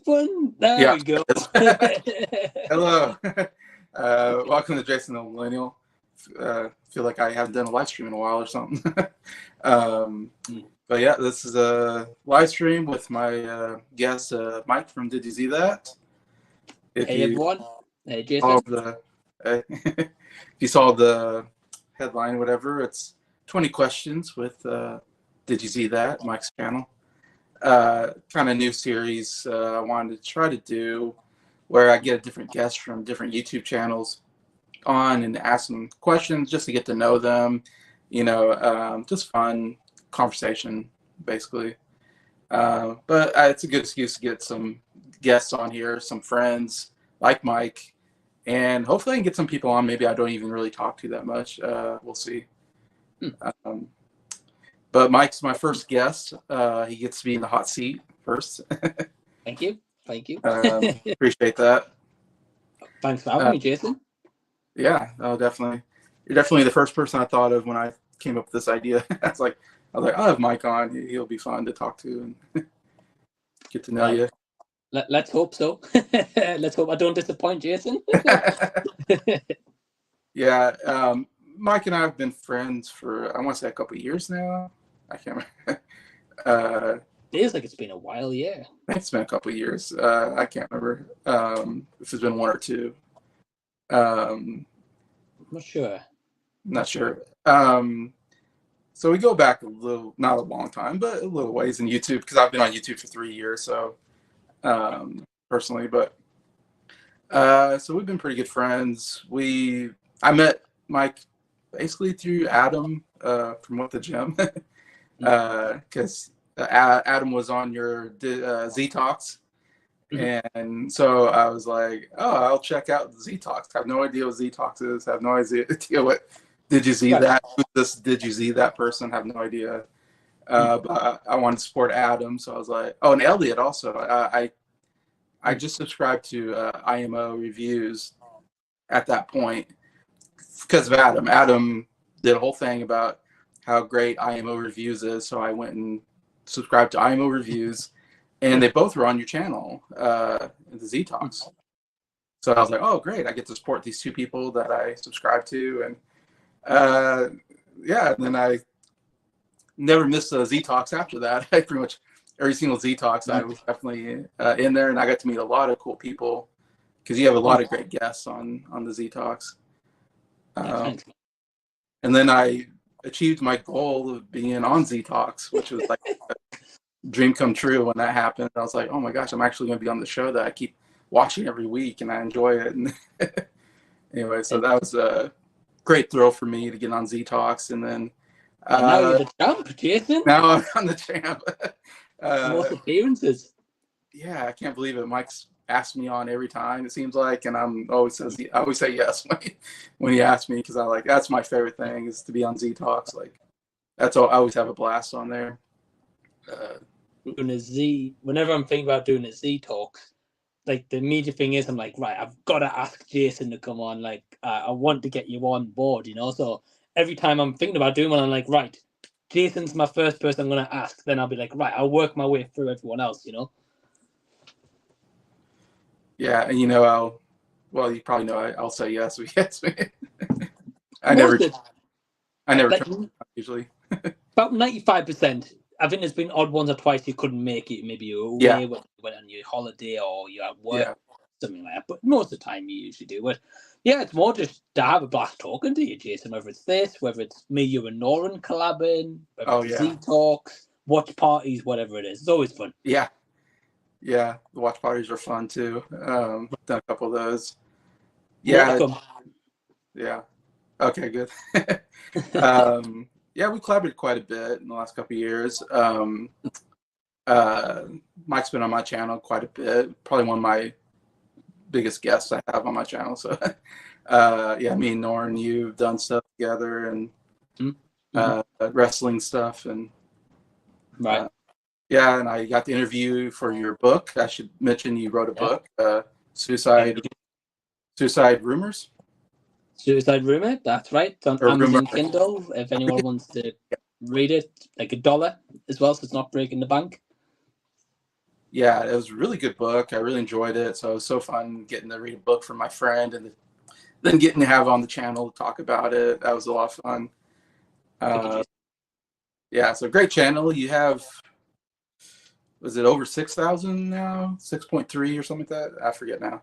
fun. There we go. Hello. Welcome to Jason the Old Millennial. Feel like I haven't done a live stream in a while or something. But yeah, this is a live stream with my guest, Mike from Did You See That? Hey, everyone. Hey, Jason. If you saw the headline, whatever, it's 20 questions with Did You See That? Mike's channel. Kind of new series I wanted to try to do where I get a different guest from different YouTube channels on and ask them questions just to get to know them, just fun conversation basically. But it's a good excuse to get some guests on here, some friends like Mike, and hopefully I can get some people on maybe I don't even really talk to that much. We'll see. But Mike's my first guest. He gets to be in the hot seat first. Thank you. Appreciate that. Thanks for having me, Jason. Yeah, definitely. You're definitely the first person I thought of when I came up with this idea. I was like, I'll have Mike on. He'll be fun to talk to and get to know you. Let's hope so. Let's hope I don't disappoint, Jason. Yeah, Mike and I have been friends for, I want to say, a couple of years now. I can't remember. Feels like it's been a while, yeah. I think it's been a couple of years. I can't remember if it's been one or two. I'm not sure. Not sure. So we go back a little, not a long time, but a little ways in YouTube because I've been on YouTube for 3 years. So personally, but so we've been pretty good friends. I met Mike basically through Adam from What the Gym because Adam was on your Z Talks. And so I was like, oh, I'll check out Z Talks. I have no idea what Z Talks is. I have no idea what Did You See That? This Did You See That person? I have no idea. But I wanted to support Adam. So I was like, oh, and Elliot also. I just subscribed to IMO reviews at that point because of Adam. Adam did a whole thing about how great IMO reviews is. So I went and subscribed to IMO reviews. And they both were on your channel, the Z Talks. So I was like, oh, great. I get to support these two people that I subscribe to. And and then I never missed a Z Talks after that. I pretty much every single Z Talks, I was definitely in there. And I got to meet a lot of cool people because you have a lot of great guests on the Z Talks. And then I achieved my goal of being on Z Talks, which was like dream come true when that happened. I was like, oh my gosh, I'm actually going to be on the show that I keep watching every week and I enjoy it. And anyway, so that was a great thrill for me to get on Z Talks. And then now you're the champ, Jason. Now I'm on the champ. Most appearances. Yeah, I can't believe it. Mike's asked me on every time, it seems like, and I always say yes when he asks me because that's my favorite thing is to be on Z Talks. Like that's all. I always have a blast on there. Doing a Z, whenever I'm thinking about doing a Z Talks, like the immediate thing is I'm like, right, I've got to ask Jason to come on. Like, I want to get you on board, So every time I'm thinking about doing one, I'm like, right, Jason's my first person I'm going to ask. Then I'll be like, right, I'll work my way through everyone else, Yeah, and you probably know I'll say yes if you ask me. I never turn usually. About 95%. I think there's been odd ones or twice you couldn't make it. Maybe you're away, went on your holiday, or you're at work, something like that. But most of the time you usually do it. Yeah, it's more just to have a blast talking to you, Jason. Whether it's this, whether it's me, you, and Noran collabing, whether it's Z Talks, watch parties, whatever it is. It's always fun. Yeah, the watch parties are fun too. Done a couple of those. Yeah. Yeah. Okay, good. Yeah, we collaborated quite a bit in the last couple of years. Mike's been on my channel quite a bit. Probably one of my biggest guests I have on my channel. So, me and Norn, you've done stuff together and wrestling stuff. And right. And I got the interview for your book. I should mention you wrote a book, Suicide Rumors. Suicide Rumor, that's right. It's on Amazon Kindle. If anyone wants to read it, like $1 as well, so it's not breaking the bank. Yeah, it was a really good book. I really enjoyed it. So it was so fun getting to read a book from my friend and then getting to have on the channel to talk about it. That was a lot of fun. Yeah, so great channel. You have, was it over 6,000 now? 6.3 or something like that? I forget now.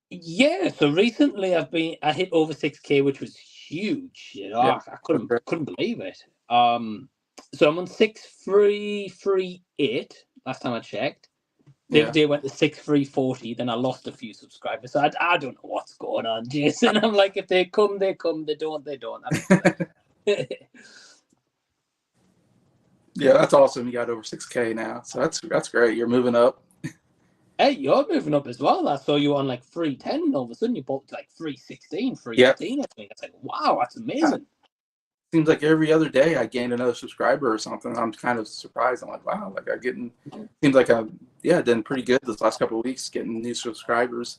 Yeah, so recently I hit over 6K, which was huge. You know, Yeah, I couldn't believe it. So I'm on 6,338 last time I checked. The other day went to 6,340. Then I lost a few subscribers. So I don't know what's going on, Jason. I'm like, if they come, they come. They don't, they don't. Yeah, that's awesome. You got over 6K now, so that's great. You're moving up. Hey, you're moving up as well. I saw you on like 310, and all of a sudden you bought to like 316, 318. I think it's like, wow, that's amazing. Seems like every other day I gained another subscriber or something. I'm kind of surprised. I'm like, wow, like seems like I'm done pretty good this last couple of weeks getting new subscribers,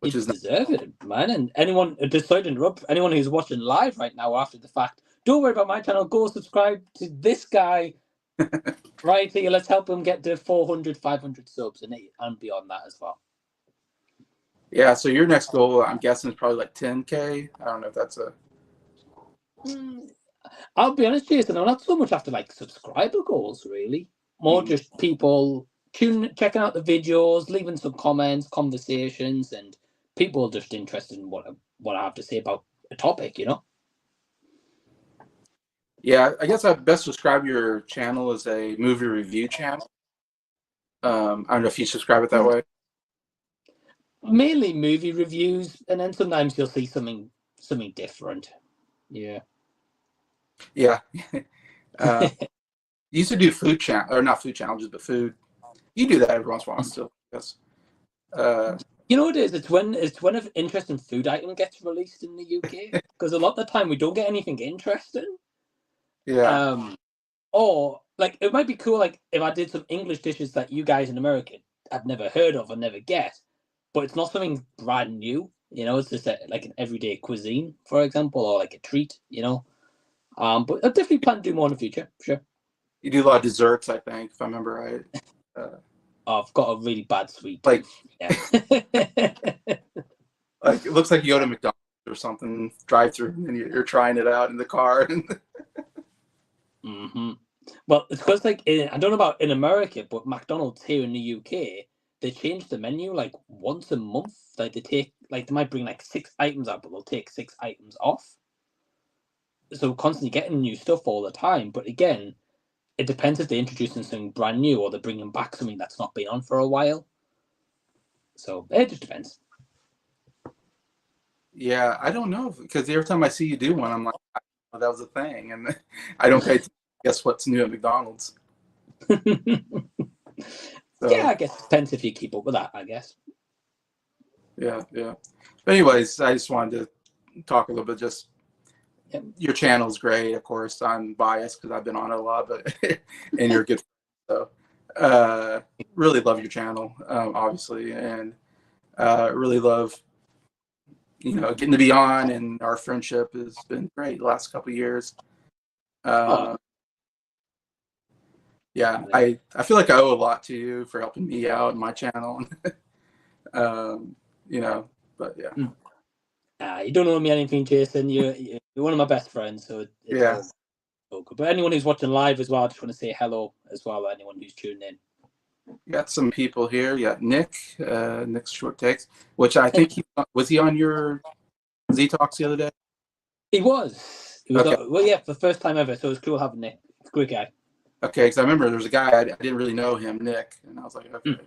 which You is deserve it, man. And anyone, sorry to interrupt, anyone who's watching live right now after the fact, don't worry about my channel. Go subscribe to this guy right here. Let's help him get to 400, 500 subs and beyond that as well. Yeah, so your next goal, I'm guessing, is probably like 10K. I don't know if that's a... I'll be honest, Jason, I'm not so much after like subscriber goals, really. More just people checking out the videos, leaving some comments, conversations, and people just interested in what I have to say about a topic, you know? Yeah, I guess I'd best describe your channel as a movie review channel. I don't know if you subscribe it that way. Mainly movie reviews, and then sometimes you'll see something different. Yeah. Yeah. You used to do food channel, or not food challenges, but food. You do that every once in a while still, yes. You know what it is? It's when an interesting food item gets released in the UK, because a lot of the time we don't get anything interesting. Yeah. Or like it might be cool, like if I did some English dishes that you guys in America have never heard of or never get, but it's not something brand new. You know, it's just like an everyday cuisine, for example, or like a treat. You know, but I definitely plan to do more in the future. Sure. You do a lot of desserts, I think, if I remember right. I've got a really bad sweet like, tooth. Yeah. like it looks like you go to McDonald's or something, drive through, and you're trying it out in the car. Well, it's because like I don't know about in America, but McDonald's here in the UK, they change the menu like once a month. Like they might bring like 6 items out, but they'll take 6 items off. So we're constantly getting new stuff all the time. But again, it depends if they're introducing something brand new or they're bringing back something that's not been on for a while. So it just depends. Yeah, I don't know, because every time I see you do one, I'm like, oh, that was a thing, and I don't pay. Guess what's new at McDonald's? So. Yeah, I guess it depends if you keep up with that, I guess. Yeah. But anyways, I just wanted to talk a little bit. Just your channel's great, of course. I'm biased because I've been on it a lot, but and you're good. So, really love your channel, obviously, and really love getting to be on, and our friendship has been great the last couple of years. Yeah, I feel like I owe a lot to you for helping me out in my channel. But yeah. You don't owe me anything, Jason. You're one of my best friends, so it's all good. But anyone who's watching live as well, I just want to say hello as well. Anyone who's tuning in. You got some people here. You got Nick's Short Takes, which I think was he on your Z Talks the other day? He was. Okay. Well, yeah, for the first time ever. So it was cool having Nick. Great guy. Okay, because I remember there was a guy I didn't really know him, Nick, and I was like, okay.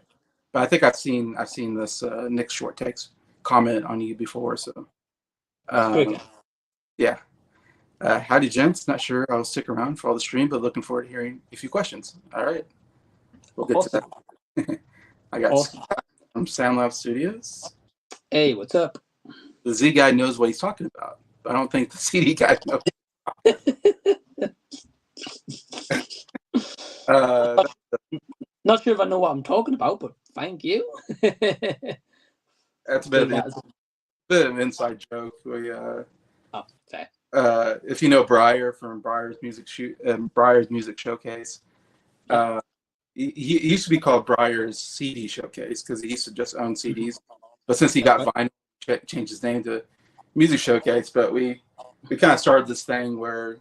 But I think I've seen this Nick's Short Takes comment on you before, so. Great guy. Yeah. Howdy, gents. Not sure I'll stick around for all the stream, but looking forward to hearing a few questions. All right. We'll get to that. I got Scott from SoundLab Studios. Hey, what's up? The Z guy knows what he's talking about, but I don't think the CD guy knows. Not sure if I know what I'm talking about, but thank you. That's a bit of an inside joke. Fair. If you know Briar from Briar's Music Showcase, he used to be called Briar's CD Showcase because he used to just own CDs. But since he got vinyl, changed his name to Music Showcase. But we kind of started this thing where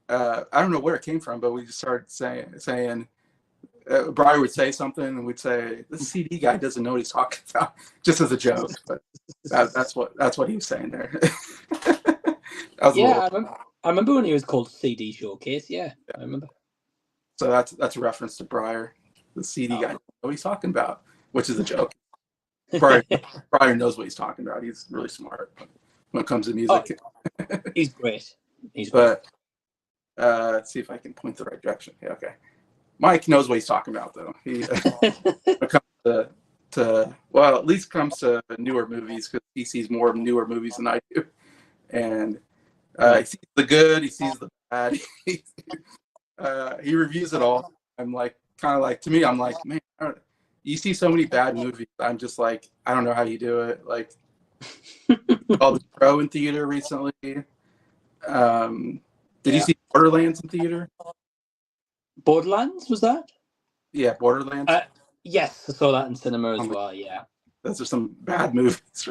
I don't know where it came from, but we just started saying Briar would say something and we'd say the CD guy doesn't know what he's talking about, just as a joke. But that's what he was saying there. I remember when he was called CD Showcase. Yeah, I remember. So that's a reference to Briar, the CD guy. Know what he's talking about, which is a joke. Briar knows what he's talking about. He's really smart when it comes to music. He's great. Let's see if I can point the right direction. Yeah, okay. Mike knows what he's talking about, though. He when it comes to well, at least comes to newer movies because he sees more newer movies than I do, and he sees the good, he sees the bad. He reviews it all. I'm like, kind of like, to me, I'm like, man, you see so many bad movies. I'm just like, I don't know how you do it. Like, all the Pro in theater recently. Did you see Borderlands in theater? Borderlands, was that? Yeah, Borderlands. Yes, I saw that in cinema as well. Yeah, those are some bad movies.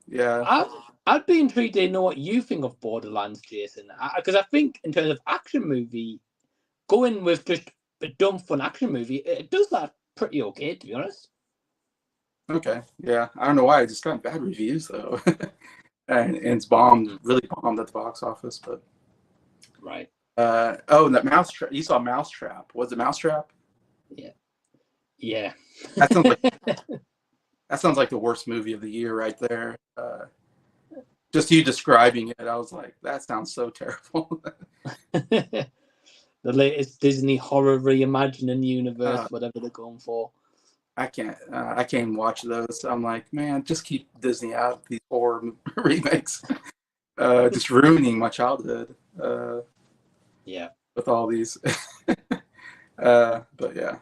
Yeah. I'd be intrigued to know what you think of Borderlands, Jason, because I think in terms of action movie, going with just a dumb fun action movie, it does that pretty okay, to be honest. Okay, yeah, I don't know why I just got bad reviews though, and it's really bombed at the box office. But right. And that Mousetrap. You saw Mousetrap. Was it Mousetrap? Yeah. That sounds like the worst movie of the year right there. Just you describing it, I was like, that sounds so terrible. The latest Disney horror reimagining universe, whatever they're going for. I can't watch those. I'm like, man, just keep Disney out of these horror remakes. Just ruining my childhood. With all these. But yeah.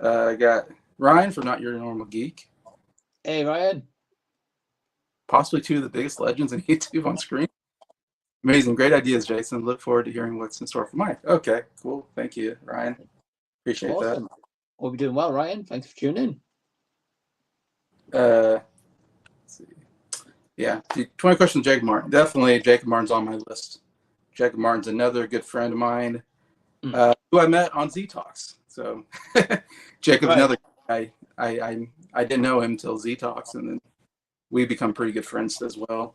I got Ryan from Not Your Normal Geek. Hey, Ryan. Possibly two of the biggest legends in YouTube on screen. Amazing. Great ideas, Jason. Look forward to hearing what's in store for Mike. Okay, cool. Thank you, Ryan. Appreciate that. We'll be doing well, Ryan. Thanks for tuning in. Let's see. Yeah, 20 questions, Jacob Martin. Definitely Jacob Martin's on my list. Jacob Martin's another good friend of mine who I met on Z Talks. So Jacob's another guy. I didn't know him till Z Talks, and then we become pretty good friends as well.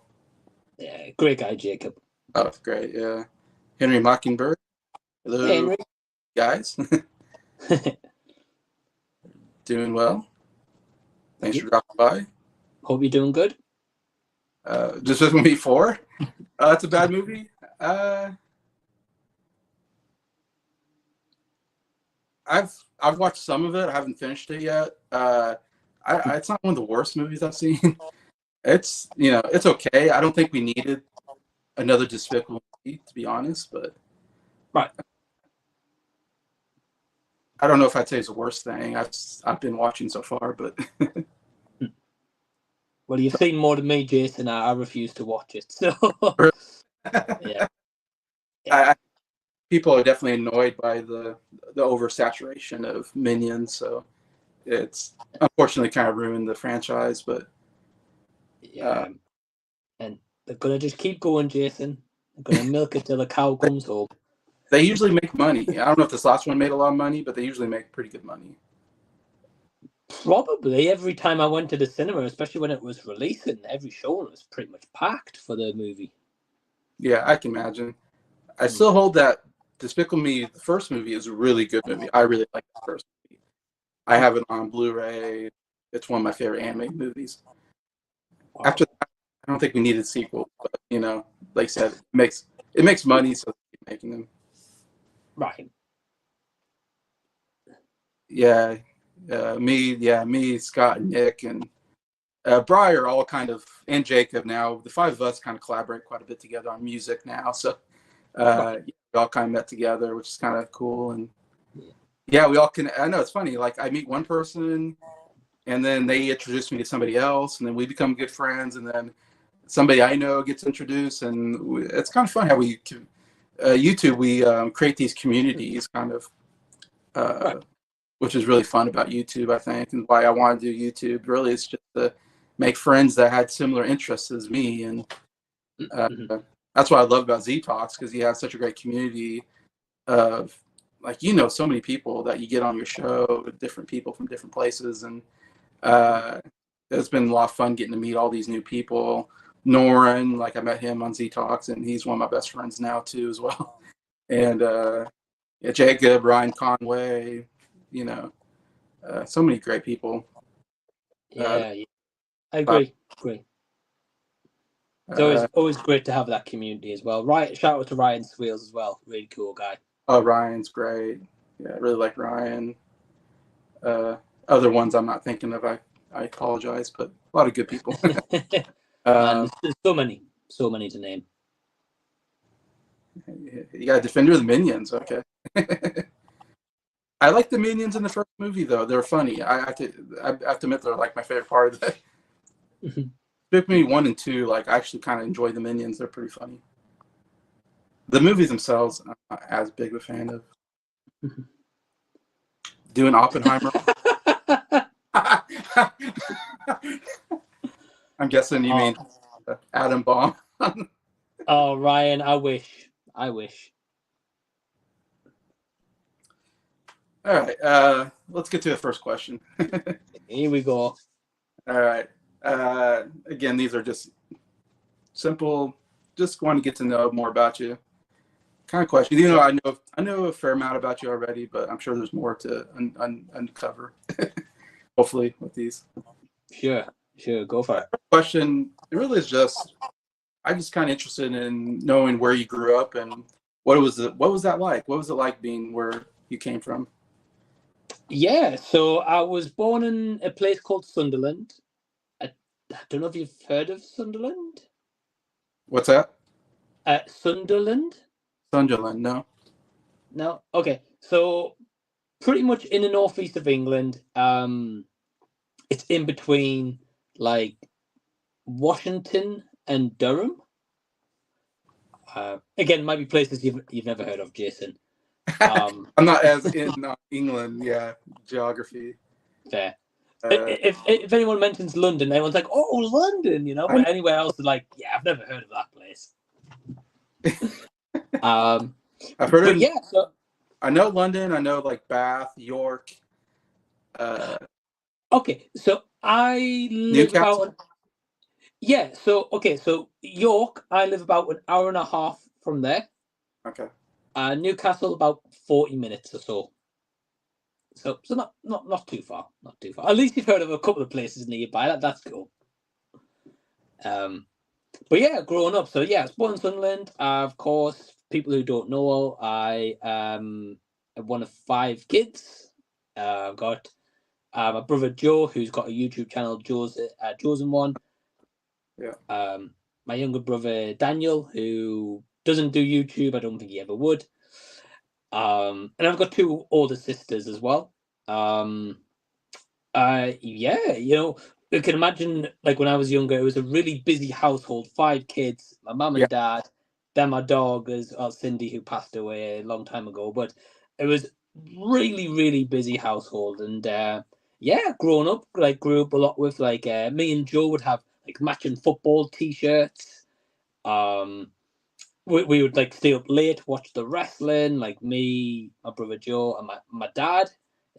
Yeah, great guy, Jacob. Oh, great. Yeah. Henry Mockingbird. Hello, Henry. Guys. Doing well. Thanks for dropping by. Hope you're doing good. Just with me 4. It's a bad movie. I've watched some of it. I haven't finished it yet. It's not one of the worst movies I've seen. It's it's okay. I don't think we needed another Despicable Me, to be honest, but I don't know if I'd say it's the worst thing I've been watching so far, but well, you've seen more than me, Jason. I refuse to watch it. So yeah. People are definitely annoyed by the oversaturation of Minions, so it's unfortunately kind of ruined the franchise. But and they're gonna just keep going, Jason. They're gonna milk it till the cow comes home. They usually make money. I don't know if this last one made a lot of money, but they usually make pretty good money. Probably every time I went to the cinema, especially when it was releasing, every show was pretty much packed for the movie. Yeah, I can imagine. I still hold that Despicable Me, the first movie, is a really good movie. I really like the first movie. I have it on Blu-ray. It's one of my favorite animated movies. Wow. After that, I don't think we needed a sequel, but like I said, it makes money, so they keep making them. Right. Yeah. Me, Scott, and Nick, and Briar all kind of, and Jacob now. The 5 of us kind of collaborate quite a bit together on music now, so we all kind of met together, which is kind of cool. And yeah, we all can. I know it's funny. Like I meet one person, and then they introduce me to somebody else, and then we become good friends, and then somebody I know gets introduced, and it's kind of fun how we YouTube. We create these communities, kind of uh, which is really fun about YouTube, I think, and why I want to do YouTube. Really, it's just to make friends that had similar interests as me, and Mm-hmm. that's what I love about Z Talks, because you have such a great community of, like, so many people that you get on your show, different people from different places, and it's been a lot of fun getting to meet all these new people. Norin, like I met him on Z Talks, and he's one of my best friends now too, as well. And Jacob, Ryan Conway, so many great people. Yeah, I agree. It's always great to have that community as well. Right, shout out to Ryan Sweels as well. Really cool guy. Oh, Ryan's great. Yeah, I really like Ryan. Other ones I'm not thinking of. I apologize, but a lot of good people. Man, there's so many to name. You got Defender of the Minions, okay. I like the Minions in the first movie, though. They're funny. I have to admit, they're like my favorite part of it. Movie 1 and 2, like, I actually kind of enjoy the Minions. They're pretty funny. The movies themselves, I'm not as big a fan of. Doing Oppenheimer. I'm guessing you mean Atom Bomb. Oh, Ryan, I wish. All right, let's get to the first question. Here we go. All right. Again, these are just simple. Just want to get to know more about you. Kind of question. I know a fair amount about you already, but I'm sure there's more to uncover. Hopefully, with these. Sure. Go for it. Question. It really is just. I'm just kind of interested in knowing where you grew up and what was that like? What was it like being where you came from? Yeah, so I was born in a place called Sunderland. I don't know if you've heard of Sunderland. What's that? Sunderland? Sunderland, no. No? Okay. So pretty much in the northeast of England. It's in between like Washington and Durham. Again, might be places you've never heard of, Jason. I'm not as in England, geography. Fair. If anyone mentions London, everyone's like, "Oh, London," But anywhere else, they're like, "Yeah, I've never heard of that place." I've heard of. Yeah, so I know London. I know like Bath, York. Okay, so I live Newcastle. So York, I live about an hour and a half from there. Okay. Newcastle, about 40 minutes or so. So not too far. Not too far. At least you've heard of a couple of places nearby. That's cool. But yeah, growing up. So yeah, I was born in Sunderland. Of course, people who don't know, I am one of 5 kids. I've got my brother Joe, who's got a YouTube channel, Joe's Chosen One. Yeah. My younger brother Daniel, who doesn't do YouTube. I don't think he ever would. And I've got 2 older sisters as well. You can imagine, like, when I was younger, it was a really busy household. 5 kids, my mum and dad, then my dog is Cindy, who passed away a long time ago. But it was really, really busy household. And growing up, grew up a lot with me and Joe would have like matching football T-shirts. We would like stay up late, watch the wrestling, like me, my brother Joe, and my dad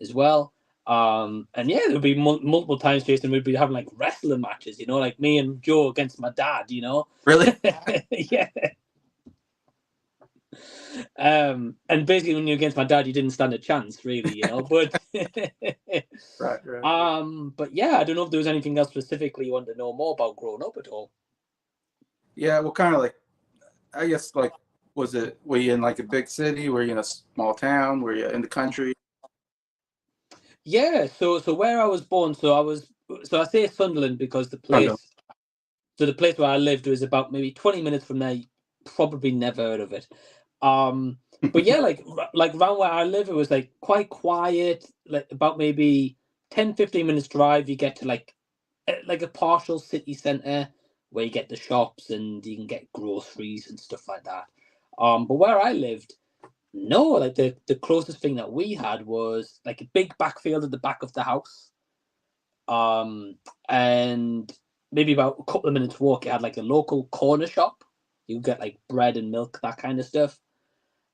as well. And yeah, there would be multiple times, Jason, we'd be having like wrestling matches, like me and Joe against my dad, Really? Yeah. And basically when you're against my dad, you didn't stand a chance, really, but right. But yeah, I don't know if there was anything else specifically you wanted to know more about growing up at all. Yeah, well, kind of like, I guess, like, were you in like a big city? Were you in a small town? Were you in the country? Yeah, so where I was born, so I say Sunderland because the place where I lived was about maybe 20 minutes from there. You probably never heard of it. But yeah, like around where I live, it was like quite quiet, like about maybe 10-15 minutes drive, you get to like a partial city centre where you get the shops and you can get groceries and stuff like that. But where I lived, No, like the closest thing that we had was like a big backfield at the back of the house. And maybe about a couple of minutes walk, it had like a local corner shop. You get like bread and milk, that kind of stuff.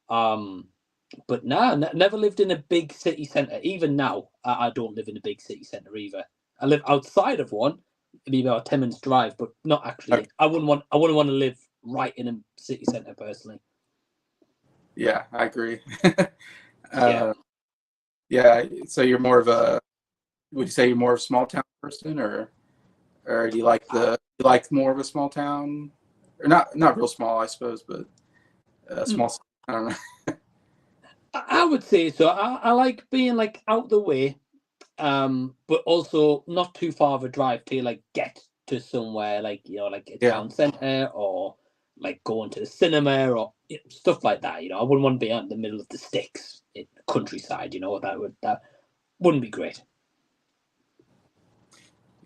But nah, never lived in a big city center. Even now, I don't live in a big city center either. I live outside of one, maybe about a 10 minutes drive, but not actually. Okay. I wouldn't want to live right in a city center personally. Yeah, I agree. Yeah. Yeah. So you're more of a, would you say you're more of a small town person, or do you like more of a small town, or not real small, I suppose, but small. I don't know. I would say so. I like being like out the way, but also not too far of a drive to like get to somewhere like like a Yeah. town center, or like going to the cinema, or stuff like that. I wouldn't want to be out in the middle of the sticks in the countryside. That wouldn't be great.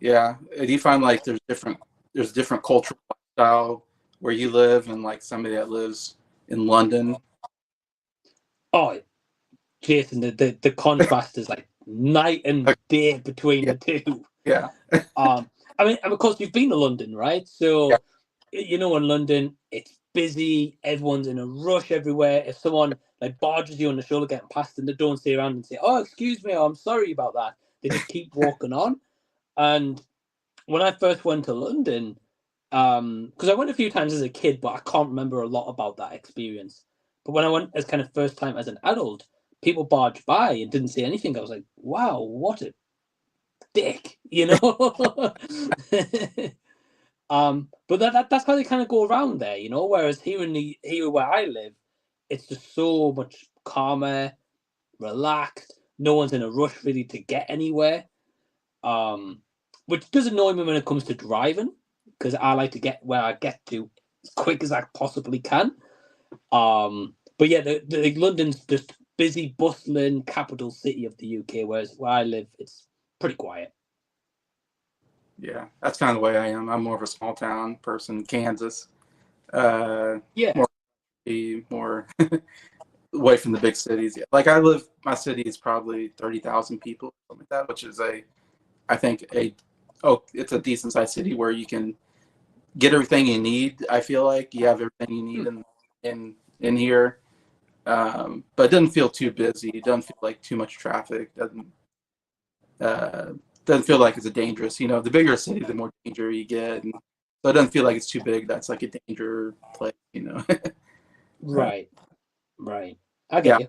Yeah. Do you find like there's different cultural style where you live and like somebody that lives in London? Oh, Jason, the contrast is like night and day between Yeah. the two. Yeah. I mean, of course, you've been to London, right? Yeah. So, in London, it's busy. Everyone's in a rush everywhere. If someone like barges you on the shoulder getting past them, they don't stay around and say, "Oh, excuse me, I'm sorry about that." They just keep walking on. And when I first went to London, because I went a few times as a kid, but I can't remember a lot about that experience. But when I went as kind of first time as an adult, people barged by and didn't say anything. I was like, "Wow, what a dick," But that's how they kind of go around there, Whereas here where I live, it's just so much calmer, relaxed. No one's in a rush really to get anywhere. Which does annoy me when it comes to driving, because I like to get where I get to as quick as I possibly can. But yeah, the London's just busy, bustling capital city of the UK, whereas where I live, it's pretty quiet. Yeah, that's kind of the way I am. I'm more of a small town person, Kansas. Yeah. More away from the big cities. Like my city is probably 30,000 people, something like that, which is I think it's a decent sized city where you can get everything you need. I feel like you have everything you need in here, but it doesn't feel too busy. It doesn't feel like too much traffic. Doesn't feel like it's a dangerous. The bigger a city, the more danger you get, and so it doesn't feel like it's too big. That's like a danger place. Right. I get Yeah, you.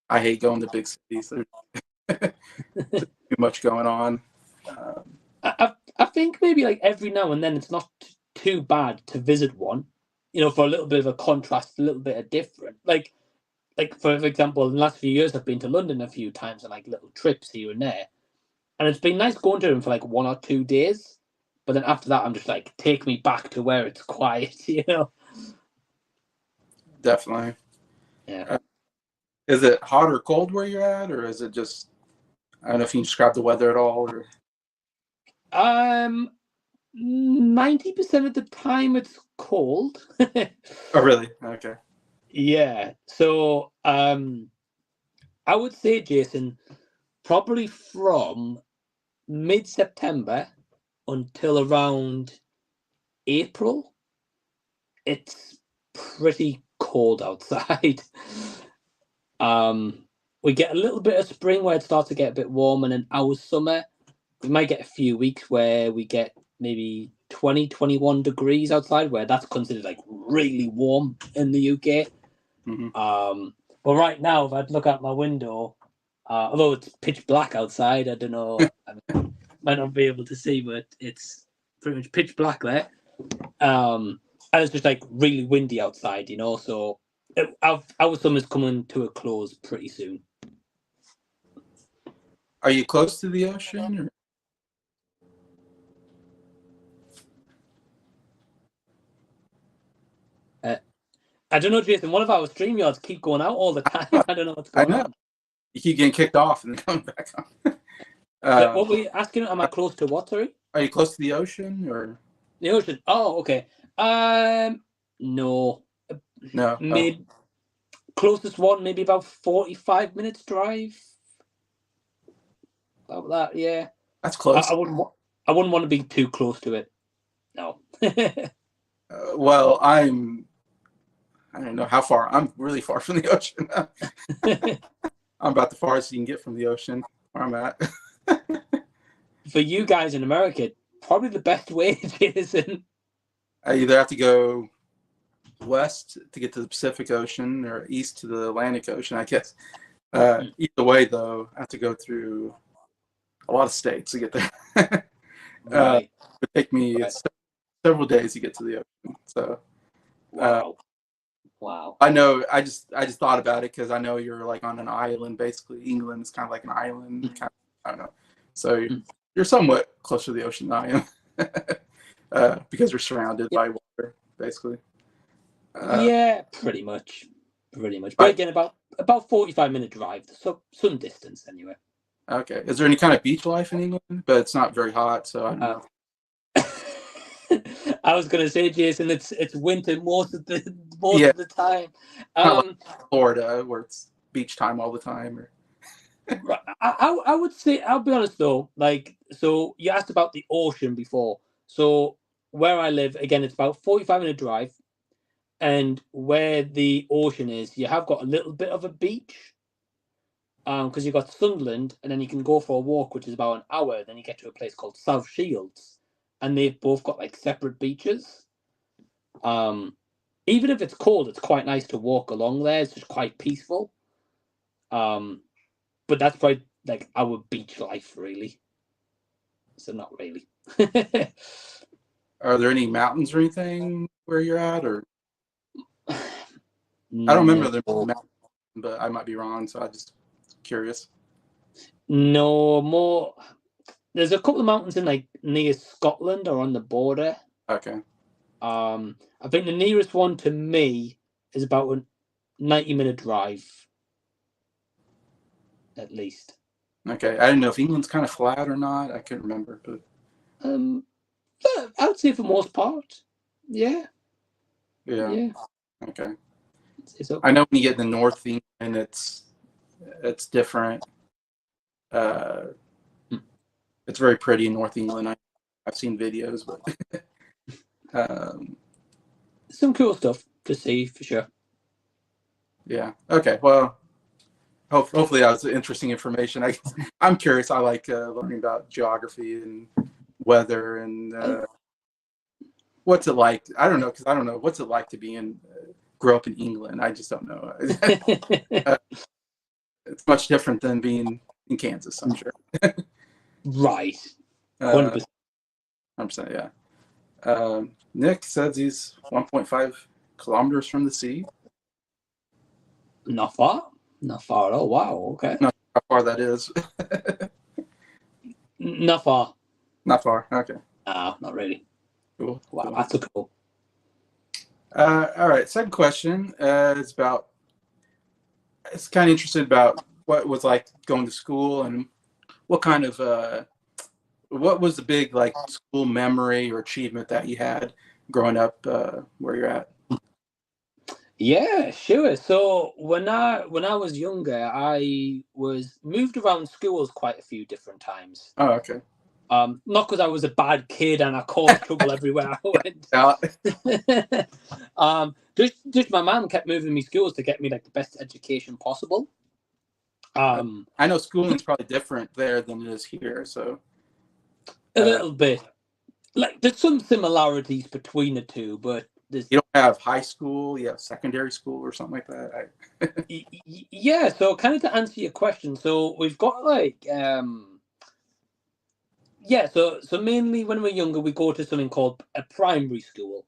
I hate going to big cities. There's too much going on. I think maybe like every now and then it's not too bad to visit one, for a little bit of a contrast, a little bit of different. Like for example, in the last few years, I've been to London a few times on like little trips here and there, and it's been nice going to them for like 1 or 2 days. But then after that, I'm just like, take me back to where it's quiet, Definitely. Yeah. Is it hot or cold where you're at, or is it just? I don't know if you can describe the weather at all, or 90% of the time it's cold. oh, really? Okay. Yeah. So I would say, Jason, probably from mid-September until around April, it's pretty cold outside. We get a little bit of spring where it starts to get a bit warm, and then our summer, we might get a few weeks where we get maybe 20, 21 degrees outside, where that's considered like really warm in the UK. Mm-hmm. But right now, if I'd look out my window, although it's pitch black outside, I don't know, might not be able to see, but it's pretty much pitch black there. And it's just like really windy outside, so our summer's coming to a close pretty soon. Are you close to the ocean? I don't know, Jason. One of our StreamYards keep going out all the time. I don't know what's going on. You keep getting kicked off and then coming back on. What were you asking? Am I close to what? Sorry. Are you close to the ocean or the ocean? Oh, okay. No. No. Maybe Closest one, maybe about 45 minutes drive. About that, yeah. That's close. I wouldn't want to be too close to it. No. Well, I don't know how far. I'm really far from the ocean. I'm about the farthest you can get from the ocean where I'm at. For you guys in America, probably the best way, Jason. I either have to go west to get to the Pacific Ocean or east to the Atlantic Ocean, I guess. Either way, though, I have to go through a lot of states to get there. Right. It would take me several days to get to the ocean. So, wow. I know. I just thought about it because I know you're like on an island. Basically, England is kind of like an island. Kind of, I don't know. So you're somewhat closer to the ocean than I am, because we're surrounded by water, basically. Yeah, pretty much. But again, about 45-minute drive, so some distance anyway. Okay. Is there any kind of beach life in England? But it's not very hot, so I don't know. I was gonna say, Jason, it's winter most of the time. Not like Florida, where it's beach time all the time. Or... I would say, I'll be honest though. Like, so you asked about the ocean before. So where I live, again, it's about 45-minute drive, and where the ocean is, you have got a little bit of a beach. Because you've got Sunderland, and then you can go for a walk, which is about an hour. Then you get to a place called South Shields, and they've both got like separate beaches. Even if it's cold, it's quite nice to walk along there. It's just quite peaceful. But that's probably like our beach life, really. So not really. Are there any mountains or anything where you're at, or? I No. don't remember the mountains, but I might be wrong. So I just curious. No more. There's a couple of mountains in like near Scotland or on the border. Okay. I think the nearest one to me is about a 90-minute drive, at least. Okay. I didn't know if England's kind of flat or not. I couldn't remember, but. I would say for most part, yeah. Yeah. Okay. It's okay. I know when you get in the North England, it's different. It's very pretty in North England. I've seen videos, but some cool stuff to see for sure. Yeah. Okay. Well, hopefully that was interesting information. I'm curious. I like learning about geography and weather and what's it like. I don't know, because I don't know what's it like to grow up in England. I just don't know. It's much different than being in Kansas, I'm sure. Right. 100%. 100%, yeah. Nick says he's 1.5 kilometers from the sea. Not far at all. Wow. Okay. Not how far that is. Not far. Not far. Okay. No, not really. Cool. Wow, cool. that's cool. All right. Second question is about. It's kind of interested about what it was like going to school and what kind of what was the big like school memory or achievement that you had growing up where you're at. Yeah, sure. So when I was younger, I was moved around schools quite a few different times. Oh, okay. Not because I was a bad kid and I caused trouble everywhere I went. Just my mom kept moving me schools to get me like the best education possible. I know schooling's probably different there than it is here, so a little bit. Like there's some similarities between the two, but you don't have high school, you have secondary school or something like that. Yeah. So kind of to answer your question, so we've got like yeah. So mainly when we're younger, we go to something called a primary school.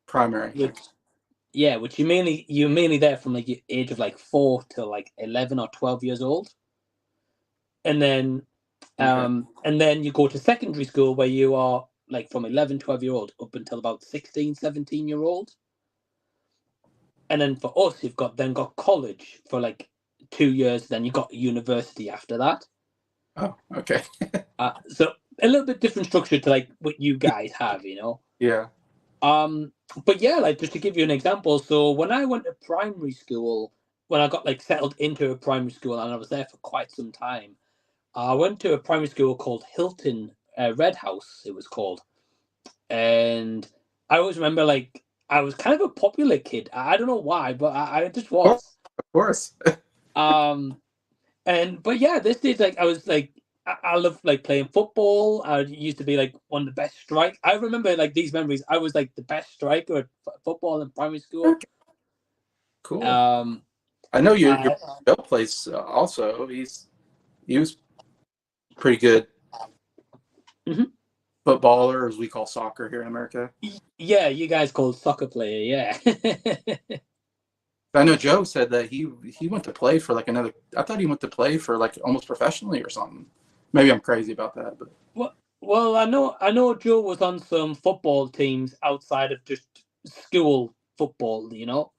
Primary. Which you're mainly there from like the age of like 4 to like 11 or 12 years old, and then and then you go to secondary school where you are like from 11, 12-year-old up until about 16, 17-year-old. And then for us, you've got college for like 2 years. Then you got university after that. Oh, okay. So a little bit different structure to like what you guys have, you know. Yeah. But yeah, like just to give you an example. So when I went to primary school, when I got like settled into a primary school, and I was there for quite some time. I went to a primary school called Hilton Red House. It was called, and I always remember like I was kind of a popular kid. I don't know why, but I just was. Of course. But yeah, this is like I was like I loved like playing football. I used to be like one of the best strike. I remember like these memories. I was like the best striker at football in primary school. Okay. Cool. I know your Joe plays also. He was pretty good footballer, as we call soccer here in America. Yeah, you guys call soccer player. Yeah. I know Joe said that he went to play for like another. I thought he went to play for like almost professionally or something. Maybe I'm crazy about that, but well, I know Joe was on some football teams outside of just school football. You know,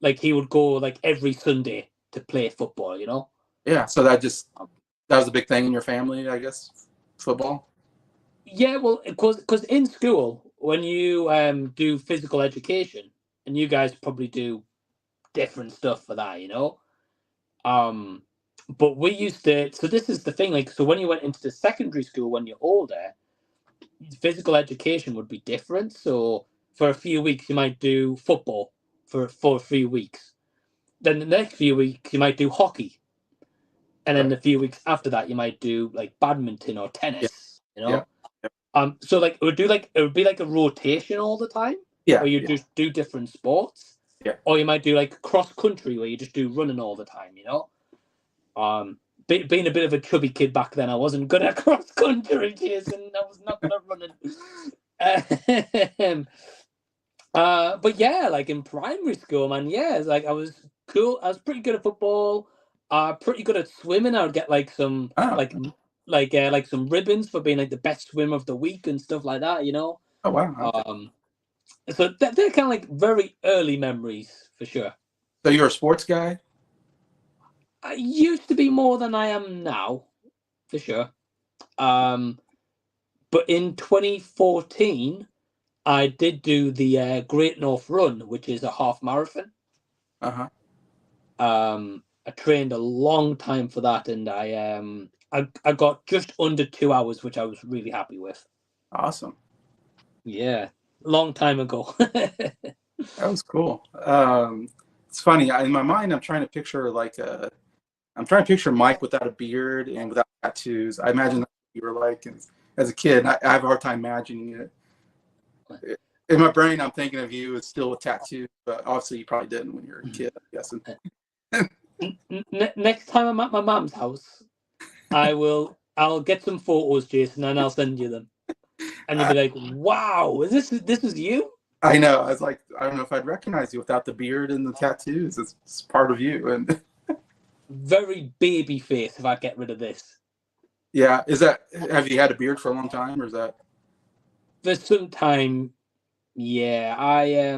like he would go like every Sunday to play football. You know. Yeah, so that was a big thing in your family, I guess, football. Yeah, well, because in school when you do physical education, and you guys probably do different stuff for that, you know. But we used to. So this is the thing, like, so when you went into the secondary school when you're older, physical education would be different. So for a few weeks you might do football for 3 weeks. Then the next few weeks you might do hockey, and then a few weeks after that you might do like badminton or tennis. You know. So like it would be like a rotation all the time. Yeah. Where you just do different sports. Yeah. Or you might do like cross country where you just do running all the time, you know. Being a bit of a chubby kid back then, I wasn't good at cross country, Jason. I was not good at running. But yeah, like in primary school, man, yeah, like I was cool. I was pretty good at football. Pretty good at swimming. I would get like some like some ribbons for being like the best swimmer of the week and stuff like that, you know. Oh wow. So they're kind of like very early memories for sure. So you're a sports guy? I used to be more than I am now, for sure. But in 2014, I did do the Great North Run, which is a half marathon. I trained a long time for that, and I got just under 2 hours, which I was really happy with. Awesome. Yeah, long time ago. That was cool. It's funny. In my mind, I'm trying to picture Mike without a beard and without tattoos. I imagine that's what you were like as a kid. I have a hard time imagining it. In my brain, I'm thinking of you as still with tattoos, but obviously you probably didn't when you were a kid, I'm guessing. Next time I'm at my mom's house, I'll get some photos, Jason, and I'll send you them. And you'll be like, "Wow, this is you?" I know. I was like, I don't know if I'd recognize you without the beard and the tattoos. It's part of you, and very baby face. If I get rid of this, yeah. Have you had a beard for a long time, or is that for some time? Yeah,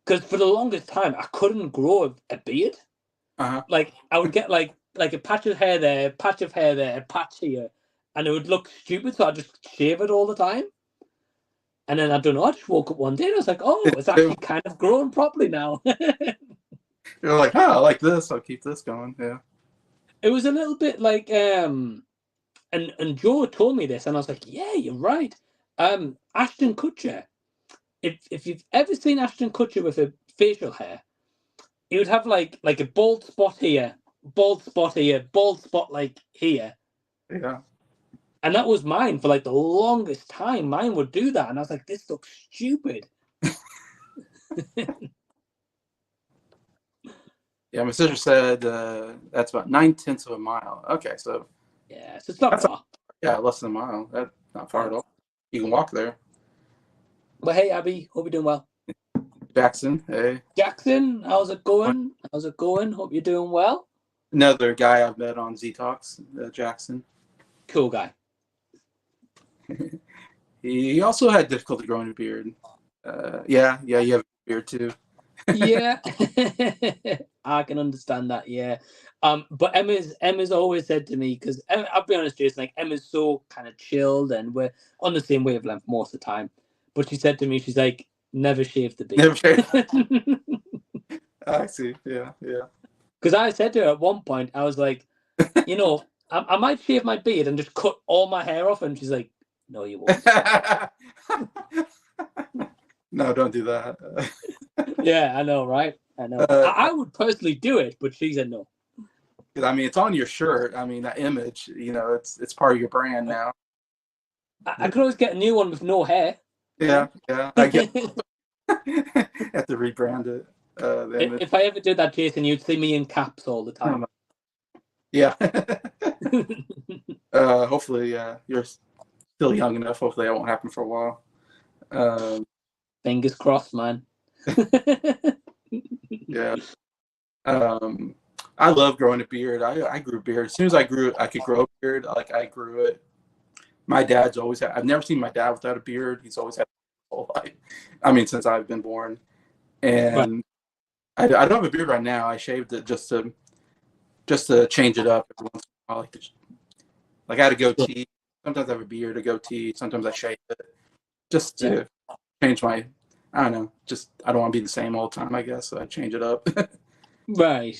because for the longest time I couldn't grow a beard. Like I would get like a patch of hair there, patch of hair there, a patch here, and it would look stupid. So I just shave it all the time. And then I don't know. I just woke up one day and I was like, "Oh, it's actually kind of grown properly now." You're like, "Oh, I like this. I'll keep this going." Yeah. It was a little bit like and Joe told me this, and I was like, "Yeah, you're right." Ashton Kutcher. If you've ever seen Ashton Kutcher with a facial hair, he would have like a bald spot here, bald spot here, bald spot like here. Yeah. And that was mine for like the longest time. Mine would do that, and I was like, "This looks stupid." Yeah, my sister said that's about 9/10 of a mile. Okay, so yeah, so it's not far. Less than a mile. That's not far at all. You can walk there. But hey, Abby, hope you're doing well. Jackson, hey. Jackson, how's it going? Hope you're doing well. Another guy I've met on Z Talks, Jackson. Cool guy. He also had difficulty growing a beard. Yeah, you have a beard too. Yeah, I can understand that. Yeah, but Emma's always said to me, because I'll be honest, Jason, like Emma's so kind of chilled, and we're on the same wavelength most of the time. But she said to me, she's like, "Never shave the beard." Never shave. I see. Yeah. Because I said to her at one point, I was like, I might shave my beard and just cut all my hair off, and she's like, no, you won't. No, don't do that. Yeah, I know, right? I know. I would personally do it, but she said no. I mean, it's on your shirt. I mean, that image, it's part of your brand now. I could always get a new one with no hair. Yeah. I get. Have to rebrand it. If I ever did that, Jason, you'd see me in caps all the time. Yeah. Hopefully, you're still young enough. Hopefully, that won't happen for a while. Fingers crossed, man. Yeah. I love growing a beard. I grew a beard as soon as I could grow a beard. Like I grew it. My dad's always had. I've never seen my dad without a beard. He's always had a whole life. I mean, since I've been born. And I don't have a beard right now. I shaved it just to change it up every once in a while. Like I had a goatee. Sometimes I have a beard, a goatee. Sometimes I shave it just to change my. I don't know. Just I don't want to be the same all the time. I guess so I change it up. Right.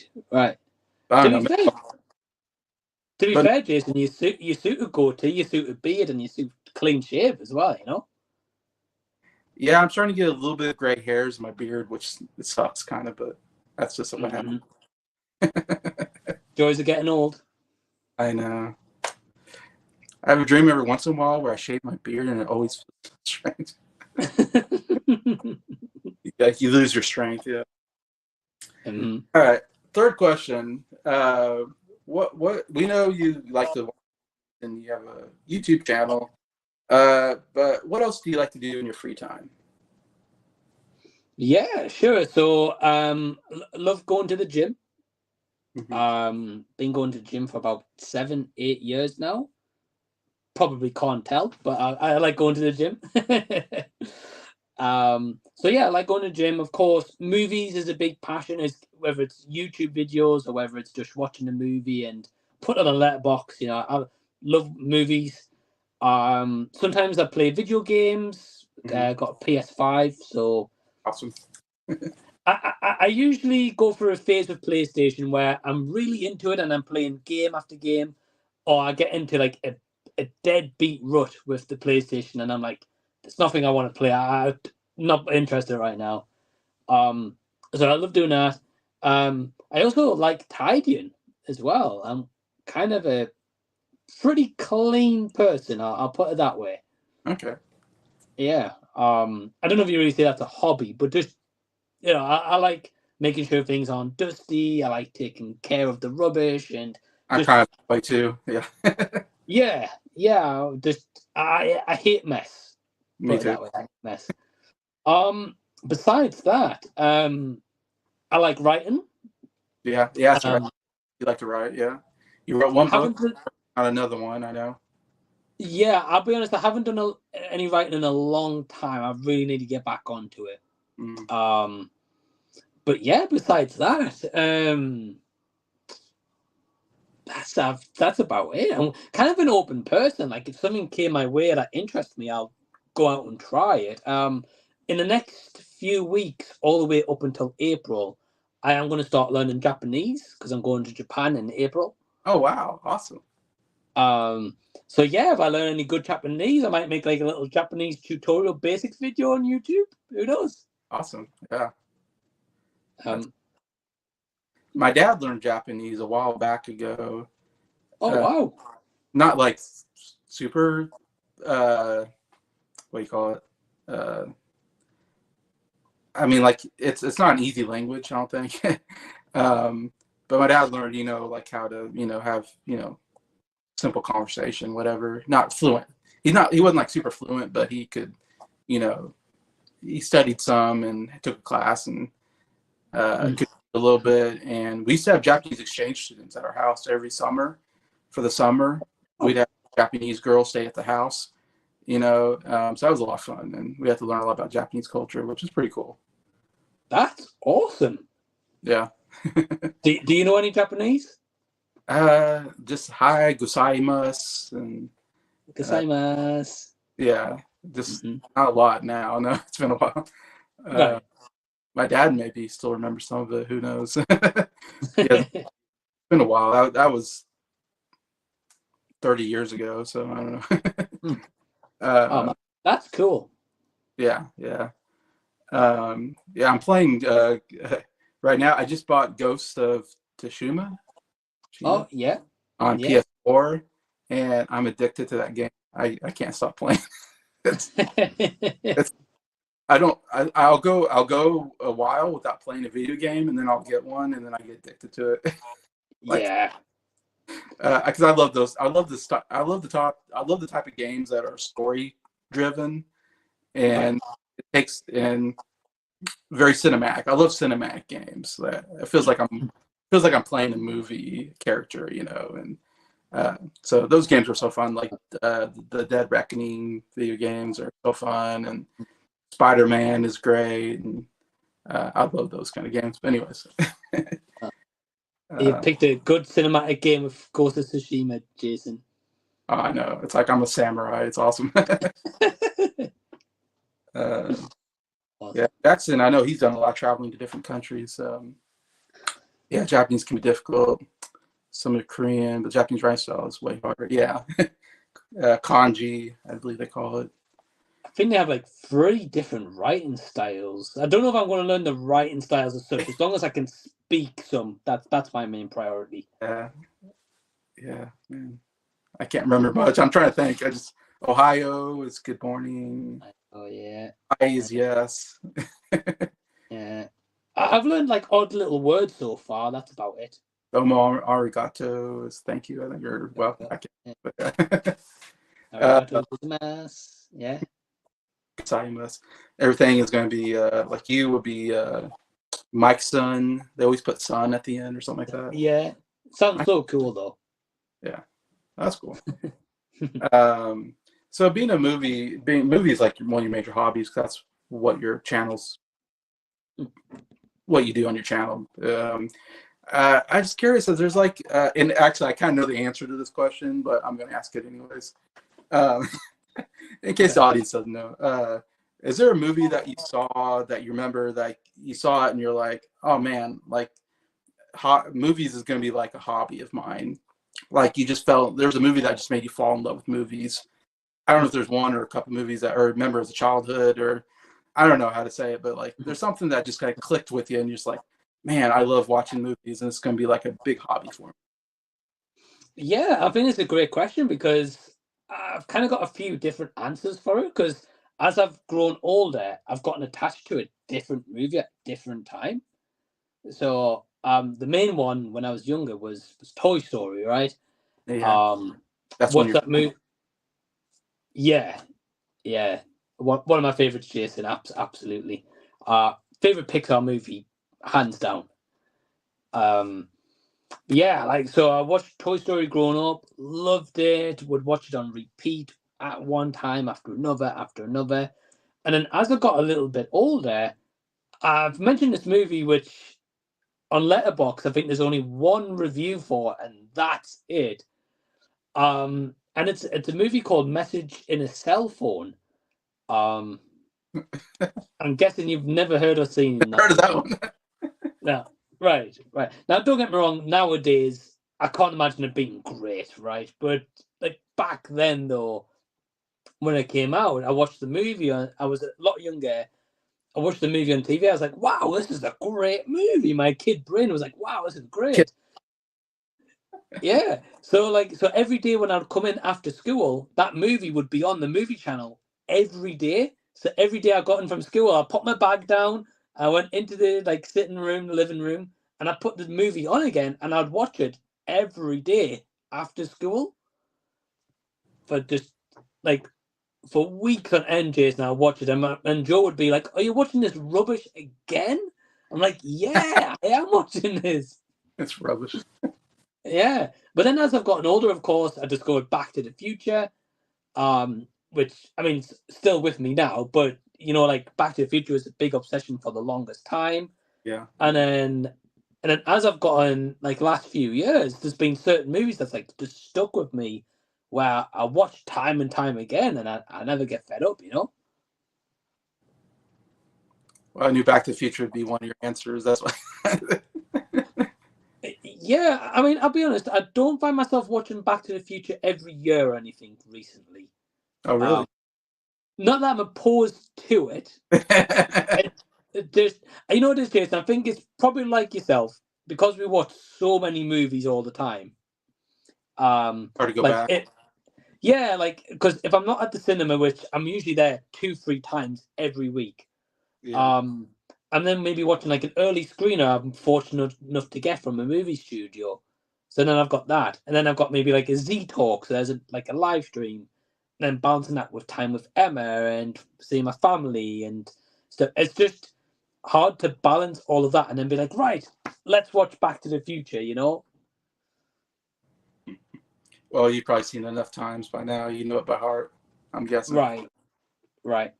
To be fair, Jason, you suit a goatee, you suit a beard, and you suit clean shave as well. Yeah, I'm starting to get a little bit of gray hairs in my beard, which it sucks kind of, but that's just what happened. Joys of getting old. I know. I have a dream every once in a while where I shave my beard and it always feels strange. Like you lose your strength, yeah. Mm-hmm. All right. Third question. What we know you like to watch and you have a YouTube channel. But what else do you like to do in your free time? Yeah, sure. So love going to the gym. Mm-hmm. Been going to the gym for about 7-8 years now. Probably can't tell, but I like going to the gym. So yeah, I like going to the gym. Of course, movies is a big passion, is whether it's YouTube videos or whether it's just watching a movie and put on a letterbox. I love movies. Sometimes I play video games. Got a PS5, so awesome. I usually go through a phase of PlayStation where I'm really into it and I'm playing game after game, or I get into like a deadbeat rut with the PlayStation and I'm like, there's nothing I want to play. I'm not interested right now. So I love doing that. I also like tidying as well. I'm kind of a pretty clean person. I'll put it that way. Okay. Yeah. I don't know if you really say that's a hobby, but just I like making sure things aren't dusty. I like taking care of the rubbish, and I kind of like too. Yeah. yeah. Just I hate mess. Me too. I hate mess. Besides that, I like writing. Yeah. Right. You like to write, yeah. You wrote one book, not another one. I know. Yeah, I'll be honest. I haven't done any writing in a long time. I really need to get back onto it. But yeah, besides that, that's about it. I'm kind of an open person. Like if something came my way that interests me, I'll go out and try it. In the next few weeks, all the way up until April, I am going to start learning Japanese because I'm going to Japan in April. Oh wow, awesome. So yeah, if I learn any good Japanese, I might make like a little Japanese tutorial basics video on YouTube. Who knows? Awesome. Yeah. My dad learned Japanese a while back ago. Oh wow! Not like super. What do you call it? I mean, like it's not an easy language. I don't think. But my dad learned, like how to, have, simple conversation, whatever. Not fluent. He wasn't like super fluent, but he could, he studied some and took a class and could a little bit. And we used to have Japanese exchange students at our house every summer. For the summer, we'd have Japanese girls stay at the house, so that was a lot of fun. And we had to learn a lot about Japanese culture, which is pretty cool. That's awesome. Yeah. Do you know any Japanese? Just hi, gozaimasu, and gozaimasu. Yeah, just not a lot now. No, it's been a while. Right. my dad maybe still remembers some of it. Who knows? Yeah, it's been a while. That was 30 years ago, so I don't know. Oh, that's cool. Yeah. I'm playing right now. I just bought Ghost of Tsushima. Oh, yeah. On PS4, and I'm addicted to that game. I can't stop playing. it's I'll go a while without playing a video game, and then I'll get one, and then I get addicted to it. Yeah. Because I love those. I love the type of games that are story driven, and it takes and very cinematic. I love cinematic games. That it feels like I'm playing a movie character, and so those games were so fun. Like the Dead Reckoning video games are so fun, and Spider-Man is great, and I love those kind of games. But anyways, you picked a good cinematic game of Ghost of Tsushima, Jason. I know. It's like I'm a samurai. It's awesome. Awesome. Yeah, Jackson. I know he's done a lot of traveling to different countries. Yeah, Japanese can be difficult. Some of the Korean, but Japanese writing style is way harder. Yeah. Kanji, I believe they call it. I think they have like 3 different writing styles. I don't know if I'm going to learn the writing styles as such. As long as I can speak some, that's my main priority. Yeah, man. I can't remember much. I'm trying to think. Ohio is good morning. Oh yeah. Hi is yes. Yeah. I've learned like odd little words so far. That's about it. Domo arigato is thank you. I think you're welcome. Arigato gozaimasu. Yeah. Everything is going to be like you would be Mike's son. They always put son at the end or something like that. Yeah. Sounds so cool though. Yeah. That's cool. So being movies like one of your major hobbies, that's what your channel's, what you do on your channel. I'm just curious if there's like, and actually I kind of know the answer to this question, but I'm going to ask it anyways. In case the audience doesn't know, is there a movie that you saw that you remember that you saw it and you're like, oh man, like movies is going to be like a hobby of mine. Like you just felt there was a movie that just made you fall in love with movies. I don't know if there's one or a couple movies that, or remember as a childhood, or I don't know how to say it, but like there's something that just kind of clicked with you and you're just like, man, I love watching movies and it's going to be like a big hobby for me. Yeah, I think it's a great question because I've kind of got a few different answers for it because as I've grown older, I've gotten attached to a different movie at different time. So the main one when I was younger was Toy Story, right? Yeah. That's what's that movie? Yeah. One of my favorites, Jason. Absolutely. Favorite Pixar movie, hands down. Yeah, like so I watched Toy Story growing up, loved it, would watch it on repeat at one time after another. And then as I got a little bit older, I've mentioned this movie which on Letterboxd I think there's only one review for, and that's it. And it's a movie called Message in a Cell Phone. I'm guessing you've never heard or seen that. Heard of that one? No. Right. Now, don't get me wrong. Nowadays, I can't imagine it being great, right? But like back then, though, when it came out, I watched the movie. I was a lot younger. I watched the movie on TV. I was like, "Wow, this is a great movie." My kid brain was like, "Wow, this is great." Yeah. So every day when I'd come in after school, that movie would be on the movie channel every day. So every day I got in from school, I put my bag down. I went into the sitting room, the living room, and I put the movie on again, and I'd watch it every day after school for just for weeks on end. Jason, I watch it, and Joe would be like, "Are you watching this rubbish again?" I'm like, "Yeah, I am watching this. It's rubbish." Yeah, but then as I've gotten older, of course, I discovered Back to the Future, which I mean, still with me now, but Back to the Future was a big obsession for the longest time. Yeah. And then as I've gotten last few years, there's been certain movies that's just stuck with me where I watch time and time again and I never get fed up, Well, I knew Back to the Future would be one of your answers. That's why. Yeah, I mean, I'll be honest. I don't find myself watching Back to the Future every year or anything recently. Oh, really? Not that I'm opposed to it. Just, you know what it is, Jason? I think it's probably like yourself, because we watch so many movies all the time. Hard to go Like back. yeah, like, because if I'm not at the cinema, which I'm usually there 2-3 times every week, Yeah. and then maybe watching like an early screener I'm fortunate enough to get from a movie studio. So then I've got that, and then I've got maybe like a Z Talk, so there's like a live stream, and then balancing that with time with Emma and seeing my family and stuff. It's just hard to balance all of that and then be like, right, let's watch Back to the Future, you know? Well, you've probably seen it enough times by now. You know it by heart, I'm guessing. Right.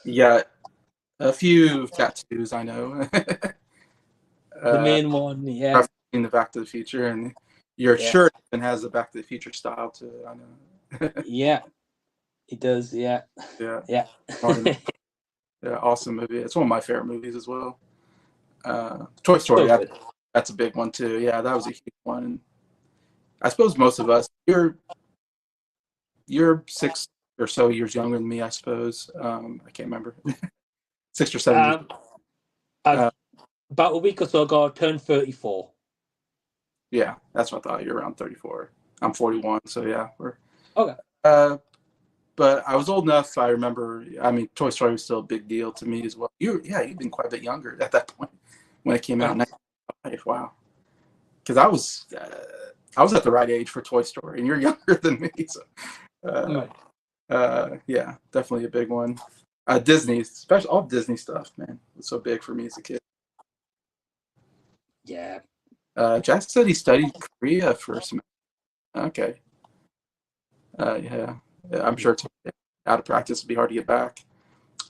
You got a few tattoos, I know. The main one, yeah. I've seen the Back to the Future, and your shirt even has the Back to the Future style to it, I know. Yeah, it does, yeah. Yeah. Yeah. Yeah, awesome movie. It's one of my favorite movies as well. Toy Story, So that's a big one too. Yeah, that was a huge one. And I suppose most of us, you're 6 or so years younger than me, I suppose. I can't remember. 6 or 7 years. About a week or so ago, I turned 34. Yeah, that's what I thought. You're around 34. I'm 41, so yeah, we're Okay. But I was old enough. I remember. I mean, Toy Story was still a big deal to me as well. You've been quite a bit younger at that point when it came out. Wow, because I was at the right age for Toy Story, and you're younger than me. So, yeah, definitely a big one. Disney, especially all Disney stuff, man, was so big for me as a kid. Yeah. Jack said he studied Korea for some. Okay. Yeah, I'm sure it's out of practice. It'd be hard to get back.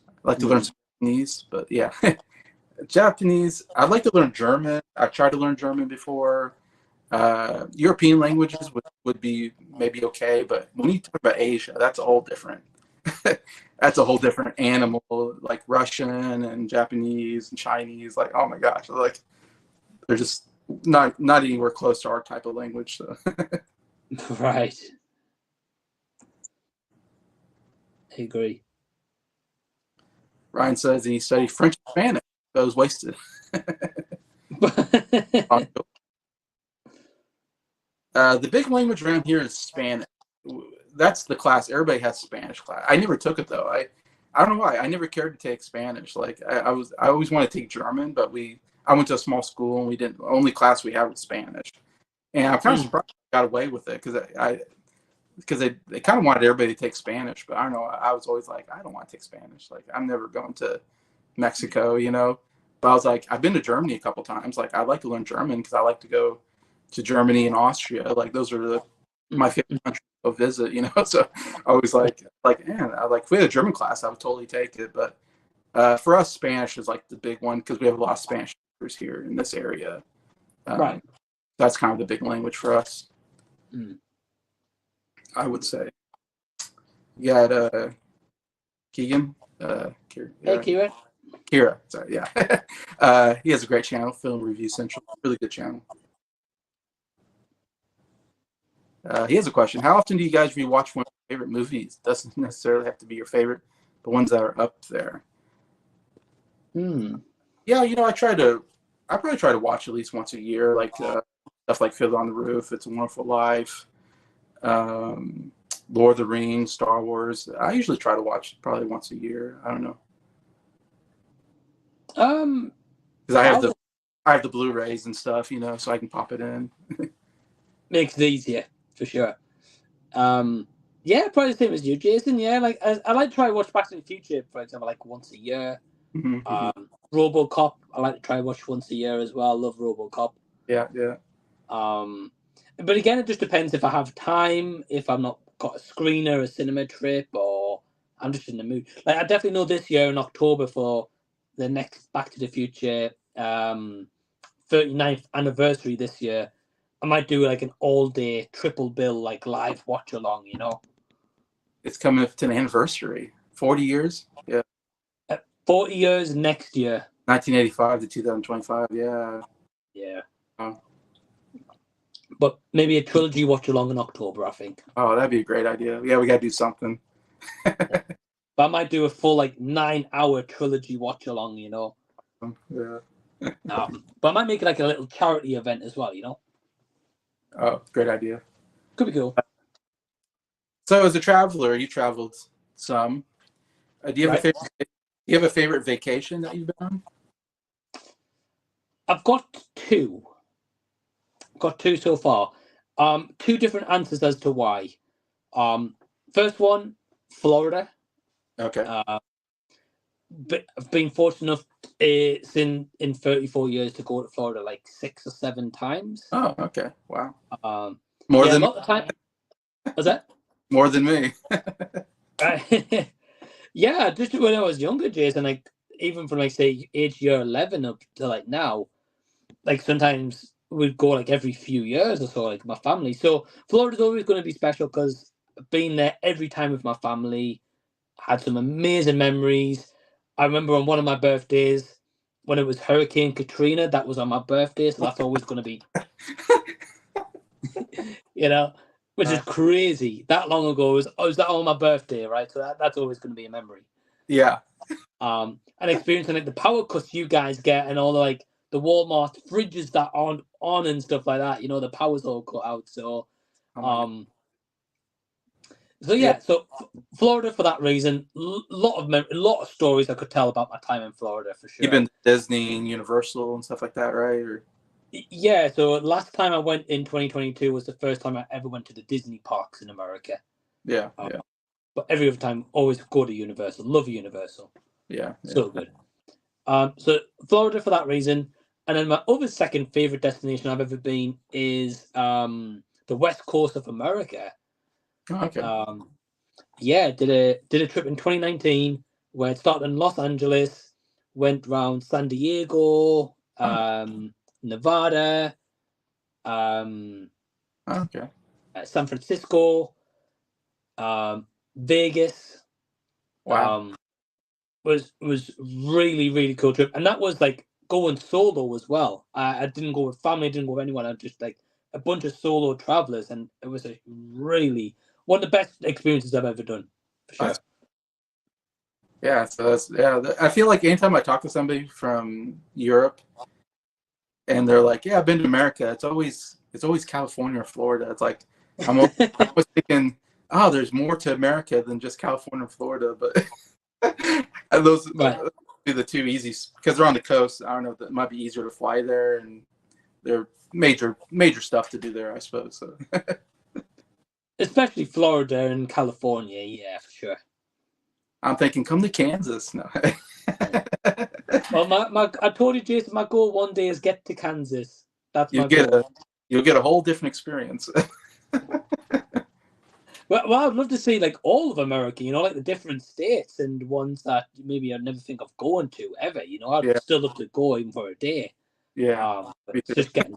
I'd like to learn some Japanese, but yeah. Japanese. I'd like to learn German. I've tried to learn German before. European languages would be maybe okay, but when you talk about Asia, that's a whole different. That's a whole different animal. Like Russian and Japanese and Chinese. Like, oh my gosh, like they're just not anywhere close to our type of language. So. Right. I agree. Ryan says he studied French and Spanish. That was wasted. The big language around here is Spanish. That's the class. Everybody has Spanish class. I never took it though. I don't know why. I never cared to take Spanish. Like I always wanted to take German, but I went to a small school and we didn't. The only class we had was Spanish, and I'm kind of surprised I got away with it because they kind of wanted everybody to take Spanish, but I don't know. I was always like, I don't want to take Spanish. Like I'm never going to Mexico, you know. But I was like, I've been to Germany a couple times. Like I'd like to learn German because I like to go to Germany and Austria. Like those are my favorite countries to visit, you know. So I was like, man, if we had a German class, I would totally take it. But for us, Spanish is like the big one because we have a lot of Spanish speakers here in this area. Right. That's kind of the big language for us. I would say. You got Keegan. Hey, Kira. Kira, sorry, yeah. He has a great channel, Film Review Central. Really good channel. He has a question. How often do you guys rewatch one of your favorite movies? Doesn't necessarily have to be your favorite, but ones that are up there. Yeah, you know, I probably try to watch at least once a year, like stuff like Fiddler on the Roof, It's a Wonderful Life, Lord of the Rings, Star Wars. I usually try to watch probably once a year. I don't know. Because I have the Blu-rays and stuff, you know, so I can pop it in. Makes it easier for sure. Yeah, probably the same as you, Jason. Yeah, like I like to try to watch Back to the Future, for example, like once a year. RoboCop, I like to try to watch once a year as well. I love RoboCop. Yeah. But again, it just depends if I have time, if I'm not got a screener, a cinema trip, or I'm just in the mood. Like I definitely know this year in October for the next Back to the Future 39th anniversary this year, I might do like an all-day triple bill, like live watch along, you know. It's coming up to an anniversary. 40 years. Yeah. 40 years next year. 1985 to 2025. Yeah. Yeah. Oh. But maybe a trilogy watch along in October, I think. Oh, that'd be a great idea. Yeah, we got to do something. But I might do a full 9-hour trilogy watch along, Yeah. But I might make it like a little charity event as well, Oh, great idea. Could be cool. So, as a traveler, you traveled some. Do you have a favorite vacation that you've been on? I've got two. Got two so far. Two different answers as to why. First one, Florida. Okay. But I've been fortunate enough in 34 years to go to Florida 6 or 7 times. Oh, okay. Wow. More than a lot of time. Was that? More than me. Yeah, just when I was younger, Jason, even from say age year 11 up to now, sometimes we'd go every few years or so, my family. So Florida's always going to be special because I've been there every time with my family, had some amazing memories. I remember on one of my birthdays when it was Hurricane Katrina, that was on my birthday, so that's always going to be, which is crazy. That long ago was that on my birthday, right? So that's always going to be a memory. Yeah. And experiencing the power cuts you guys get and all the Walmart fridges that aren't on and stuff like that. The power's all cut out. So, So Florida for that reason. Lot of stories I could tell about my time in Florida for sure. You've been to Disney and Universal and stuff like that, right? Or... Yeah. So last time I went in 2022 was the first time I ever went to the Disney parks in America. Yeah. But every other time, always go to Universal. Love Universal. Yeah. So good. So Florida for that reason. And then my other second favorite destination I've ever been is the West Coast of America. Oh, okay. Did a trip in 2019 where it started in Los Angeles, went around San Diego, Nevada, okay, San Francisco, Vegas. Wow. Was really, really cool trip, and that was going solo as well. I didn't go with family, I didn't go with anyone. I just a bunch of solo travelers, and it was a really one of the best experiences I've ever done, for sure. Yeah, so I feel like anytime I talk to somebody from Europe, and they're like, "Yeah, I've been to America," it's always California or Florida. It's like I'm always thinking, "Oh, there's more to America than just California and Florida," but. Those would be the two easiest because they're on the coast. I don't know, that might be easier to fly there, and they're major stuff to do there, I suppose. So. Especially Florida and California, yeah, for sure. I'm thinking, come to Kansas. No. Well, I told you, Jason, my goal one day is get to Kansas. That's my goal. You'll get a whole different experience. Well, I'd love to see all of America, the different states and ones that maybe I'd never think of going to ever. I'd still love to go even for a day. Yeah. But it's just getting.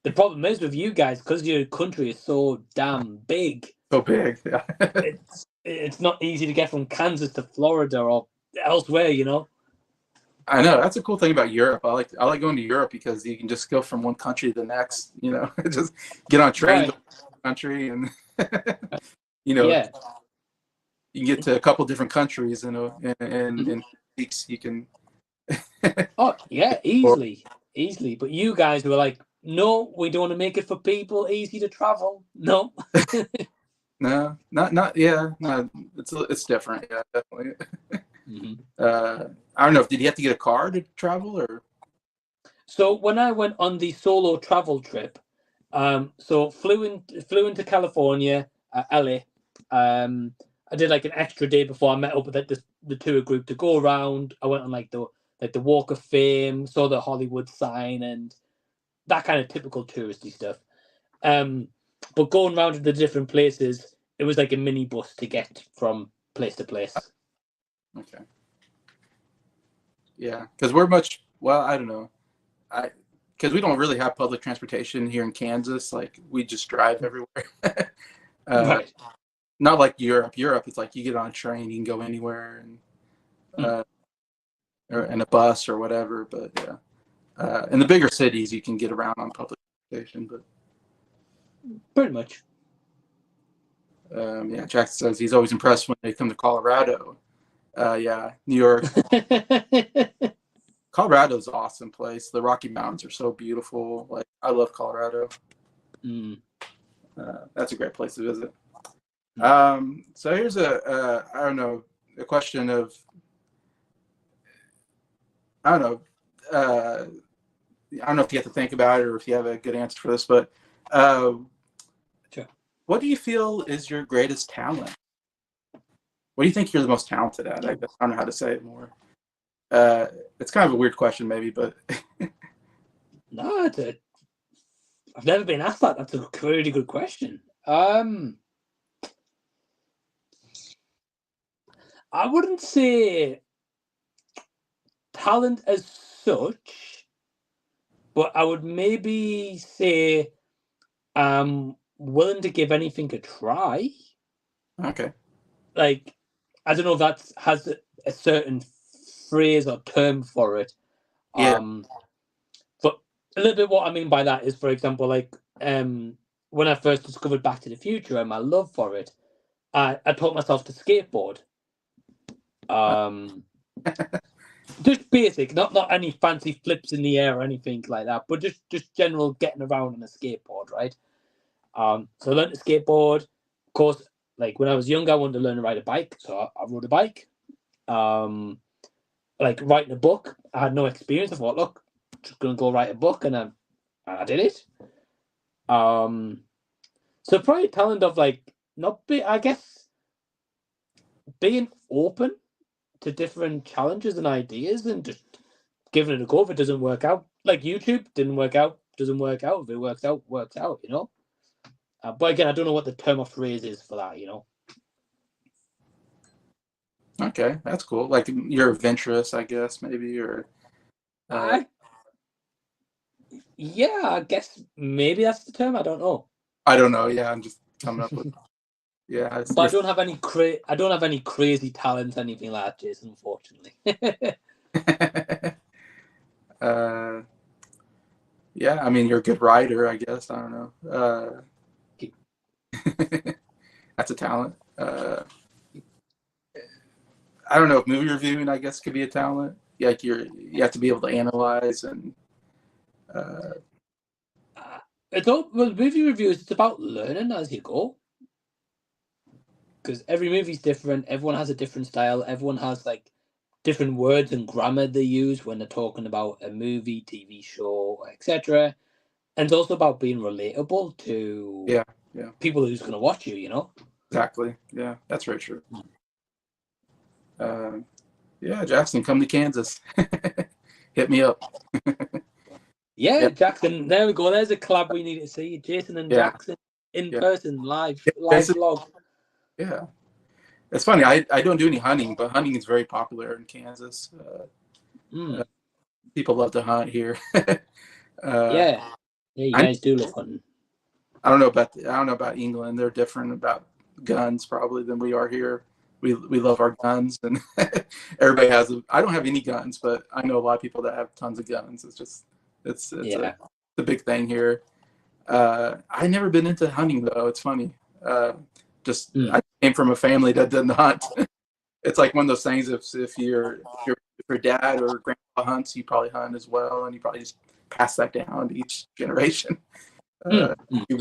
The problem is with you guys because your country is so damn big. So big, yeah. It's not easy to get from Kansas to Florida or elsewhere. I know that's a cool thing about Europe. I like going to Europe because you can just go from one country to the next. Just get on a train to the country and. You can get to a couple different countries and weeks you can. Oh yeah, easily. But you guys were like, no, we don't want to make it for people easy to travel. No. No, not yeah. No, it's different. Yeah, definitely. I don't know. Did you have to get a car to travel or? So when I went on the solo travel trip, so flew into California, LA. I did an extra day before I met up with the tour group to go around. I went on the Walk of Fame, saw the Hollywood sign and that kind of typical touristy stuff. But going around to the different places, it was like a mini bus to get from place to place. Okay. Yeah, because we're I don't know. Because we don't really have public transportation here in Kansas. We just drive everywhere. Right. Not like Europe. Europe, it's you get on a train, you can go anywhere. And or in a bus or whatever. But yeah, in the bigger cities, you can get around on public transportation. But pretty much. Yeah, Jackson says he's always impressed when they come to Colorado. Yeah, New York. Colorado's an awesome place. The Rocky Mountains are so beautiful. Like, I love Colorado. That's a great place to visit. So here's I don't know, a question of, I don't know if you have to think about it or if you have a good answer for this, but sure. What do you feel is your greatest talent? What do you think you're the most talented at? I don't know how to say it more. It's kind of a weird question, maybe, but no, I've never been asked that. That's a really good question. I wouldn't say talent as such, but I would maybe say I'm willing to give anything a try. Okay. Like, I don't know if that has a certain phrase or term for it. Yeah. But a little bit what I mean by that is, for example, like when I first discovered Back to the Future and my love for it, I taught myself to skateboard. Just basic, not any fancy flips in the air or anything like that, but just general getting around on a skateboard, right? So I learned to skateboard. Of course, like when I was younger, I wanted to learn to ride a bike, so I rode a bike. Like writing a book, I had no experience. I thought, look, just gonna go write a book, and I did it. So probably talent of like I guess being open to different challenges and ideas and just giving it a go. If it doesn't work out, like YouTube didn't work out, doesn't work out. If it works out, works out, you know. But again, I don't know what the term or phrase is for that, you know. Okay, that's cool. Like, you're adventurous, I guess, maybe, or. Yeah, I guess maybe that's the term. I don't know. I don't know. Yeah, I'm just coming up with. Yeah, but I don't have any crazy talents, anything like that, Jason. Unfortunately. Yeah, I mean, you're a good writer, I guess. I don't know. That's a talent. I don't know if movie reviewing, I guess, could be a talent. Like, you have to be able to analyze and. Movie reviews. It's about learning as you go. Because every movie's different. Everyone has a different style. Everyone has like different words and grammar they use when they're talking about a movie, TV show, etc. And it's also about being relatable to people who's going to watch you, you know? Exactly. Yeah, that's very true. Yeah, Jackson, come to Kansas. Hit me up. Yeah, Jackson. There we go. There's a collab we need to see. Jason and Jackson in person, live vlog. Yeah. It's funny. I don't do any hunting, but hunting is very popular in Kansas. People love to hunt here. Yeah, you guys do love hunting. I don't know about England. They're different about guns probably than we are here. We love our guns, and everybody has. I don't have any guns, but I know a lot of people that have tons of guns. It's a big thing here. I've never been into hunting though. It's funny. I came from a family that didn't hunt. It's like one of those things. If your dad or grandpa hunts, you probably hunt as well, and you probably just pass that down to each generation. You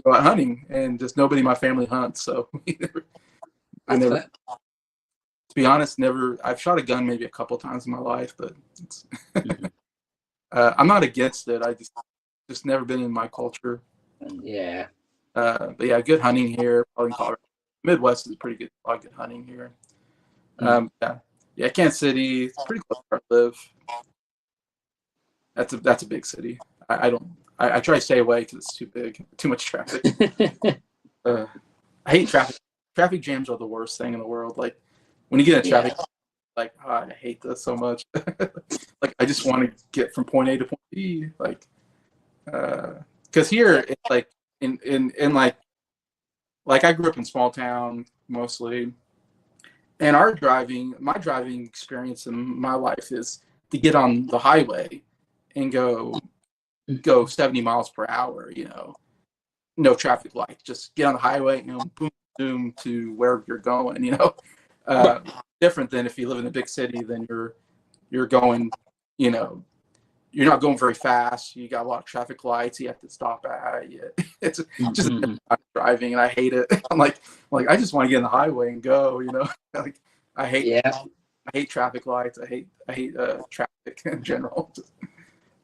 go out hunting, and just nobody in my family hunts, so I never. To be honest, never. I've shot a gun maybe a couple times in my life, but it's I'm not against it. I just never been in my culture. Yeah. But yeah, good hunting here. Probably in Colorado. Midwest is pretty good. A lot of good hunting here. Yeah, Kansas City. It's pretty close to where I live. That's a big city. I try to stay away because it's too big, too much traffic. I hate traffic. Traffic jams are the worst thing in the world. Like when you get in traffic, like I hate this so much. Like I just want to get from point A to point B. Like, because here it's like in like I grew up in small town mostly, and my driving experience in my life is to get on the highway and go 70 miles per hour, no traffic lights, just get on the highway, boom, boom to wherever you're going, different than if you live in a big city, then you're going, you're not going very fast. You got a lot of traffic lights you have to stop at. It's just driving, and I hate it. I'm like I just want to get on the highway and go. Like I hate traffic lights. I hate traffic in general.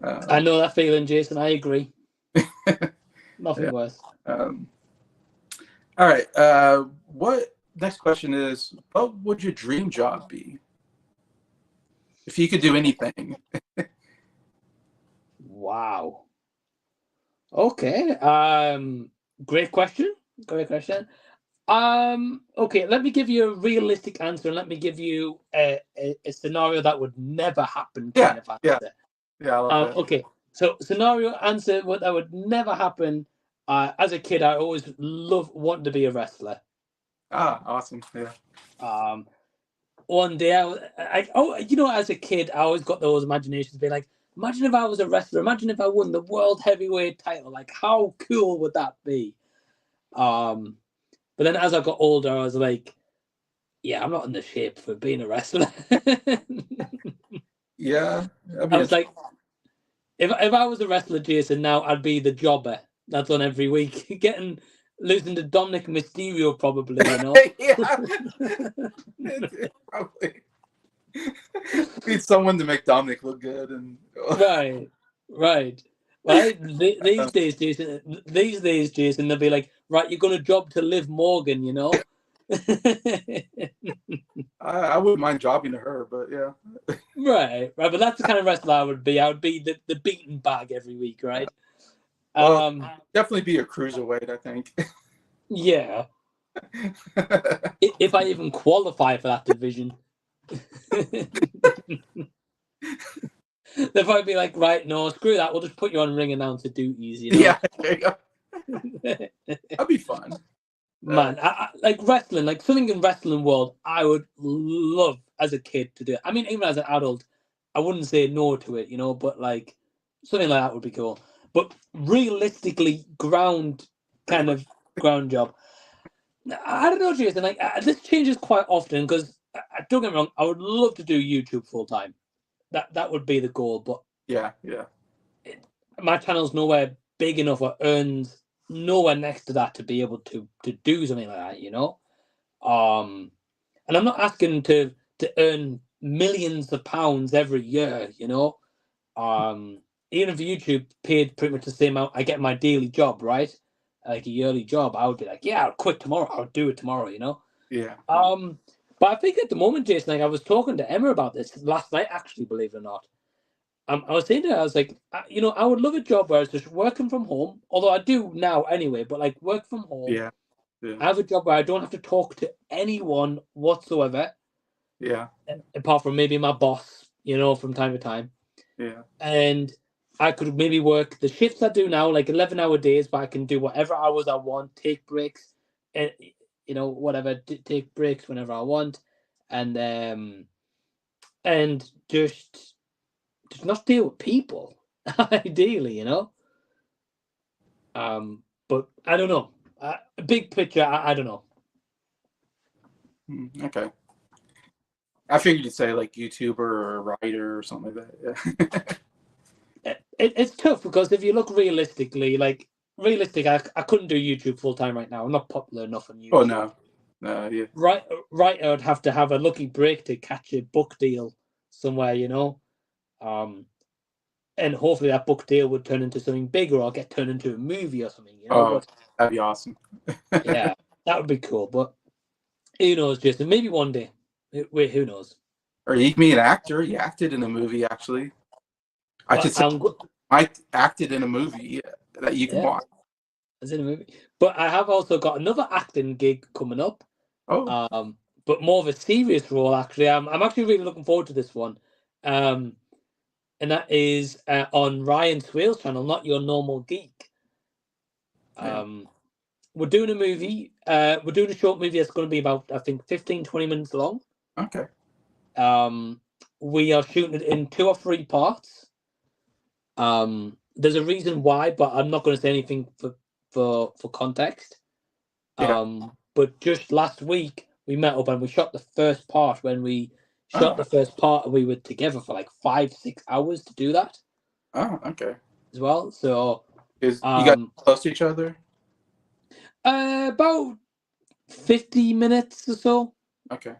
I know that feeling, Jason. I agree. Nothing worse. All right. What next question is? What would your dream job be if you could do anything? Wow. Okay. Great question. Okay, let me give you a realistic answer, and let me give you a scenario that would never happen kind of answer. Yeah, I love that. Okay. So scenario answer that would never happen. As a kid, I always loved wanting to be a wrestler. Awesome. Yeah. One day, as a kid, I always got those imaginations, being like, imagine if I was a wrestler. Imagine if I won the world heavyweight title. Like, how cool would that be? But then as I got older, I was like, yeah, I'm not in the shape for being a wrestler. Yeah. I was like, if I was a wrestler, Jason, now I'd be the jobber that's on every week, losing to Dominic Mysterio, probably, Yeah. Probably. Need someone to make Dominic look good and Right. These days, Jason, they'll be like, right, you're gonna job to Liv Morgan, I wouldn't mind jobbing to her, but yeah. Right, but that's the kind of wrestler I would be. I would be the beaten bag every week, right? Well, definitely be a cruiserweight, I think. Yeah. If I even qualify for that division. They'll probably be like, right, no, screw that. We'll just put you on ring announcer duties, Yeah, there you go. That'd be fun. Man, I like wrestling, like something in wrestling world, I would love as a kid to do. I mean, even as an adult, I wouldn't say no to it, but like something like that would be cool. But realistically, ground job. I don't know, Jason. Like this changes quite often because don't get me wrong, I would love to do YouTube full time. That would be the goal, but yeah, my channel's nowhere big enough or earns nowhere next to that to be able to do something like that, and I'm not asking to earn millions of pounds every year, even if YouTube paid pretty much the same amount I get my daily job, right, like a yearly job, I would be like, yeah, I'll quit tomorrow, I'll do it tomorrow, yeah. But I think at the moment, Jason, like I was talking to Emma about this last night, actually, believe it or not. I was saying to her, I was like, I would love a job where it's just working from home, although I do now anyway, but like work from home. Yeah. I have a job where I don't have to talk to anyone whatsoever. Yeah. Apart from maybe my boss, from time to time. Yeah. And I could maybe work the shifts I do now, like 11-hour days, but I can do whatever hours I want, take breaks, and whatever, take breaks whenever I want, and just not deal with people, ideally, but I don't know. Big picture, I don't know. Okay. I figured you'd say like YouTuber or a writer or something like that. Yeah. It's tough because if you look realistically, I couldn't do YouTube full time right now. I'm not popular enough on YouTube. Oh no, yeah. Right, I would have to have a lucky break to catch a book deal somewhere, and hopefully that book deal would turn into something bigger or get turned into a movie or something, but, that'd be awesome. Yeah, that would be cool. But who knows, Jason? Maybe one day. Wait, who knows? Or you can be an actor. You acted in a movie, actually. I acted in a movie that you can watch. As in a movie. But I have also got another acting gig coming up. Oh. But more of a serious role, actually. I'm actually really looking forward to this one. And that is on Ryan Swale's channel, Not Your Normal Geek. We're doing a movie. We're doing a short movie that's going to be about, I think, 15-20 minutes long. Okay. we are shooting it in 2 or 3 parts. There's a reason why, but I'm not going to say anything for context. Yeah. But just last week we met up and we shot the first part. When we shot the first part, we were together for like 5-6 hours to do that. Oh, okay. As well, so you got close to each other? About 50 minutes or so. Okay.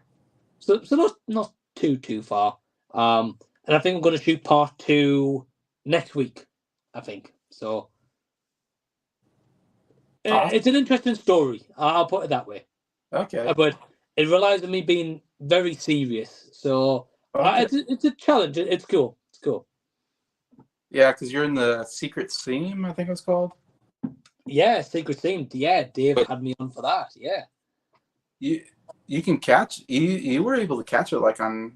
So not too far. And I think I'm going to shoot part 2 next week. I think so. It's an interesting story. I'll put it that way. Okay. But it relies on me being very serious. So it's a challenge. It's cool. It's cool. Yeah, because you're in the Secret Seam, I think it's called. Yeah, Secret Seam. Yeah, Dave had me on for that. Yeah. You can catch. You were able to catch it like on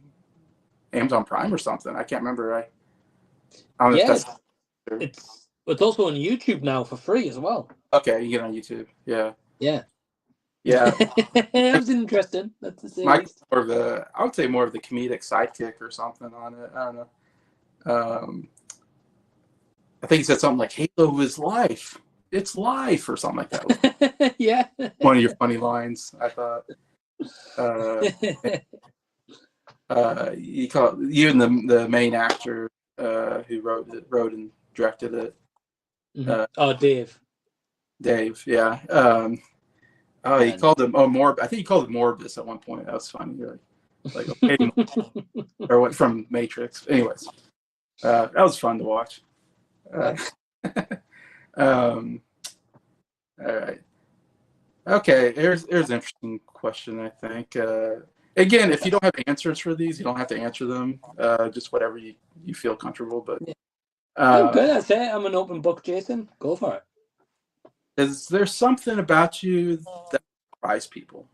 Amazon Prime or something. I can't remember. I don't know if that's. It's also on YouTube now for free as well. Okay, you get it on YouTube. Yeah. Yeah. Yeah. It was interesting. That's the I would say more of the comedic sidekick or something on it. I don't know. I think he said something like "Halo is life. It's life" or something like that. Yeah. One of your funny lines, I thought. You and the main actor who wrote and directed it. Dave. Dave, yeah. He called him I think he called him Morbius at one point. That was funny. Like okay, or went from Matrix. Anyways, that was fun to watch. All right. Okay, here's an interesting question, I think. Again, if you don't have answers for these, you don't have to answer them. Just whatever you feel comfortable. But I'm good. I say I'm an open book, Jason. Go for it. Is there something about you that surprise people?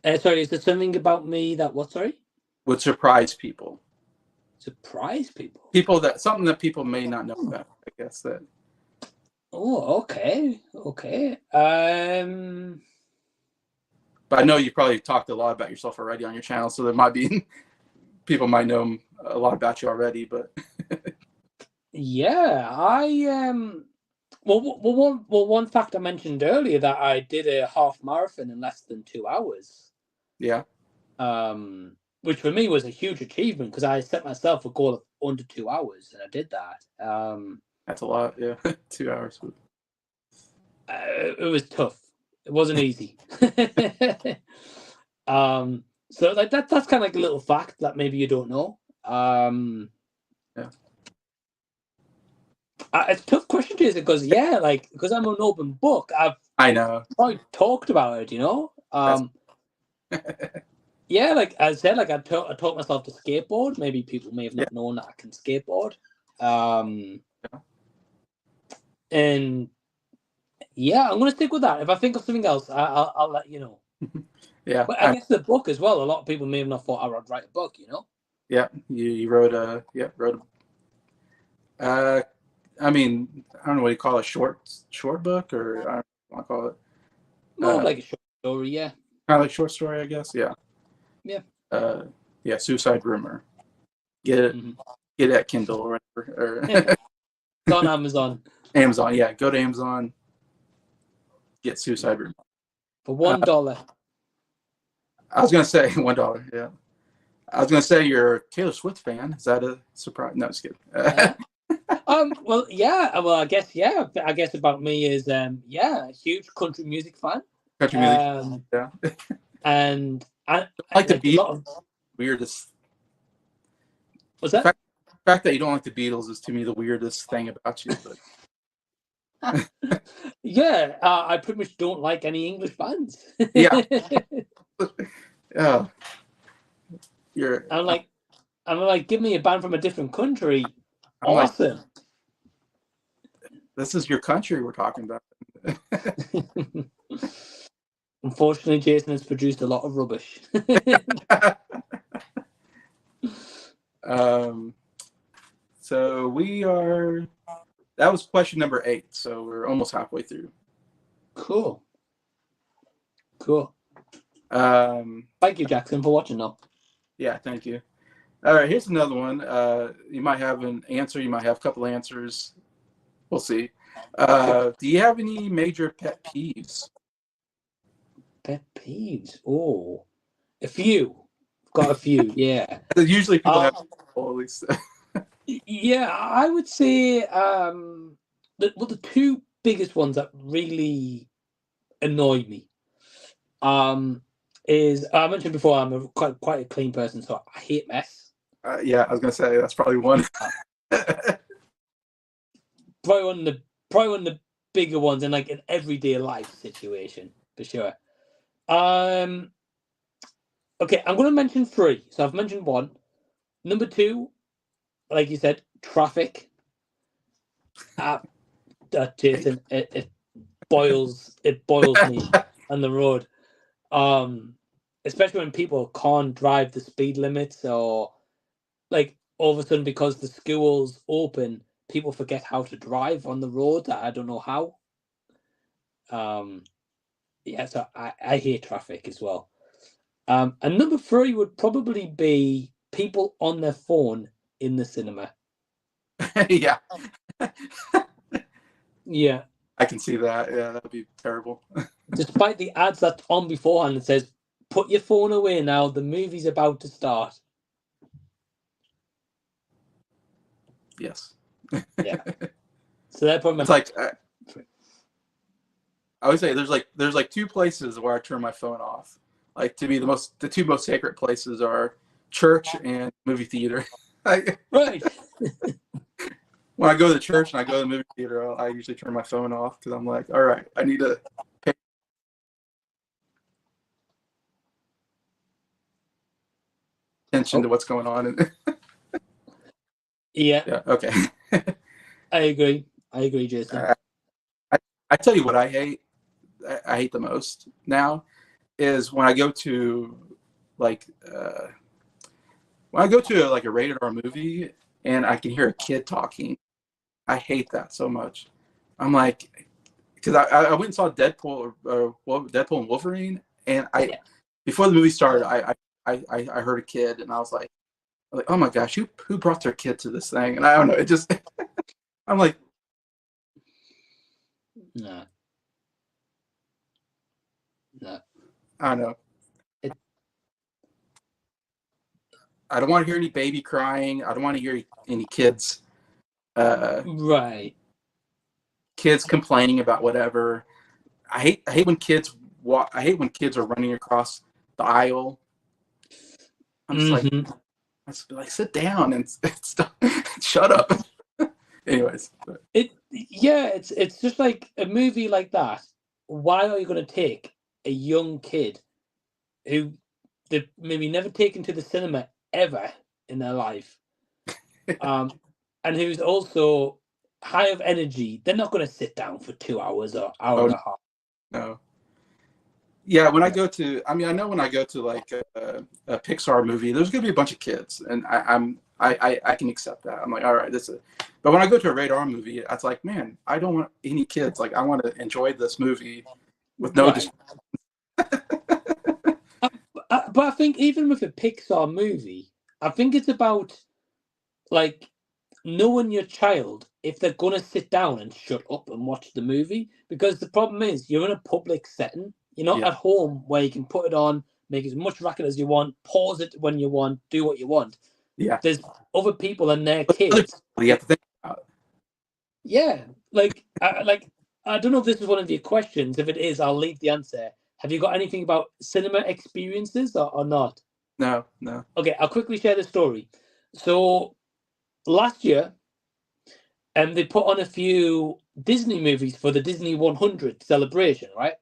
Sorry, is there something about me that what? Sorry, would surprise people? Surprise people. Something that people may not know about. I guess that. Oh, okay. But I know you probably talked a lot about yourself already on your channel, so there might be people might know a lot about you already. But yeah, one fact I mentioned earlier that I did a half marathon in less than 2 hours. Yeah. Which for me was a huge achievement because I set myself a goal of under 2 hours and I did that. That's a lot. Yeah, 2 hours. It was tough. It wasn't easy. So like that's kind of like a little fact that maybe you don't know. Yeah. It's a tough question, Jason, because I'm an open book. I know. I talked about it, Yeah, like I said, like I taught myself to skateboard. Maybe people may have not known that I can skateboard. And yeah, I'm gonna stick with that. If I think of something else, I'll let you know. Yeah, but I guess the book as well. A lot of people may have not thought I would write a book. Yeah, you wrote a I mean, I don't know what you call it, short book, or I don't know what I call it. More like a short story, yeah. Kind of like short story, I guess. Yeah. Yeah. Suicide Rumor. Get it. Mm-hmm. Get it at Kindle or whatever. It's on Amazon. Amazon, yeah. Go to Amazon. Get Suicide Rumor For $1. I was gonna say $1. Yeah. I was gonna say you're a Taylor Swift fan. Is that a surprise? No, just kidding. Well, yeah. Well, I guess, yeah. I guess about me is, a huge country music fan. Country music, yeah. And I like the Beatles. Weirdest. What's that? The fact that you don't like the Beatles is to me the weirdest thing about you. But yeah, I pretty much don't like any English bands. Yeah. Yeah. I'm like, give me a band from a different country. Awesome. This is your country we're talking about. Unfortunately, Jason has produced a lot of rubbish. So that was question number 8. So we're almost halfway through. Cool. Thank you, Jackson, for watching though. Yeah, thank you. All right, here's another one. You might have an answer. You might have a couple answers. We'll see. Do you have any major pet peeves? Pet peeves? Oh, a few. Got a few, yeah. Usually people have at least. Yeah, I would say the two biggest ones that really annoy me is I mentioned before I'm quite a clean person, so I hate mess. Yeah, I was gonna say that's probably one. probably one of the bigger ones in like an everyday life situation for sure. Okay, I'm gonna mention three. So I've mentioned one. Number two, like you said, traffic. Jason, it boils me on the road. Especially when people can't drive the speed limits, or like all of a sudden because the school's open, people forget how to drive on the road. I don't know how. Yeah, so I hate traffic as well. And number three would probably be people on their phone in the cinema. Yeah. Yeah. I can see that. Yeah, that'd be terrible. Despite the ads that's on beforehand that says, put your phone away now, the movie's about to start. Yes. Yeah. So that probably it's like I would say there's like two places where I turn my phone off. Like to be the two most sacred places are church and movie theater. Right. When I go to the church and I go to the movie theater, I usually turn my phone off because I'm like, all right, I need to pay attention to what's going on. Yeah. Yeah. Okay. I agree, Jason. I tell you what I hate. I hate the most now is when I go to like when I go to like a rated R movie and I can hear a kid talking. I hate that so much. I'm like, because I went and saw Deadpool and Wolverine, and before the movie started, I heard a kid, and I was like, oh my gosh, who brought their kid to this thing? And I don't know, it just I'm like, no. I don't know. I don't want to hear any baby crying. I don't want to hear any kids. Right. Kids complaining about whatever. I hate when kids walk. I hate when kids are running across the aisle. I'm just like, sit down and stop. Shut up. Anyways, it's just like a movie like that. Why are you going to take a young kid who they've maybe never taken to the cinema ever in their life, and who's also high of energy? They're not going to sit down for 2 hours or hour and a half. No. Yeah, when I go to, I know when I go to like a Pixar movie, there's gonna be a bunch of kids, and I can accept that. I'm like, all right, but when I go to a rated R movie, it's like, man, I don't want any kids. Like, I want to enjoy this movie with no. Right. But I think even with a Pixar movie, I think it's about like knowing your child if they're gonna sit down and shut up and watch the movie, because the problem is you're in a public setting. You're not at home where you can put it on, make as much racket as you want, pause it when you want, do what you want. Yeah. There's other people and their kids. You have to think about. Yeah. I don't know if this is one of your questions. If it is, I'll leave the answer. Have you got anything about cinema experiences or not? No. Okay, I'll quickly share the story. So last year, they put on a few Disney movies for the Disney 100 celebration, right?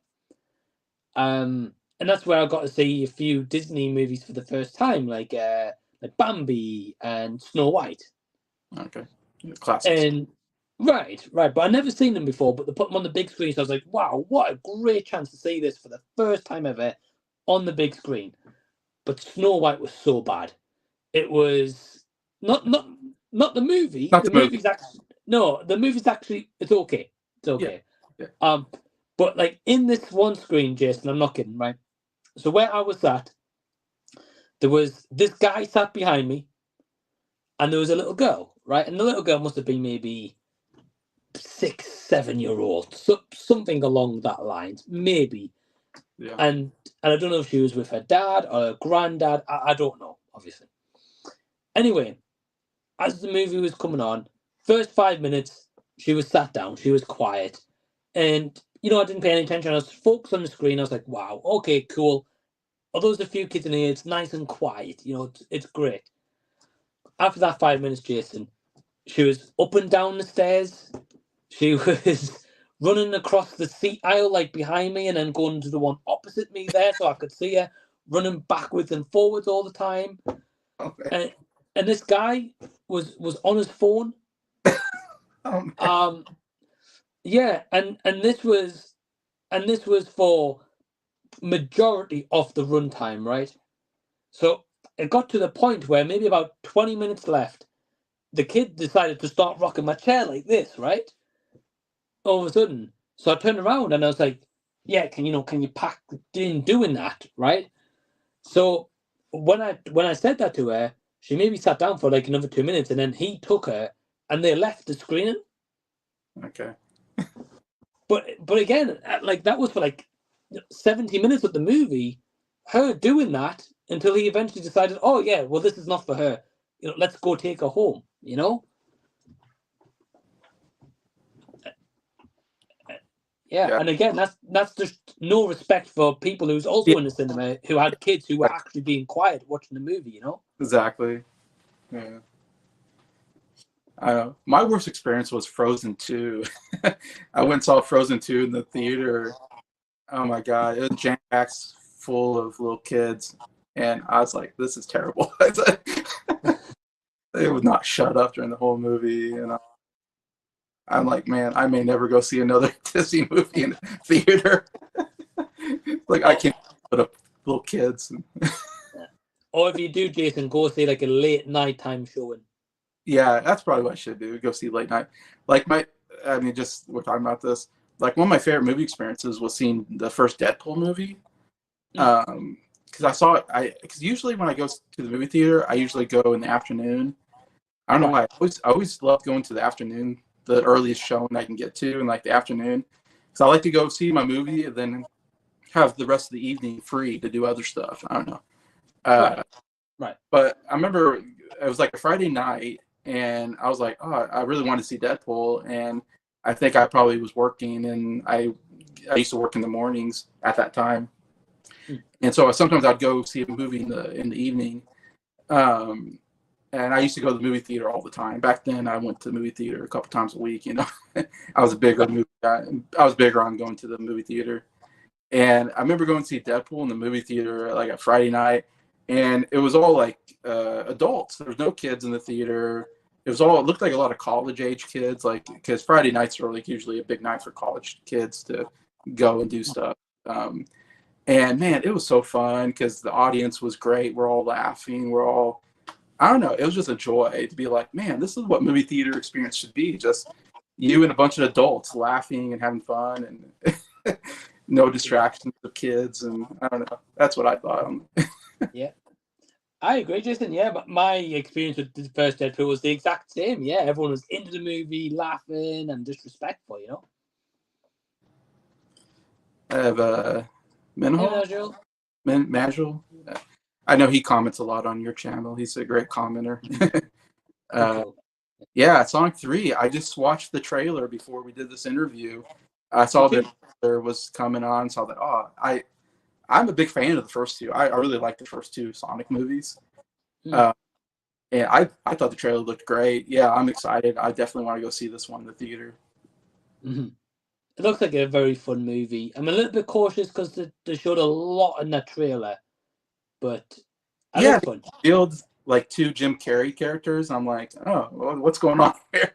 And that's where I got to see a few Disney movies for the first time, like Bambi and Snow White. Okay, classics. And right. But I never seen them before. But they put them on the big screen, so I was like, "Wow, what a great chance to see this for the first time ever on the big screen." But Snow White was so bad. It was not the movie. Not the the movie. movie's actually the movie's actually it's okay. It's okay. Yeah. But like in this one screen, Jason, I'm not kidding, right? So where I was at, there was this guy sat behind me, and there was a little girl, right? And the little girl must have been maybe 6, 7 year old, something along that lines, maybe. Yeah. And I don't know if she was with her dad or her granddad. I don't know, obviously. Anyway, as the movie was coming on, first 5 minutes, she was sat down, she was quiet. And, I didn't pay any attention. I was focused on the screen. I was like, wow, okay, cool. Although there's a few kids in here, it's nice and quiet. It's great. After that 5 minutes, Jason, she was up and down the stairs. She was running across the seat aisle, like behind me, and then going to the one opposite me there so I could see her, running backwards and forwards all the time. Okay. And this guy was on his phone. Yeah, and this was for majority of the runtime, right? So it got to the point where maybe about 20 minutes left, the kid decided to start rocking my chair like this, right? All of a sudden. So I turned around and I was like, yeah, can you pack in doing that, right? So when I said that to her, she maybe sat down for like another 2 minutes, and then he took her and they left the screening. Okay. But again, like that was for like 70 minutes of the movie, her doing that until he eventually decided, oh yeah, well this is not for her. Let's go take her home. Yeah, and again, that's just no respect for people who's also in the cinema who had kids who were actually being quiet watching the movie. Exactly. Yeah. My worst experience was Frozen 2. I went and saw Frozen 2 in the theater. Oh my God, it was jam-packed full of little kids, and I was like, "This is terrible." They would not shut up during the whole movie, and I'm like, man, I may never go see another Disney movie in the theater. Like, I can't put up little kids. Or if you do, Jason, go see like a late nighttime showing. Yeah, that's probably what I should do. Go see late night. Like just we're talking about this. Like one of my favorite movie experiences was seeing the first Deadpool movie. Because I saw it. Because usually when I go to the movie theater, I usually go in the afternoon. I don't know why. I always love going to the afternoon, the earliest showing I can get to in like the afternoon. Because I like to go see my movie and then have the rest of the evening free to do other stuff. I don't know. Right. But I remember it was like a Friday night, and I was like, oh, I really want to see Deadpool. And I think I probably was working, and I used to work in the mornings at that time. And so sometimes I'd go see a movie in the evening. And I used to go to the movie theater all the time. Back then, I went to the movie theater a couple times a week. I was a bigger movie guy. I was bigger on going to the movie theater. And I remember going to see Deadpool in the movie theater like a Friday night, and it was all like adults. There was no kids in the theater. It looked like a lot of college age kids, like because Friday nights are like usually a big night for college kids to go and do stuff. And man, it was so fun because the audience was great. We're all laughing. I don't know. It was just a joy to be like, man, this is what movie theater experience should be. Just you and a bunch of adults laughing and having fun, and no distractions of kids. And I don't know. That's what I thought. Yeah, I agree, Jason. Yeah, but my experience with the first Deadpool was the exact same. Yeah, everyone was into the movie, laughing and disrespectful. I have Majul. Majul. I know he comments a lot on your channel. He's a great commenter. Yeah, Sonic 3. I just watched the trailer before we did this interview. I saw that there was coming on. Saw that. I'm a big fan of the first two. I really like the first two Sonic movies. And I thought the trailer looked great. Yeah, I'm excited. I definitely want to go see this one in the theater. Mm-hmm. It looks like a very fun movie. I'm a little bit cautious because they showed a lot in that trailer, but yeah, fun. Build like two Jim Carrey characters. I'm like, oh, what's going on here?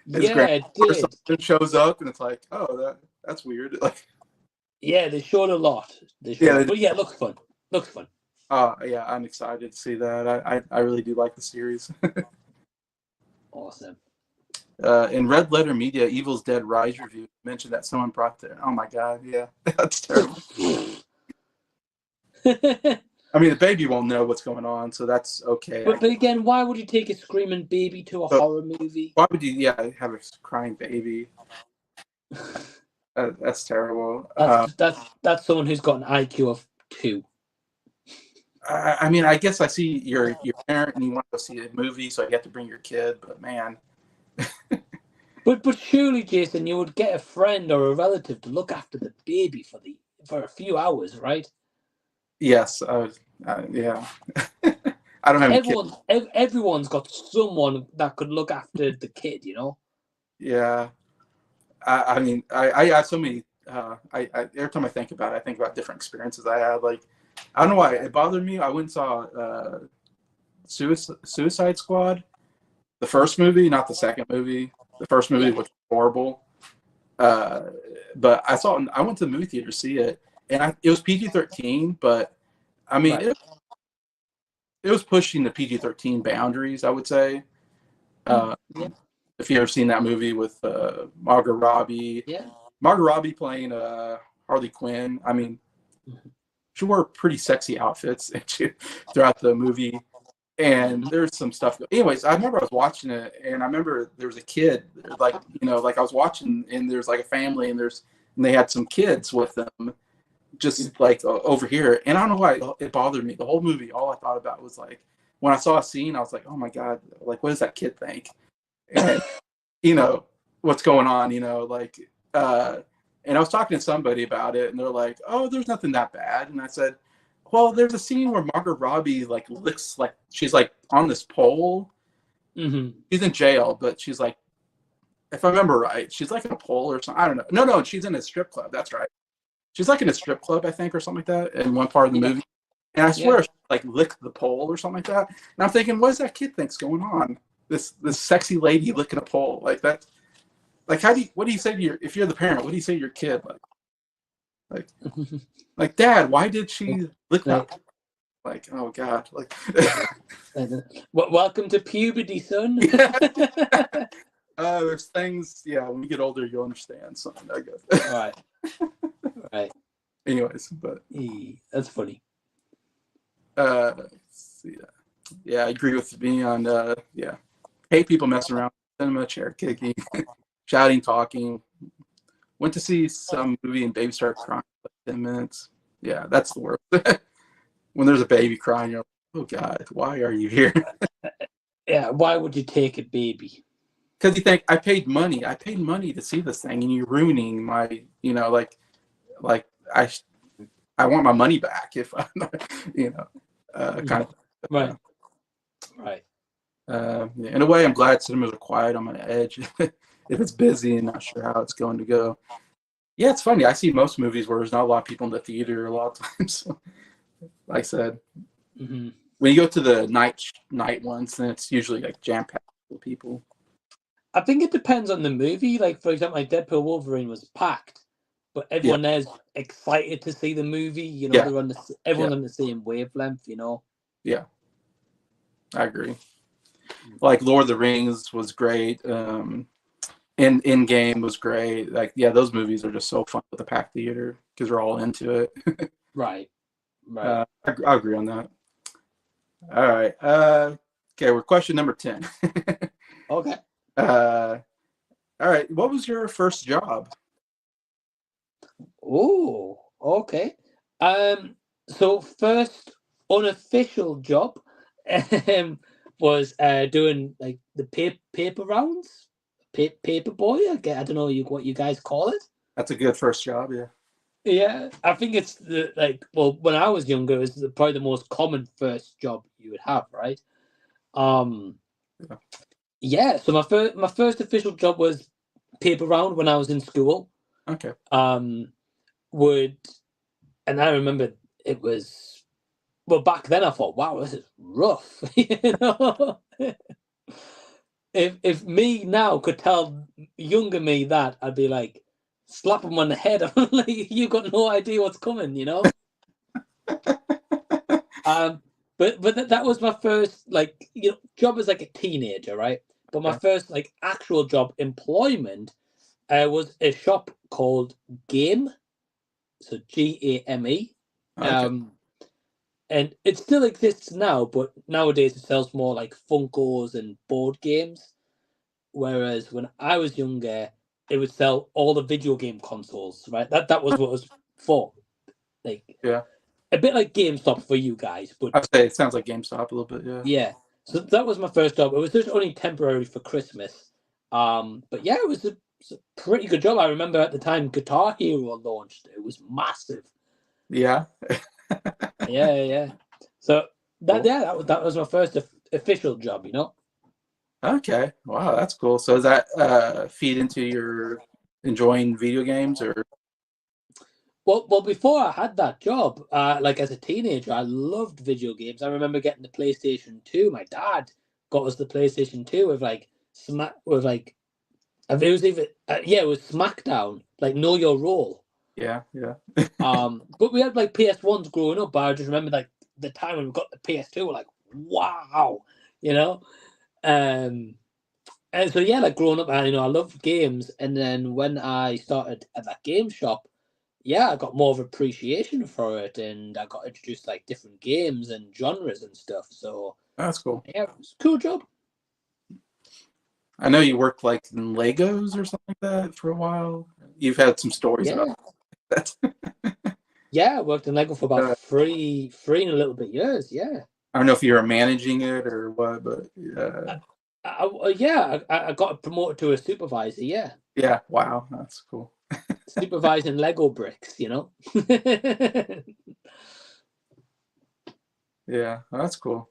It did. It shows up and it's like, oh, that's weird. Like, yeah, they showed a lot. But yeah, it looks fun. Yeah, I'm excited to see that. I really do like the series. Awesome. In Red Letter Media, Evil's Dead Rise review mentioned that someone brought there. Oh my God, yeah, that's terrible. I mean, the baby won't know what's going on, so that's okay. But again, why would you take a screaming baby to a horror movie? Why would you, have a crying baby? That's terrible. That's someone who's got an IQ of 2. I mean, I guess I see your parent and you want to go see a movie, so you have to bring your kid. But man, but surely, Jason, you would get a friend or a relative to look after the baby for a few hours, right? Yes. Yeah. I don't have any kids. Everyone's got someone that could look after the kid, you know. Yeah. I mean, I have so many. Every time I think about it, I think about different experiences I had. Like, I don't know why it bothered me. I went and saw Suicide Squad, the first movie, not the second movie. The first movie was horrible. But I went to the movie theater to see it, and it was PG-13. But I mean, it was pushing the PG-13 boundaries, I would say. If you ever seen that movie with Margot Robbie, Margot Robbie playing Harley Quinn. I mean, she wore pretty sexy outfits throughout the movie, and there's some stuff. Anyways, I remember I was watching it, and I remember there was a kid, like I was watching, and there's like a family, and they had some kids with them, just like over here, and I don't know why it bothered me. The whole movie, all I thought about was like when I saw a scene, I was like, oh my god, like what does that kid think? And what's going on, like and I was talking to somebody about it, and they're like, oh, there's nothing that bad. And I said, well, there's a scene where Margot Robbie like licks, like she's like on this pole. She's in jail, but she's like, if I remember right, she's like in a pole or something. I don't know. No, she's in a strip club. That's right. She's like in a strip club, I think, or something like that in one part of the movie. And I swear she like licked the pole or something like that. And I'm thinking, what does that kid think's going on? This sexy lady licking a pole like that. Like, what do you say to if you're the parent, what do you say to your kid? Like, Dad, why did she lick that? Like, oh God, like. Welcome to puberty, son. There's things, when you get older, you'll understand something, I guess. Right. Anyways, but. That's funny. Yeah, I agree with me on, hate people messing around, cinema, chair kicking, shouting, talking. Went to see some movie and baby started crying for like 10 minutes. Yeah, that's the worst. When there's a baby crying, you're like, oh God, why are you here? Yeah, why would you take a baby? Because you think, I paid money to see this thing, and you're ruining my, like I want my money back if I'm not, kind of. Right. In a way, I'm glad cinemas are quiet. I'm on the edge. If it's busy and not sure how it's going to go. Yeah, it's funny. I see most movies where there's not a lot of people in the theater a lot of times. Like I said, when you go to the night ones, then it's usually like jam-packed with people. I think it depends on the movie. Like, for example, like Deadpool Wolverine was packed, but everyone there's excited to see the movie. Everyone's on the same wavelength. Yeah, I agree. Like Lord of the Rings was great. Endgame was great. Like, those movies are just so fun with the packed theater because we're all into it. Right. I agree on that. All right. Okay, we're question number 10. Okay. All right. What was your first job? Oh, okay. So first unofficial job was doing like the paper rounds, paper boy. I don't know what you guys call it. That's a good first job, yeah. Yeah, I think it's when I was younger, it was probably the most common first job you would have, right? Yeah. So my first official job was paper round when I was in school. Okay. And I remember it was, well, back then I thought, wow, this is rough. If me now could tell younger me that, I'd be like, slap him on the head. I'm like, you got no idea what's coming, But that was my first job as like a teenager, right? But my first actual job employment was a shop called Game, so GAME. Okay. and it still exists now, but nowadays it sells more like Funkos and board games. Whereas when I was younger, it would sell all the video game consoles, right? That was what it was for. Like, Yeah. a bit like GameStop for you guys, but I'd say it sounds like GameStop a little bit. Yeah. yeah. So that was my first job. It was just only temporary for Christmas. But yeah, it was a pretty good job. I remember at the time Guitar Hero launched. It was massive. Yeah. Yeah. So Cool. that was my first official job, you know. Okay. Wow, that's cool. So does that feed into your enjoying video games or? Well, before I had that job, like as a teenager, I loved video games. I remember getting the PlayStation 2. My dad got us the PlayStation 2 with like it was even it was SmackDown, like Know Your Role. Yeah. But we had like PS1s growing up. But I just remember like the time when we got the PS2, we're like, wow, you know. And so yeah, like growing up, I loved games, and then when I started at that game shop, yeah, I got more of appreciation for it, and I got introduced to like different games and genres and stuff. So That's cool. yeah, it's a cool job. I know you worked like in Legos or something like that for a while. You've had some stories about that. Yeah, I worked in Lego for about three and a little bit years. Yeah. I don't know if you were managing it or what, but I got promoted to a supervisor. Yeah. yeah. Wow, that's cool. Supervising Lego bricks, you know. Yeah, that's cool.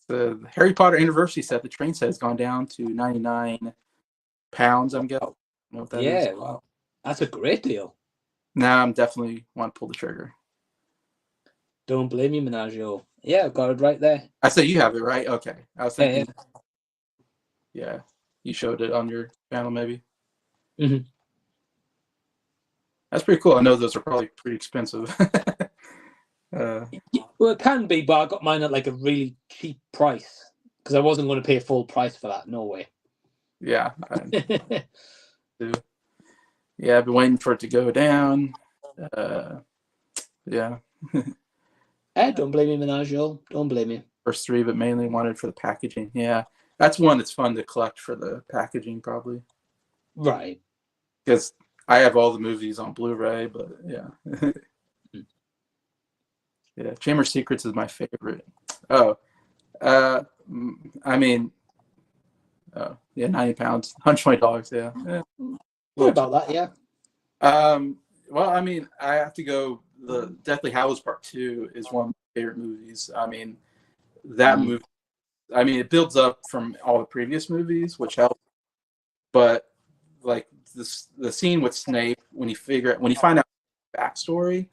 The Harry Potter anniversary set, the train set has gone down to 99 pounds, I'm guessing. I don't know what that is. Wow. That's a great deal. Now I'm definitely want to pull the trigger. Don't blame you, Menagio. Yeah, I've got it right there. I said you have it, right? Okay. I was thinking, yeah. You showed it on your channel, maybe. Mm-hmm. That's pretty cool. I know those are probably pretty expensive. Well, it can be, but I got mine at like a really cheap price because I wasn't going to pay full price for that. No way. Yeah. Yeah, I've been waiting for it to go down. Yeah. Don't blame me, Menagio. Don't blame me. First three, but mainly wanted for the packaging. Yeah. That's one that's fun to collect for the packaging, probably. Right. Because I have all the movies on Blu-ray, but yeah. Yeah, Chamber Secrets is my favorite. I mean, yeah, 90 pounds, $120. Yeah. What about that? Yeah. Well, I mean, I have to go. The Deathly Hallows Part 2 is one of my favorite movies. I mean, that movie. I mean, it builds up from all the previous movies, which helps. But like the scene with Snape when you find out the backstory,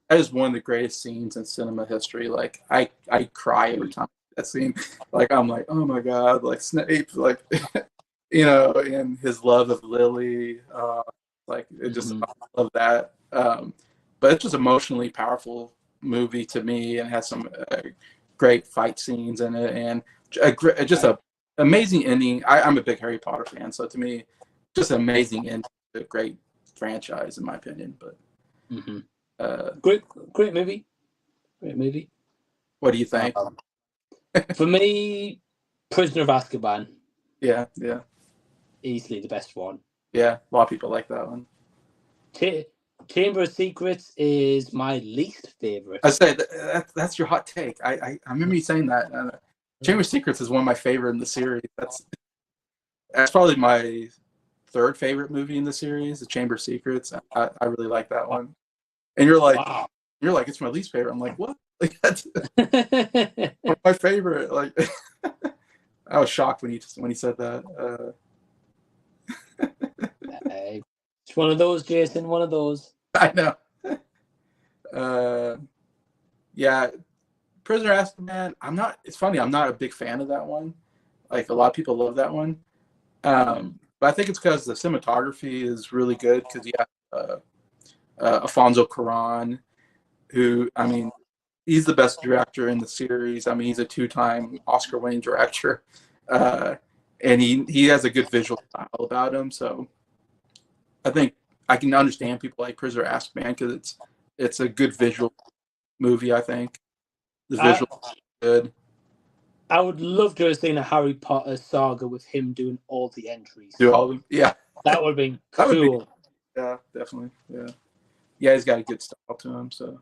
that is one of the greatest scenes in cinema history. Like I cry every time that scene. Like I'm like, oh my god, like Snape, like and his love of Lily. Like it just I love that. But it's just emotionally powerful movie to me, and has some great fight scenes in it, and just a amazing ending. I'm a big Harry Potter fan, so to me, just an amazing ending. A great franchise, in my opinion. But great movie. Great movie. What do you think? For me, Prisoner of Azkaban. Yeah. Easily the best one. Yeah, a lot of people like that one. Chamber of Secrets is my least favorite. I say that's your hot take. I remember you saying that. Chamber of Secrets is one of my favorite in the series. That's probably my third favorite movie in the series, The Chamber of Secrets. I really like that one. And you're like, wow. It's my least favorite. I'm like, what? Like that's my favorite. Like I was shocked when he said that. It's one of those, Jason. One of those. I know. Yeah, Prisoner of Azkaban. It's funny. I'm not a big fan of that one. Like a lot of people love that one. But I think it's because the cinematography is really good. Because you have Alfonso Cuarón, who he's the best director in the series. I mean, he's a 2-time Oscar-winning director, and he has a good visual style about him. So I think I can understand people like Prisoner of Azkaban because it's It's a good visual movie, I think. The visual is good. I would love to have seen a Harry Potter saga with him doing all the entries. Do all of them? Yeah. That would have been That would be- cool. Yeah, definitely. Yeah. Yeah, he's got a good style to him. So.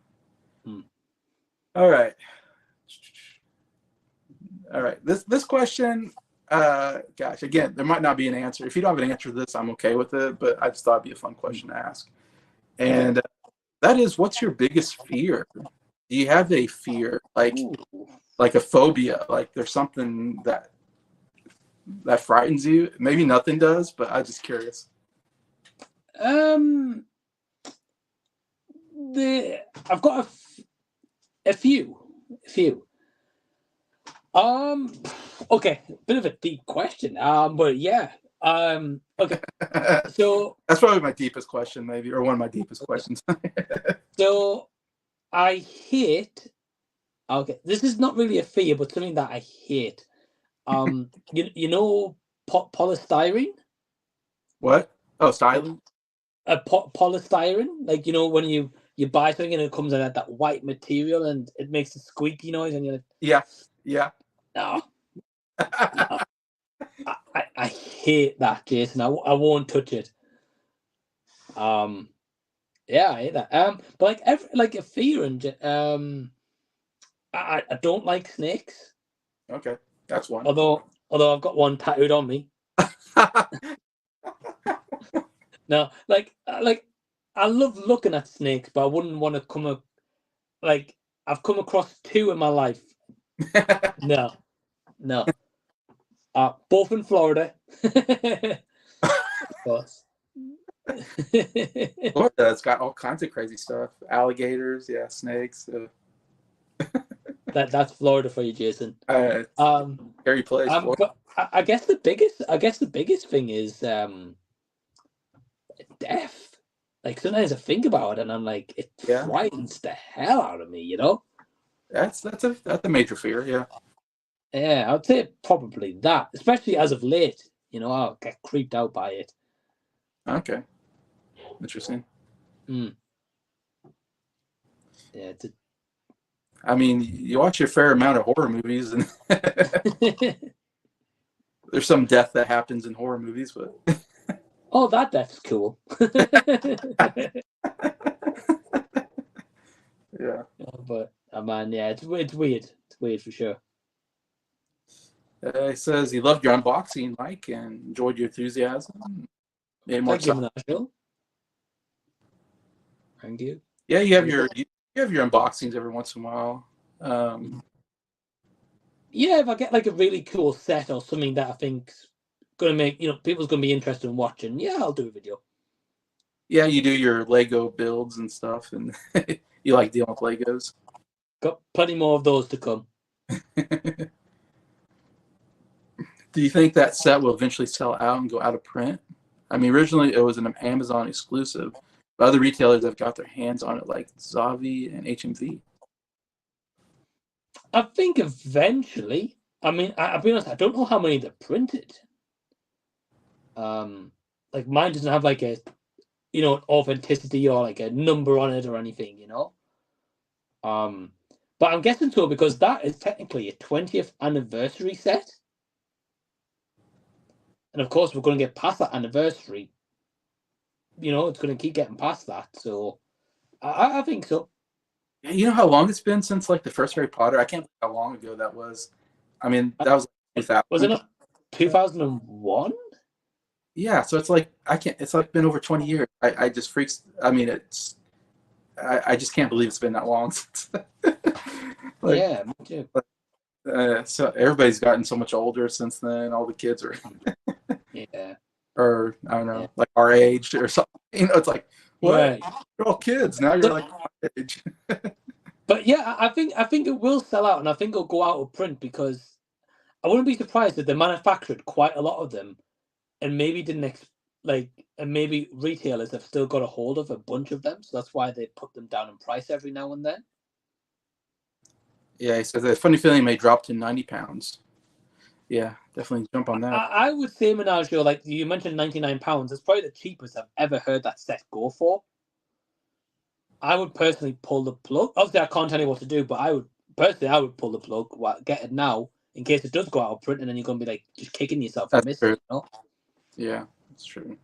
All right. All right. This question, gosh, again, there might not be an answer. If you don't have an answer to this, I'm okay with it. But I just thought it'd be a fun question to ask. And that is, what's your biggest fear? Do you have a fear, like a phobia? Like there's something that frightens you? Maybe nothing does, but I'm just curious. I've got a few. Okay, bit of a deep question. But yeah. Okay. So that's probably my deepest question, maybe, or one of my deepest questions. So I hate. Okay, this is not really a fear, but something that I hate. You know, polystyrene. What? Oh, styling. Polystyrene, like when you buy something and it comes in that white material and it makes a squeaky noise and you're like, yeah. No. I hate that, Jason. I won't touch it. Yeah, I hate that. But like a fear and I don't like snakes. Okay, that's one. Although I've got one tattooed on me. No, like I love looking at snakes, but I wouldn't want to come like I've come across two in my life. No. Both in Florida. Of course. Florida's got all kinds of crazy stuff. Alligators, yeah, snakes. That's Florida for you, Jason. Scary place. But I guess the biggest thing is death. Like sometimes I think about it and I'm like, it frightens the hell out of me, That's a major fear, yeah. Yeah, I'd say probably that, especially as of late. I'll get creeped out by it. Okay, interesting. Yeah, I mean, you watch a fair amount of horror movies, and there's some death that happens in horror movies, but oh, that death's cool. Yeah. But man, yeah, it's weird. It's weird for sure. He says he loved your unboxing, Mike, and enjoyed your enthusiasm. Thank you, Nashville. Thank you. Yeah, you have your unboxings every once in a while. Yeah, if I get like a really cool set or something that I think's gonna make people's gonna be interested in watching, yeah, I'll do a video. Yeah, you do your Lego builds and stuff, and you like dealing with Legos. Got plenty more of those to come. Do you think that set will eventually sell out and go out of print? I mean, originally it was an Amazon exclusive, but other retailers have got their hands on it, like Zavi and HMV. I think eventually. I mean, I'll be honest, I don't know how many they're printed. Like mine doesn't have like a, authenticity or like a number on it or anything, But I'm guessing so because that is technically a 20th anniversary set. And of course, we're going to get past that anniversary. It's going to keep getting past that. So I think so. You know how long it's been since like the first Harry Potter? I can't believe how long ago that was. I mean, that was 2000. Was it not 2001? Yeah, so it's like it's like been over 20 years. I just freaks. I mean, I just can't believe it's been that long since. Yeah, me too. So everybody's gotten so much older since then. All the kids are, yeah, or I don't know, like our age or something. It's like, what? Right. You're all kids now. You're like my age. But yeah, I think it will sell out, and I think it'll go out of print because I wouldn't be surprised if they manufactured quite a lot of them, and maybe didn't and maybe retailers have still got a hold of a bunch of them, so that's why they put them down in price every now and then. Yeah, he says a funny feeling may drop to 90 pounds. Yeah, definitely jump on that. I would say, Menagio, like you mentioned, £99. It's probably the cheapest I've ever heard that set go for. I would personally pull the plug. Obviously, I can't tell you what to do, but I would pull the plug. Get it now in case it does go out of print, and then you're gonna be like just kicking yourself for missing. You know? Yeah, that's true.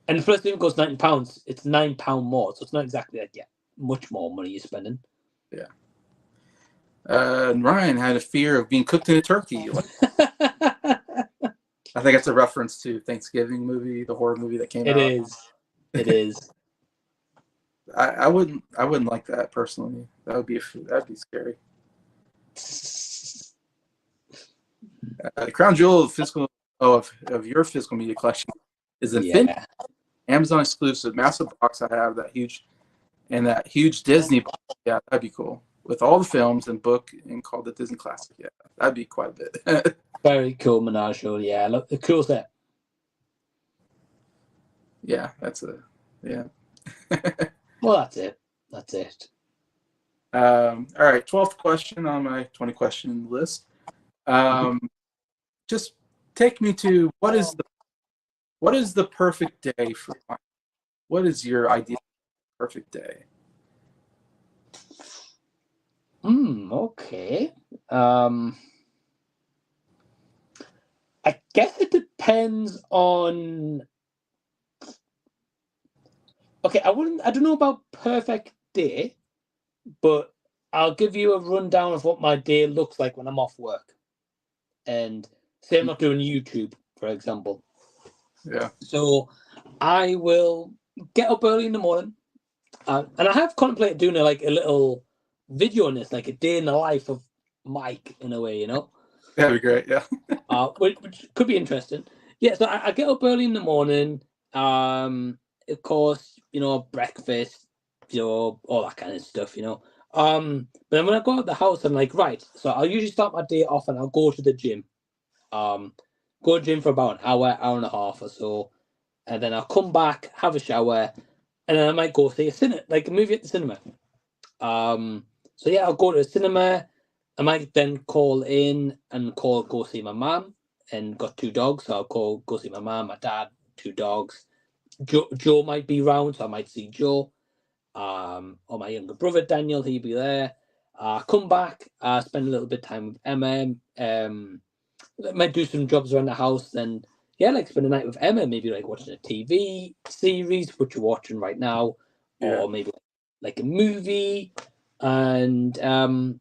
And the first thing goes £19. It's £9 more, so it's not exactly like much more money you're spending. Yeah. And Ryan had a fear of being cooked in a turkey. I think it's a reference to Thanksgiving movie, the horror movie that came out. It is. I wouldn't like that personally. That'd be scary. The crown jewel of your physical media collection is Infinity, Amazon exclusive, massive box. I have that huge Disney box. Yeah, that'd be cool with all the films and book and called the Disney Classic. Yeah, that'd be quite a bit. Very cool menage. Yeah, look, the cool set. Yeah, Well, that's it. That's it. All right, 12th question on my 20 question list. Just take me to what is the perfect day for you? What is your ideal perfect day? Okay. I guess it depends on. Okay, I don't know about perfect day, but I'll give you a rundown of what my day looks like when I'm off work. And say I'm not doing YouTube, for example. Yeah. So I will get up early in the morning, and I have contemplated doing a little video on this, like a day in the life of Mike, in a way, you know. That'd be great. Yeah. Which could be interesting. Yeah. So I get up early in the morning. Of course, breakfast, all that kind of stuff, But then when I go out the house, I'm like, right. So I'll usually start my day off and I'll go to the gym. Go to the gym for about an hour and a half or so, and then I'll come back, have a shower, and then I might go see a movie at the cinema. So yeah, I'll go to the cinema. I might then call in and go see my mum, and got 2 dogs, so I'll go see my mum, my dad, 2 dogs. Joe might be round, so I might see Joe. Or my younger brother Daniel, he'll be there. Come back, spend a little bit of time with Emma. Might do some jobs around the house, and spend a night with Emma, maybe watching a TV series, which you're watching right now, or maybe like a movie, and come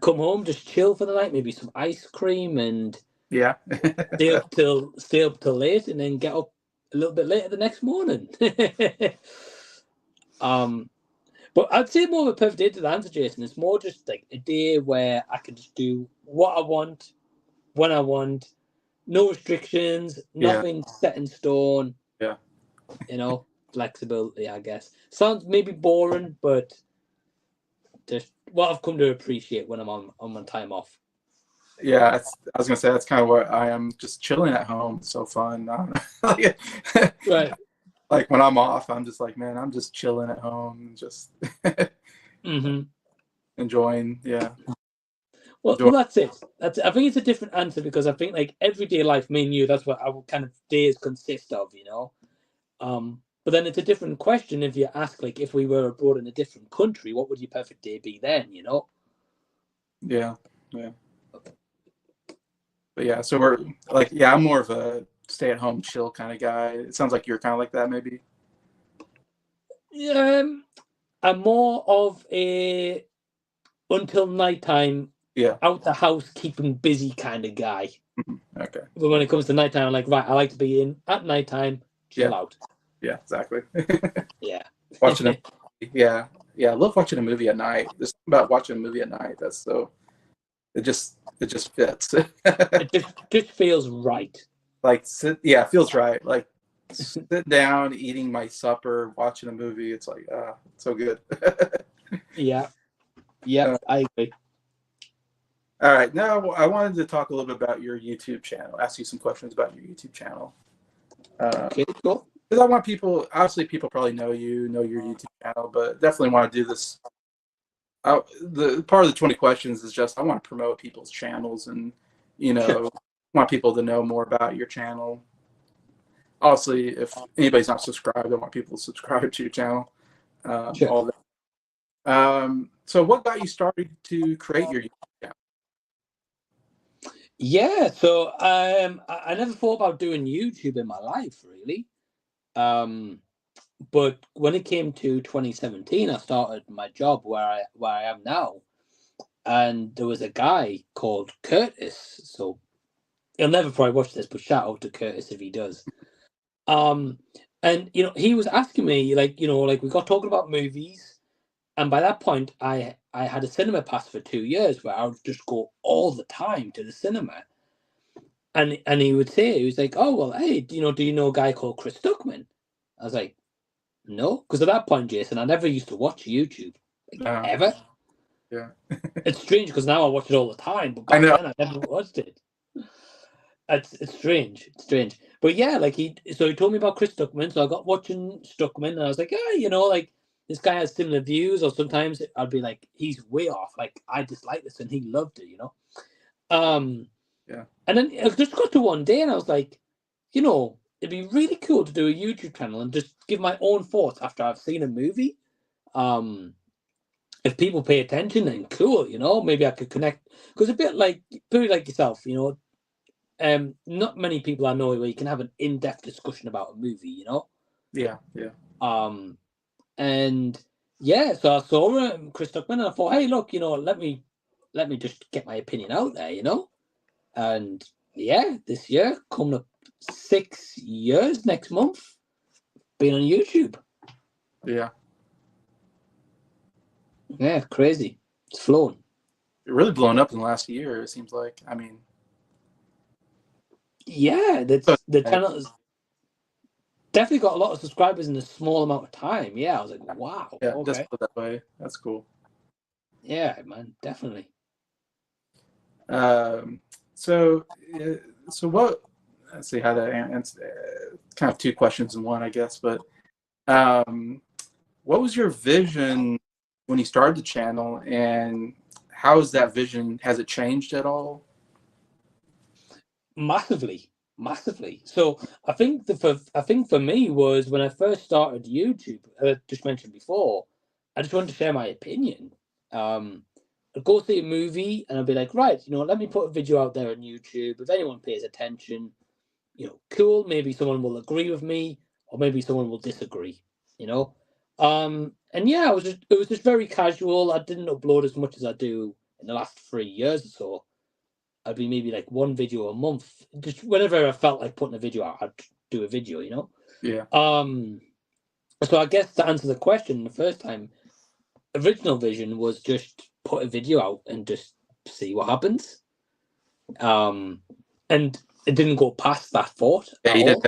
home, just chill for the night, maybe some ice cream, and stay up till late, and then get up a little bit later the next morning. But I'd say more of a perfect day to the answer, Jason. It's more just like a day where I can just do what I want, when I want, no restrictions, nothing set in stone. Yeah. Flexibility, I guess. Sounds maybe boring, but just what I've come to appreciate when I'm on my time off. Yeah, I was gonna say that's kind of what I am. Just chilling at home, it's so fun. Right. Like when I'm off, I'm just like, man, I'm just chilling at home, just enjoying. Yeah. Well, that's it. I think it's a different answer, because I think everyday life, me and you, that's what our kind of days consist of, But then it's a different question if you ask, if we were abroad in a different country, what would your perfect day be then, Yeah. But yeah, so we're I'm more of a stay-at-home chill kind of guy. It sounds like you're kind of like that, maybe. I'm more of a until nighttime, out the house, keeping busy kind of guy. Okay. But when it comes to nighttime, I'm like, right, I like to be in at nighttime, chill out. Yeah, exactly. Yeah. Watching a I love watching a movie at night. There's something about watching a movie at night that's so it just fits. It just feels right. It feels right. Like sit down, eating my supper, watching a movie. It's like, it's so good. Yeah, I agree. All right, now I wanted to talk a little bit about your YouTube channel. Ask you some questions about your YouTube channel. Okay, cool. Because I want people. Obviously, people probably know your YouTube channel, but definitely want to do this. The part of the 20 questions is just I want to promote people's channels and want people to know more about your channel. Obviously, if anybody's not subscribed, I want people to subscribe to your channel. Sure. all that. So what got you started to create your YouTube channel? Yeah, so I never thought about doing YouTube in my life, really. But when it came to 2017, I started my job where I am now, and there was a guy called Curtis. So he'll never probably watch this, but shout out to Curtis if he does. And he was asking me, like, we got talking about movies, and by that point, I had a cinema pass for 2 years where I would just go all the time to the cinema. And he would say, he was like, "Oh, well, hey, do you know a guy called Chris Duckman?" I was like, "No," because at that point, Jason, I never used to watch YouTube, ever. Yeah. It's strange because now I watch it all the time, but I back know. then I never watched it. It's strange. It's strange. But yeah, like he told me about Chris Stuckman, so I got watching Stuckman, and I was like, yeah, like this guy has similar views, or sometimes I'd be like, he's way off. Like I dislike this, and he loved it, Yeah. And then it just got to one day, and I was like, it'd be really cool to do a YouTube channel and just give my own thoughts after I've seen a movie. If people pay attention, then cool, maybe I could connect, because a bit like yourself, not many people I know where you can have an in-depth discussion about a movie, Yeah. And yeah, so I saw Chris Tuckman, and I thought, hey, look, let me just get my opinion out there, and yeah, this year coming up 6 years next month being on YouTube. Yeah, crazy. It's flown. It really blown up in the last year, it seems like. I mean, yeah, the channel has definitely got a lot of subscribers in a small amount of time. Yeah, I was like, wow. Yeah, okay. just put it that way. That's cool. Yeah, man, definitely. So what? Let's see how to answer. Kind of two questions in one, I guess. But what was your vision when you started the channel, and how is that vision? Has it changed at all? Massively. So I think for me was when I first started YouTube, I just mentioned before, I just wanted to share my opinion. I'd go see a movie and I'd be like, right, let me put a video out there on YouTube. If anyone pays attention, cool. Maybe someone will agree with me, or maybe someone will disagree. And yeah, it was just very casual. I didn't upload as much as I do in the last 3 years or so. I'd be maybe like one video a month. Just whenever I felt like putting a video out, I'd do a video, Yeah. So I guess to answer the question the first time, original vision was just put a video out and just see what happens. And it didn't go past that thought. Yeah, you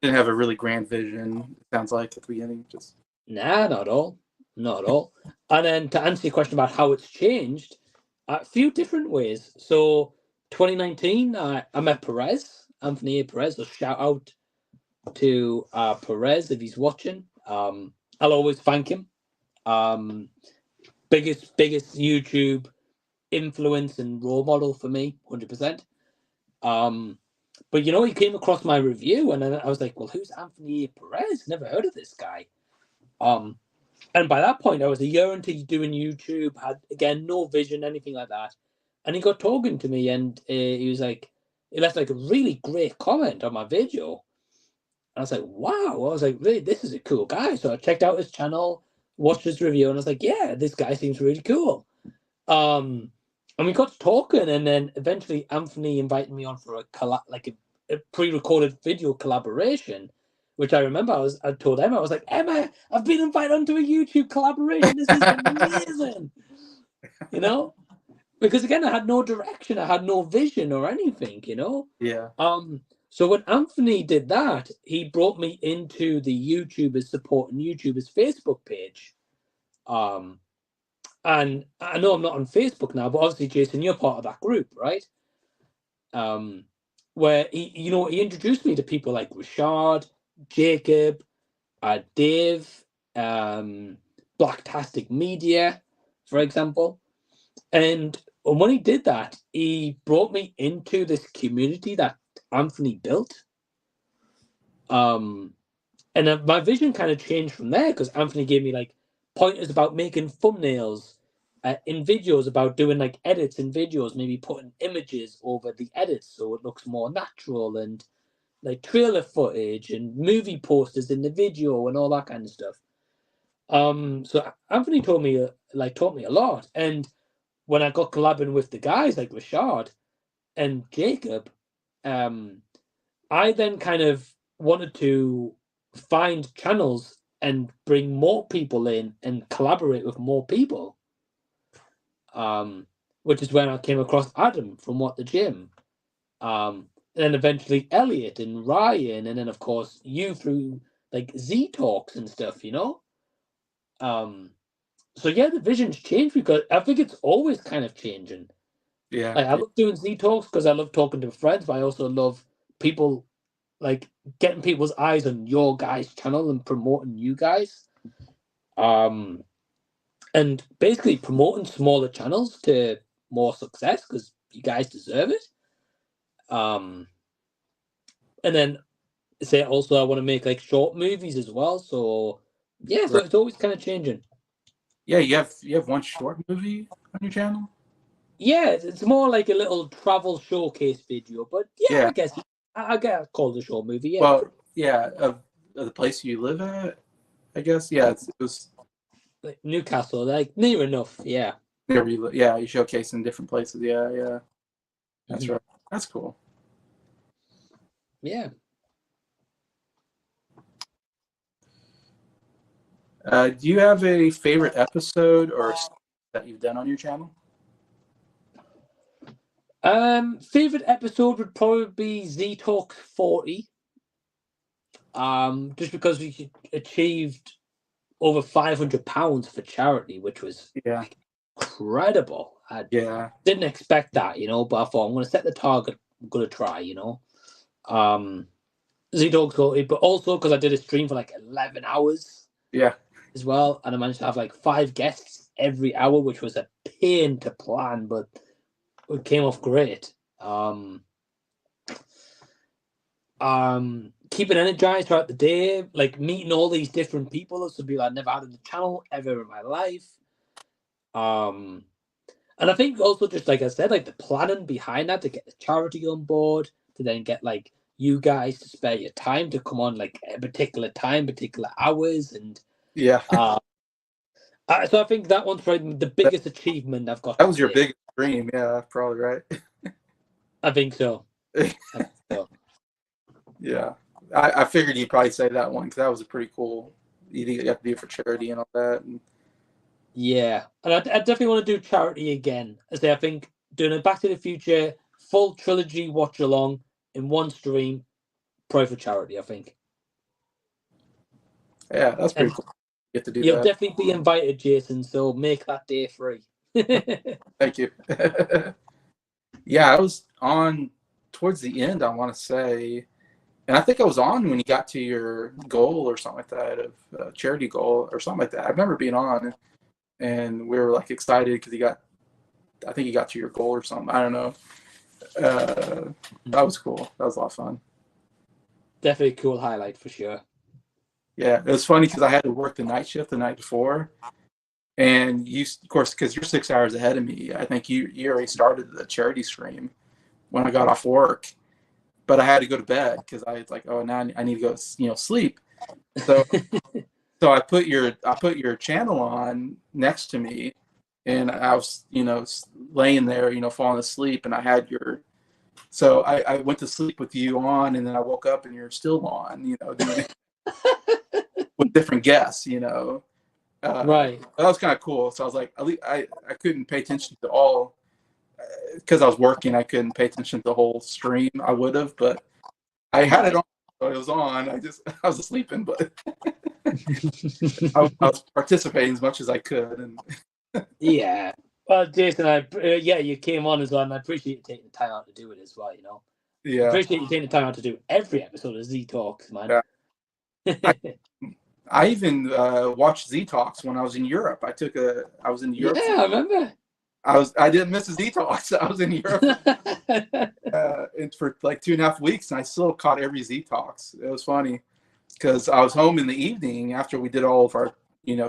didn't have a really grand vision, it sounds like, at the beginning. Just Nah, not at all. Not at all. And then to answer your question about how it's changed, a few different ways. So 2019, I met Anthony Perez. So shout out to Perez if he's watching. I'll always thank him. Biggest YouTube influence and role model for me, 100%. But he came across my review, and then I was like, well, who's Anthony Perez? Never heard of this guy. And by that point, I was a year into doing YouTube, had, again, no vision, anything like that. And he got talking to me, and he was like, he left like a really great comment on my video. And I was like, wow. I was like, really, this is a cool guy. So I checked out his channel, watched his review, and I was like, yeah, this guy seems really cool. And we got to talking, and then eventually Anthony invited me on for a pre-recorded video collaboration, which I remember I told Emma, I was like, Emma, I've been invited onto a YouTube collaboration. This is amazing. Because again, I had no direction, I had no vision or anything, Yeah. So when Anthony did that, he brought me into the YouTubers supporting YouTubers Facebook page. And I know I'm not on Facebook now, but obviously, Jason, you're part of that group, right? Where he introduced me to people like Rashad, Jacob, Dave, Blacktastic Media, for example. And when he did that, he brought me into this community that Anthony built. And my vision kind of changed from there, because Anthony gave me like pointers about making thumbnails in videos, about doing like edits in videos, maybe putting images over the edits so it looks more natural, and like trailer footage and movie posters in the video and all that kind of stuff. So Anthony taught me a lot, and when I got collabing with the guys like Rashad and Jacob, I then kind of wanted to find channels and bring more people in and collaborate with more people. Which is when I came across Adam from What the Gym. And then eventually Elliot and Ryan, and then of course you through like Z Talks and stuff, you know? So yeah, the vision's changed because I think it's always kind of changing. Yeah. Like I love doing Z Talks because I love talking to friends, but I also love people, like getting people's eyes on your guys' channel and promoting you guys. And basically promoting smaller channels to more success because you guys deserve it. And then say also I want to make like short movies as well. So yeah, so it's always kind of changing. Yeah, you have one short movie on your channel? Yeah, it's more like a little travel showcase video, but yeah. I guess I get called a short movie. Yeah. Well, yeah, of the place you live at, I guess. Yeah, it was like Newcastle, like near enough. Yeah. Near you, yeah, you showcase in different places. Yeah. That's right. That's cool. Yeah. Do you have a favorite episode or that you've done on your channel? Favorite episode would probably be Z Talk 40. Just because we achieved over £500 for charity, which was incredible. I didn't expect that, you know, but I thought I'm going to set the target. I'm going to try, you know. Z Talk 40, but also because I did a stream for like 11 hours. Yeah. As well, and I managed to have like 5 guests every hour, which was a pain to plan, but it came off great. Keeping energized throughout the day, like meeting all these different people, some people I'd never had on the channel ever in my life. And I think also just like I said, like the planning behind that to get the charity on board, to then get like you guys to spare your time to come on like a particular time, particular hours, and so I think that one's probably the biggest achievement I've got. That was your biggest dream, yeah, probably right. I think so. Yeah, I figured you'd probably say that one because that was a pretty cool. You think you have to do it for charity and all that. And... Yeah, and I definitely want to do charity again. I think doing a Back to the Future full trilogy watch along in one stream, probably for charity. I think. Yeah, that's pretty cool. You get to do You'll that. definitely be invited, Jason. So make that day free. Thank you. Yeah, I was on towards the end, I want to say, and I think I was on when you got to your goal or something like that, of charity goal or something like that. I remember being on, and we were like excited because I think you got to your goal or something. I don't know. That was cool. That was a lot of fun. Definitely a cool highlight for sure. Yeah, it was funny because I had to work the night shift the night before, and you, of course, because you're 6 hours ahead of me. I think you already started the charity stream when I got off work, but I had to go to bed because I was like, oh, now I need to go, sleep. So, so I put your channel on next to me, and I was, laying there, falling asleep, and I had your. So I went to sleep with you on, and then I woke up and you're still on, doing it with different guests, Right. That was kind of cool. So I was like, at least I couldn't pay attention to all because I was working. I couldn't pay attention to the whole stream. I would have, but I had it on. So it was on. I was sleeping, but I was participating as much as I could. And yeah. Well, Jason, you came on as well, and I appreciate you taking the time out to do it as well. Yeah. I appreciate you taking the time out to do every episode of Z Talks, man. Yeah. I even watched Z Talks when I was in Europe. I was in Europe. Yeah, I remember. I didn't miss a Z Talks. I was in Europe for like 2.5 weeks, and I still caught every Z Talks. It was funny because I was home in the evening after we did all of our,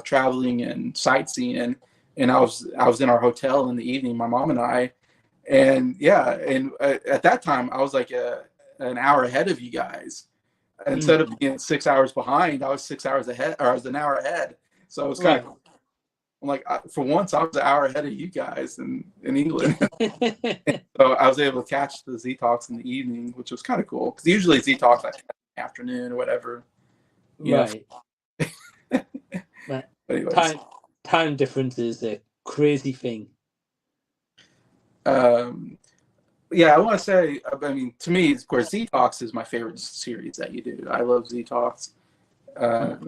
traveling and sightseeing, and I was in our hotel in the evening, my mom and I, and at that time I was like an hour ahead of you guys. Instead of being 6 hours behind, I was 6 hours ahead, or I was an hour ahead. So it was kind of, I'm like, for once, I was an hour ahead of you guys in England. So I was able to catch the Z Talks in the evening, which was kind of cool. Because usually Z Talks like in the afternoon or whatever. Right. Anyways. Time difference is a crazy thing. Yeah, I want to say, I mean, to me, of course, Z Talks is my favorite series that you do. I love Z Talks. And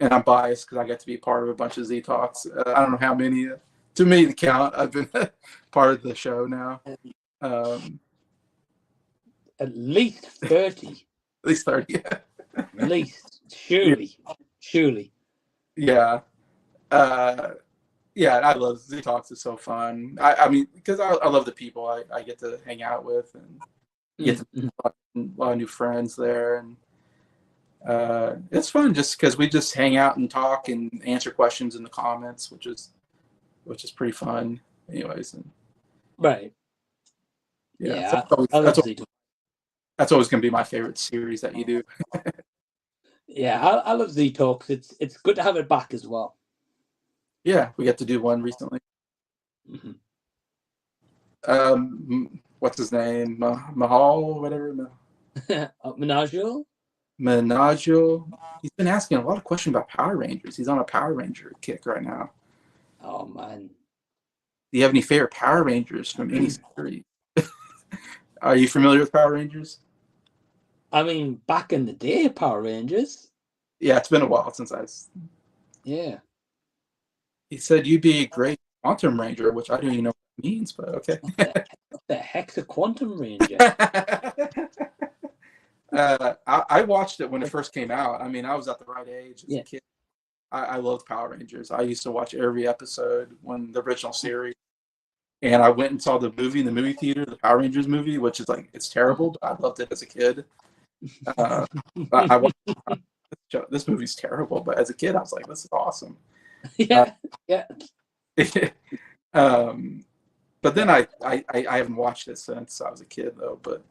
I'm biased because I get to be part of a bunch of Z Talks. I don't know how many, to me, to count. I've been part of the show now. At least 30. At least 30, yeah. At least. Surely. Yeah. Yeah, I love Z Talks. It's so fun. I mean, because I love the people I get to hang out with and get to meet a lot of new friends there, and it's fun just because we just hang out and talk and answer questions in the comments, which is pretty fun. Anyways, and right. Yeah, that's always going to be my favorite series that you do. Yeah, I love Z Talks. It's good to have it back as well. Yeah, we got to do one recently. What's his name? Mahal, whatever. Menagel? He's been asking a lot of questions about Power Rangers. He's on a Power Ranger kick right now. Oh, man. Do you have any favorite Power Rangers from any series? Are you familiar with Power Rangers? I mean, back in the day, Power Rangers. Yeah, it's been a while since Yeah. He said you'd be a great Quantum Ranger, which I don't even know what it means, but okay. What the heck's a Quantum Ranger? I watched it when it first came out. I mean, I was at the right age as a kid. I loved Power Rangers. I used to watch every episode when the original series. And I went and saw the movie in the movie theater, the Power Rangers movie, which is like, it's terrible, but I loved it as a kid. I watched this movie's terrible, but as a kid, I was like, this is awesome. Yeah. But then I haven't watched it since I was a kid though. But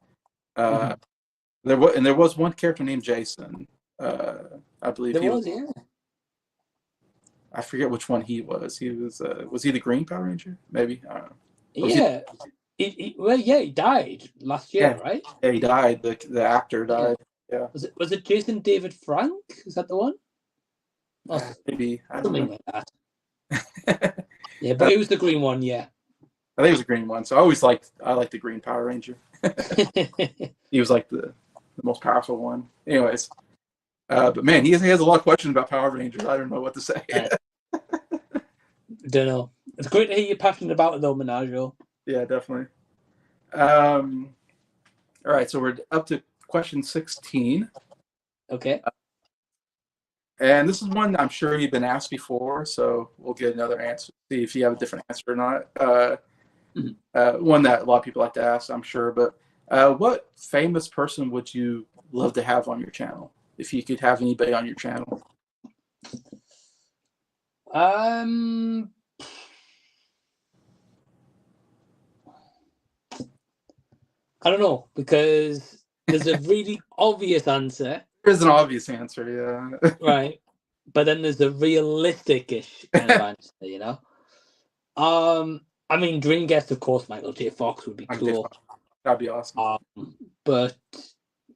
there was one character named Jason. I believe there was. Yeah. I forget which one he was. He was he the Green Power Ranger? Maybe. I don't know. Yeah. He died last year, right? Yeah, he died. The actor died. Yeah. Was it Jason David Frank? Is that the one? Maybe. Something like that. Yeah, but it was the green one. Yeah. I think it was the green one. So I liked the Green Power Ranger. He was like the most powerful one. Anyways, but man, he has a lot of questions about Power Rangers. I don't know what to say. Don't know. It's great to hear you're passionate about it though, Menagel. Yeah, definitely. All right, so we're up to question 16. Okay. And this is one I'm sure you've been asked before, so we'll get another answer. See if you have a different answer or not. One that a lot of people like to ask, I'm sure. But what famous person would you love to have on your channel if you could have anybody on your channel? I don't know, because there's a really obvious answer. There's an obvious answer, yeah. Right. But then there's a realistic-ish kind of answer, you know? I mean, dream guest, of course, Michael J. Fox would be cool. That'd be awesome. But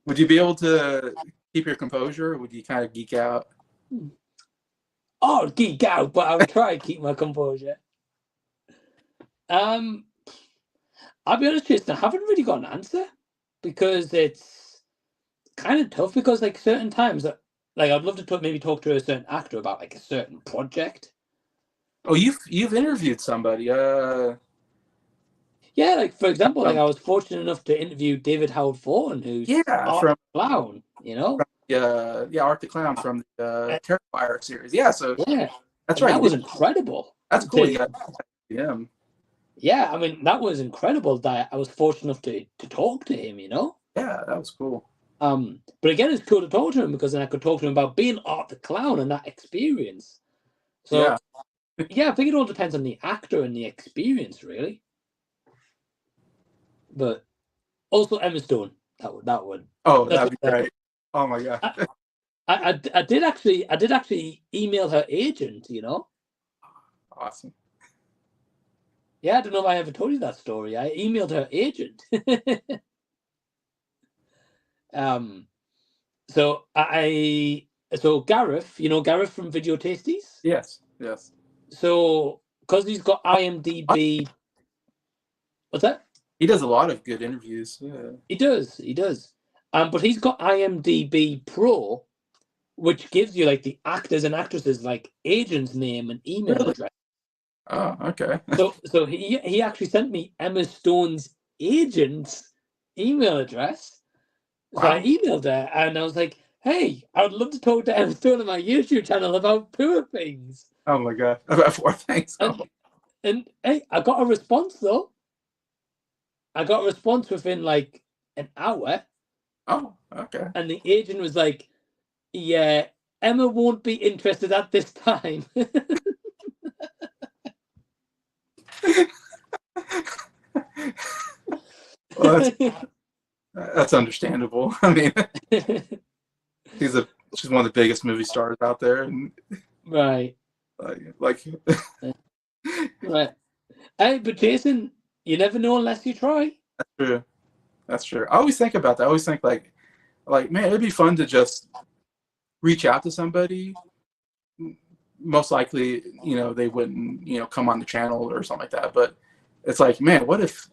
would you be able to keep your composure, or would you kind of geek out? Oh, geek out, but I would try to keep my composure. I'll be honest, Jason, I haven't really got an answer because it's kind of tough. Because like certain times, like I'd love to maybe talk to a certain actor about like a certain project. Oh, you've interviewed somebody. Yeah, like for example, like I was fortunate enough to interview David Howard Thornton, who's from Clown, you know. Art the Clown from the Terrifier series. Yeah, so that's right. That was incredible. That's cool. Yeah. Yeah, I mean that was incredible that I was fortunate enough to talk to him, you know. Yeah, that was cool. But again, it's cool to talk to him because then I could talk to him about being Art the Clown and that experience. So yeah, I think it all depends on the actor and the experience, really. But also Emma Stone, that one. Oh, that'd be great. Oh my god. I did actually email her agent, you know. Awesome. Yeah, I don't know if I ever told you that story. I emailed her agent. So Gareth, you know Gareth from Video Tasties? Yes. So because he's got IMDb. What's that? He does a lot of good interviews. Yeah. He does. But he's got IMDb Pro, which gives you like the actors and actresses like agent's name and email address. Oh, okay. So he actually sent me Emma Stone's agent's email address. So I emailed her and I was like, "Hey, I would love to talk to Emma Stone on my YouTube channel about poor things." Oh my god, about Poor Things. And hey, I got a response though. I got a response within like an hour. Oh, okay. And the agent was like, "Yeah, Emma won't be interested at this time." Well, that's understandable. I mean, she's one of the biggest movie stars out there, and right. Like Right. Hey, but Jason, you never know unless you try. That's true. I always think about that. I always think like, man, it'd be fun to just reach out to somebody. Most likely, they wouldn't, come on the channel or something like that. But it's like, man, what if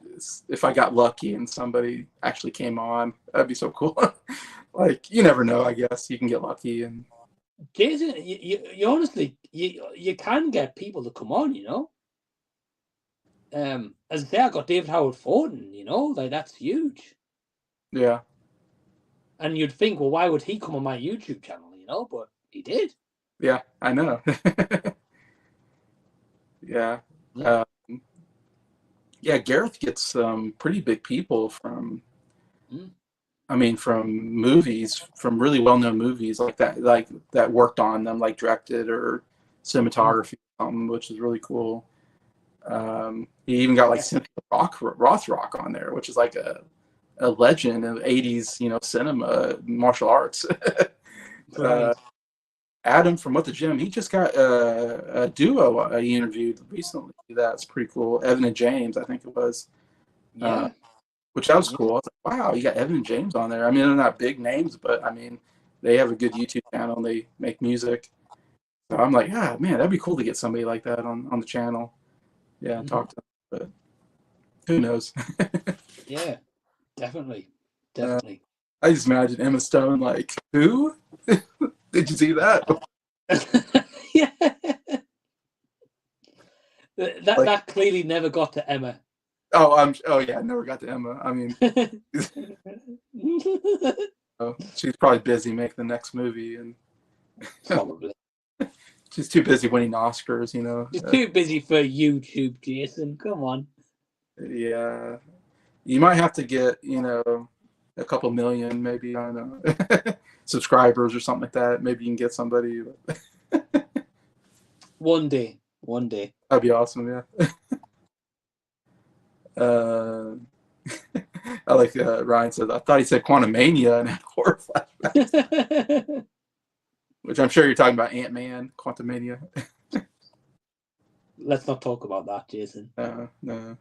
I got lucky and somebody actually came on? That'd be so cool. Like, you never know. I guess you can get lucky. And Jason, you honestly, you can get people to come on. As I say, I got David Howard Thornton. Like that's huge. Yeah. And you'd think, well, why would he come on my YouTube channel? But he did. Yeah, I know. Yeah. Yeah, Gareth gets some pretty big people from, from movies, from really well-known movies like that worked on them, like directed or cinematography, which is really cool. He even got like Cynthia Rothrock on there, which is like a legend of 80s, cinema, martial arts. Right. Adam from What the Gym, he just got a duo he interviewed recently. That's pretty cool. Evan and James, I think it was. Yeah. Which that was cool. I was like, wow, you got Evan and James on there. I mean, they're not big names, but I mean, they have a good YouTube channel and they make music. So I'm like, yeah, man, that'd be cool to get somebody like that on the channel. Yeah, talk to them. But who knows? Yeah, definitely. I just imagine Emma Stone like, who? Did you see that? Yeah. That clearly never got to Emma. Oh yeah, I never got to Emma. I mean, she's probably busy making the next movie, and probably she's too busy winning Oscars. She's too busy for YouTube, Jason. Come on. Yeah, you might have to get a couple million, maybe, I don't know, subscribers or something like that. Maybe you can get somebody. One day. That'd be awesome, yeah. I like Ryan says, I thought he said Quantumania and had horror flashbacks. Which I'm sure you're talking about Ant-Man, Quantumania. Let's not talk about that, Jason. No.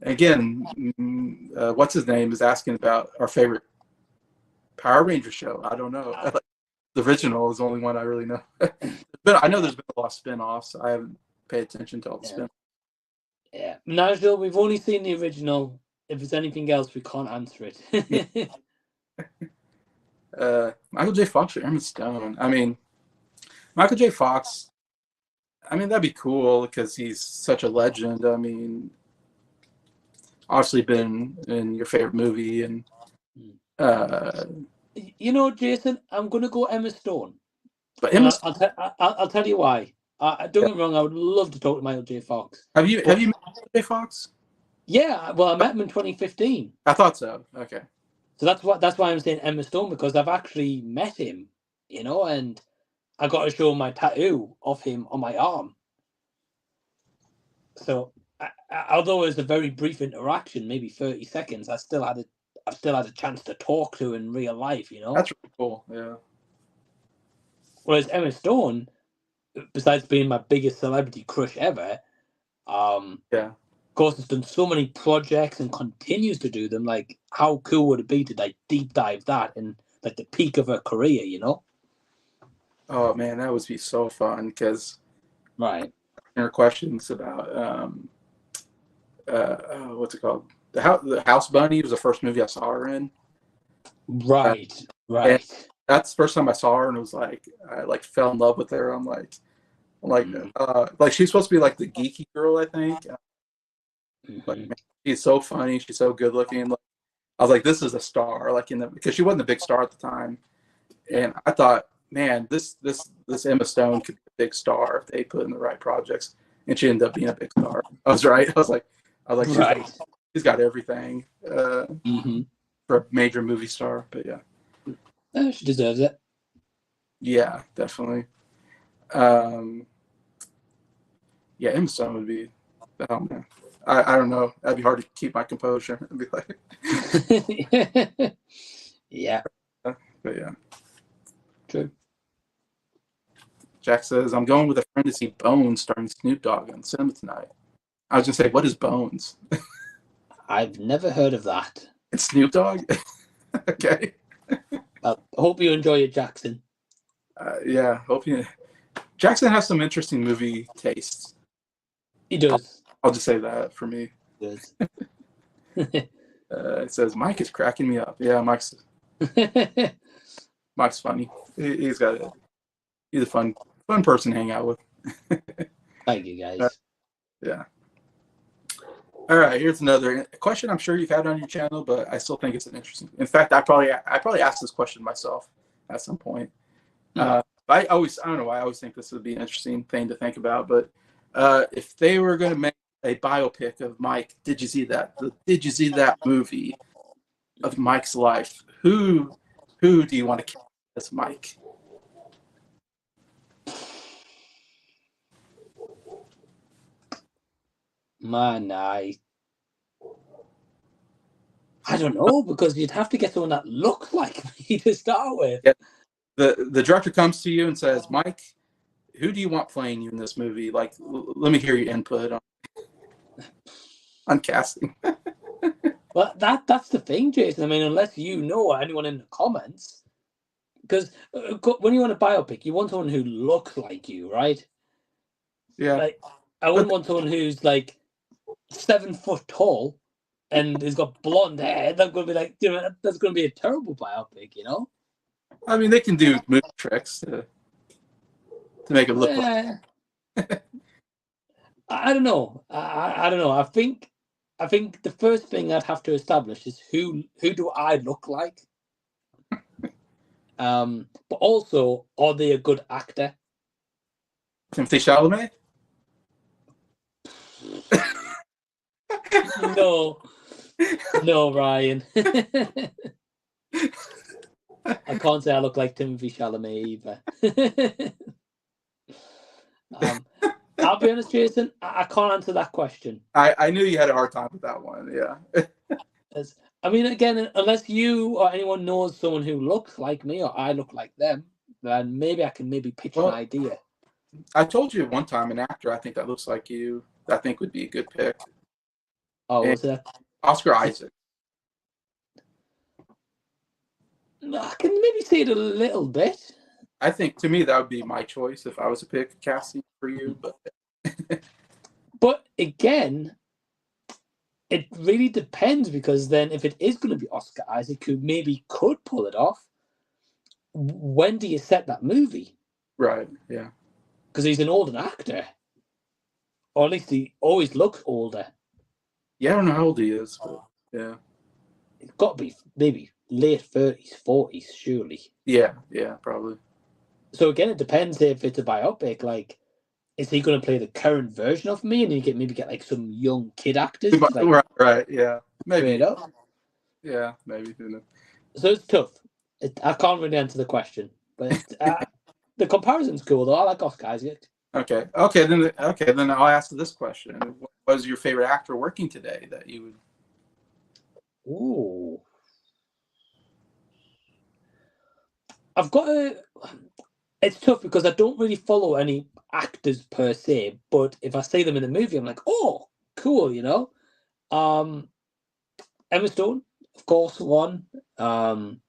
Again, what's his name is asking about our favorite Power Ranger show. I don't know. The original is the only one I really know. But I know there's been a lot of spin-offs. I haven't paid attention to all the spin-offs. Yeah. Nigel, we've only seen the original. If there's anything else, we can't answer it. Michael J. Fox or Emma Stone? I mean, Michael J. Fox, that'd be cool because he's such a legend. I mean, obviously been in your favorite movie. And Jason, I'm going to go Emma Stone. But Emma I'll tell you why. Don't get me wrong, I would love to talk to Michael J. Fox. Have you met Michael J. Fox? Yeah, well, I met him in 2015. I thought so. Okay. So that's why I'm saying Emma Stone, because I've actually met him, and I got to show my tattoo of him on my arm. So, although it was a very brief interaction, maybe 30 seconds, I've still had a chance to talk to in real life, you know? That's really cool, yeah. Whereas Emma Stone, besides being my biggest celebrity crush ever, yeah, of course, has done so many projects and continues to do them. Like, how cool would it be to like deep dive that in like the peak of her career, you know? Oh man, that would be so fun because Right. Her questions about what's it called? The House Bunny was the first movie I saw her in. Right. And that's the first time I saw her, and it was like I like fell in love with her. I'm like she's supposed to be like the geeky girl, I think. But man, she's so funny. She's so good looking. Like, I was like, this is a star. Like because she wasn't a big star at the time, and I thought, man, this Emma Stone could be a big star if they put in the right projects. And she ended up being a big star. I was right. I was like, right. she's got everything for a major movie star. But yeah, she deserves it. Yeah, definitely. Yeah, Emma Stone would be. Oh man, I don't know. That'd be hard to keep my composure. It'd be like, yeah. But yeah. True. Jack says, I'm going with a friend to see Bones starring Snoop Dogg on cinema tonight. I was going to say, what is Bones? I've never heard of that. It's Snoop Dogg? Okay. I hope you enjoy it, Jackson. Yeah, hope you. Jackson has some interesting movie tastes. He does. I'll just say that for me. He does. It says, Mike is cracking me up. Yeah, Mike's funny. He's a fun person to hang out with. Thank you, guys. Yeah. All right, here's another question I'm sure you've had on your channel, but I still think it's an interesting. In fact, I probably asked this question myself at some point. I don't know why I always think this would be an interesting thing to think about, but if they were going to make a biopic of Mike, did you see that movie of Mike's life? Who do you want to cast as Mike? Man, I don't know, because you'd have to get someone that looks like me to start with. Yeah. The director comes to you and says, Mike, who do you want playing you in this movie? Like, let me hear your input on casting. Well, that's the thing, Jason. I mean, unless you know or anyone in the comments, because when you want a biopic, you want someone who looks like you, right? Yeah. Like, I wouldn't want someone who's like 7 foot tall and has got blonde hair. That's going to be like, that's going to be a terrible biopic, you know? I mean, they can do movie tricks to make it look like. I don't know. I don't know. I think the first thing I'd have to establish is who do I look like? But also, are they a good actor? Timothy Chalamet? No, Ryan. I can't say I look like Timothy Chalamet either. I'll be honest, Jason, I can't answer that question. I knew you had a hard time with that one, yeah. I mean, again, unless you or anyone knows someone who looks like me or I look like them, then maybe I can pitch an idea. I told you one time an actor I think that looks like you, I think would be a good pick. Oh, was that? Oscar Isaac. I can maybe see it a little bit. I think, to me, that would be my choice if I was to pick casting for you. But again, it really depends, because then if it is going to be Oscar Isaac, who maybe could pull it off, when do you set that movie? Right, yeah. Because he's an older actor. Or at least he always looks older. Yeah, I don't know how old he is, but yeah. It's got to be maybe late 30s, 40s, surely. Yeah, probably. So again, it depends if it's a biopic. Like, is he going to play the current version of me, and you maybe get like some young kid actors? Like, right, yeah, maybe. Up? Yeah, maybe. So it's tough. I can't really answer the question, but the comparison's cool though. I like Oscar Isaac. Okay. Then I'll ask this question: what was your favorite actor working today that you would? Ooh, I've got a. It's tough because I don't really follow any actors per se, but if I see them in the movie, I'm like, oh, cool, you know. Emma Stone, of course, one. Tons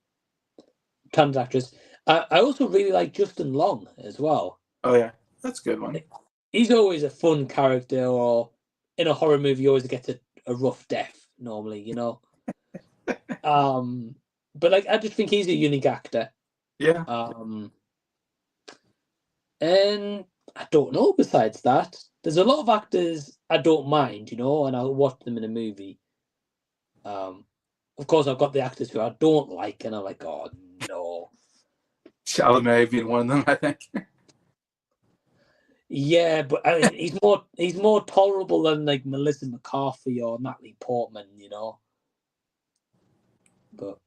actress. I also really like Justin Long as well. Oh yeah, that's a good one. He's always a fun character, or in a horror movie, he always gets a rough death normally, you know. But like, I just think he's a unique actor. Yeah. And I don't know. Besides that, there's a lot of actors I don't mind, you know, and I'll watch them in a movie. Of course, I've got the actors who I don't like, and I'm like, oh no. Chalamet being one of them, I think. Yeah, but I mean, he's more tolerable than like Melissa McCarthy or Natalie Portman, you know. But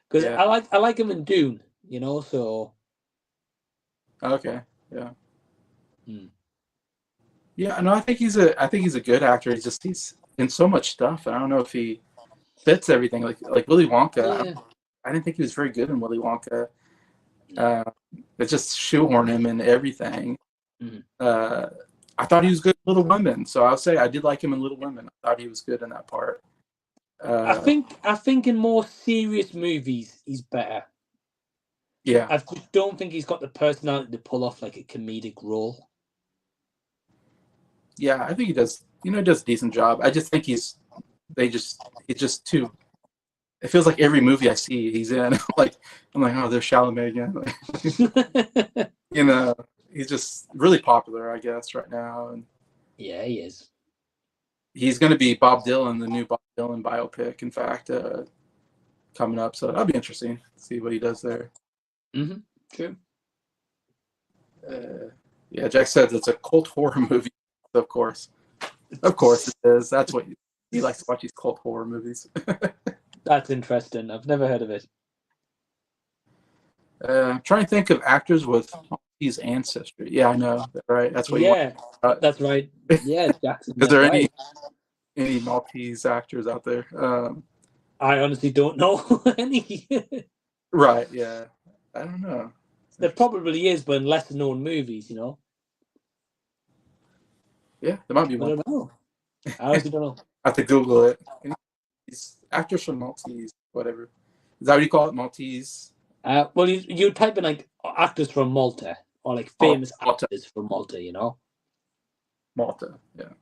because Yeah. I like him in Dune, you know, so. Okay. Yeah. Hmm. Yeah. No, I think he's a good actor. He's in so much stuff, and I don't know if he fits everything. Like Willy Wonka. Yeah. I didn't think he was very good in Willy Wonka. It just shoehorned him in everything. Mm-hmm. I thought he was good in Little Women, so I'll say I did like him in Little Women. I thought he was good in that part. I think in more serious movies he's better. Yeah. I just don't think he's got the personality to pull off like a comedic role. Yeah, I think he does. He does a decent job. I just think it's just too. It feels like every movie I see he's in, I'm like, oh, there's Chalamet again. He's just really popular, I guess, right now. And yeah, he is. He's going to be Bob Dylan, the new Bob Dylan biopic, in fact, coming up. So that'll be interesting to see what he does there. Mm-hmm. True. Yeah, Jack says it's a cult horror movie. Of course it is. That's what he likes to watch, these cult horror movies. That's interesting. I've never heard of it. I'm trying to think of actors with Maltese ancestry. Yeah, I know. Right. That's what. Yeah, that's right. Yeah, Jackson. Is there right. any Maltese actors out there? I honestly don't know any. Right. Yeah. I don't know. There probably is, but in lesser known movies, you know. Yeah, there might be one. I don't know. I honestly don't know. I have to Google it. Actors from Maltese, whatever. Is that what you call it, Maltese? Well, you type in like actors from Malta or like famous actors from Malta, you know. Malta, yeah.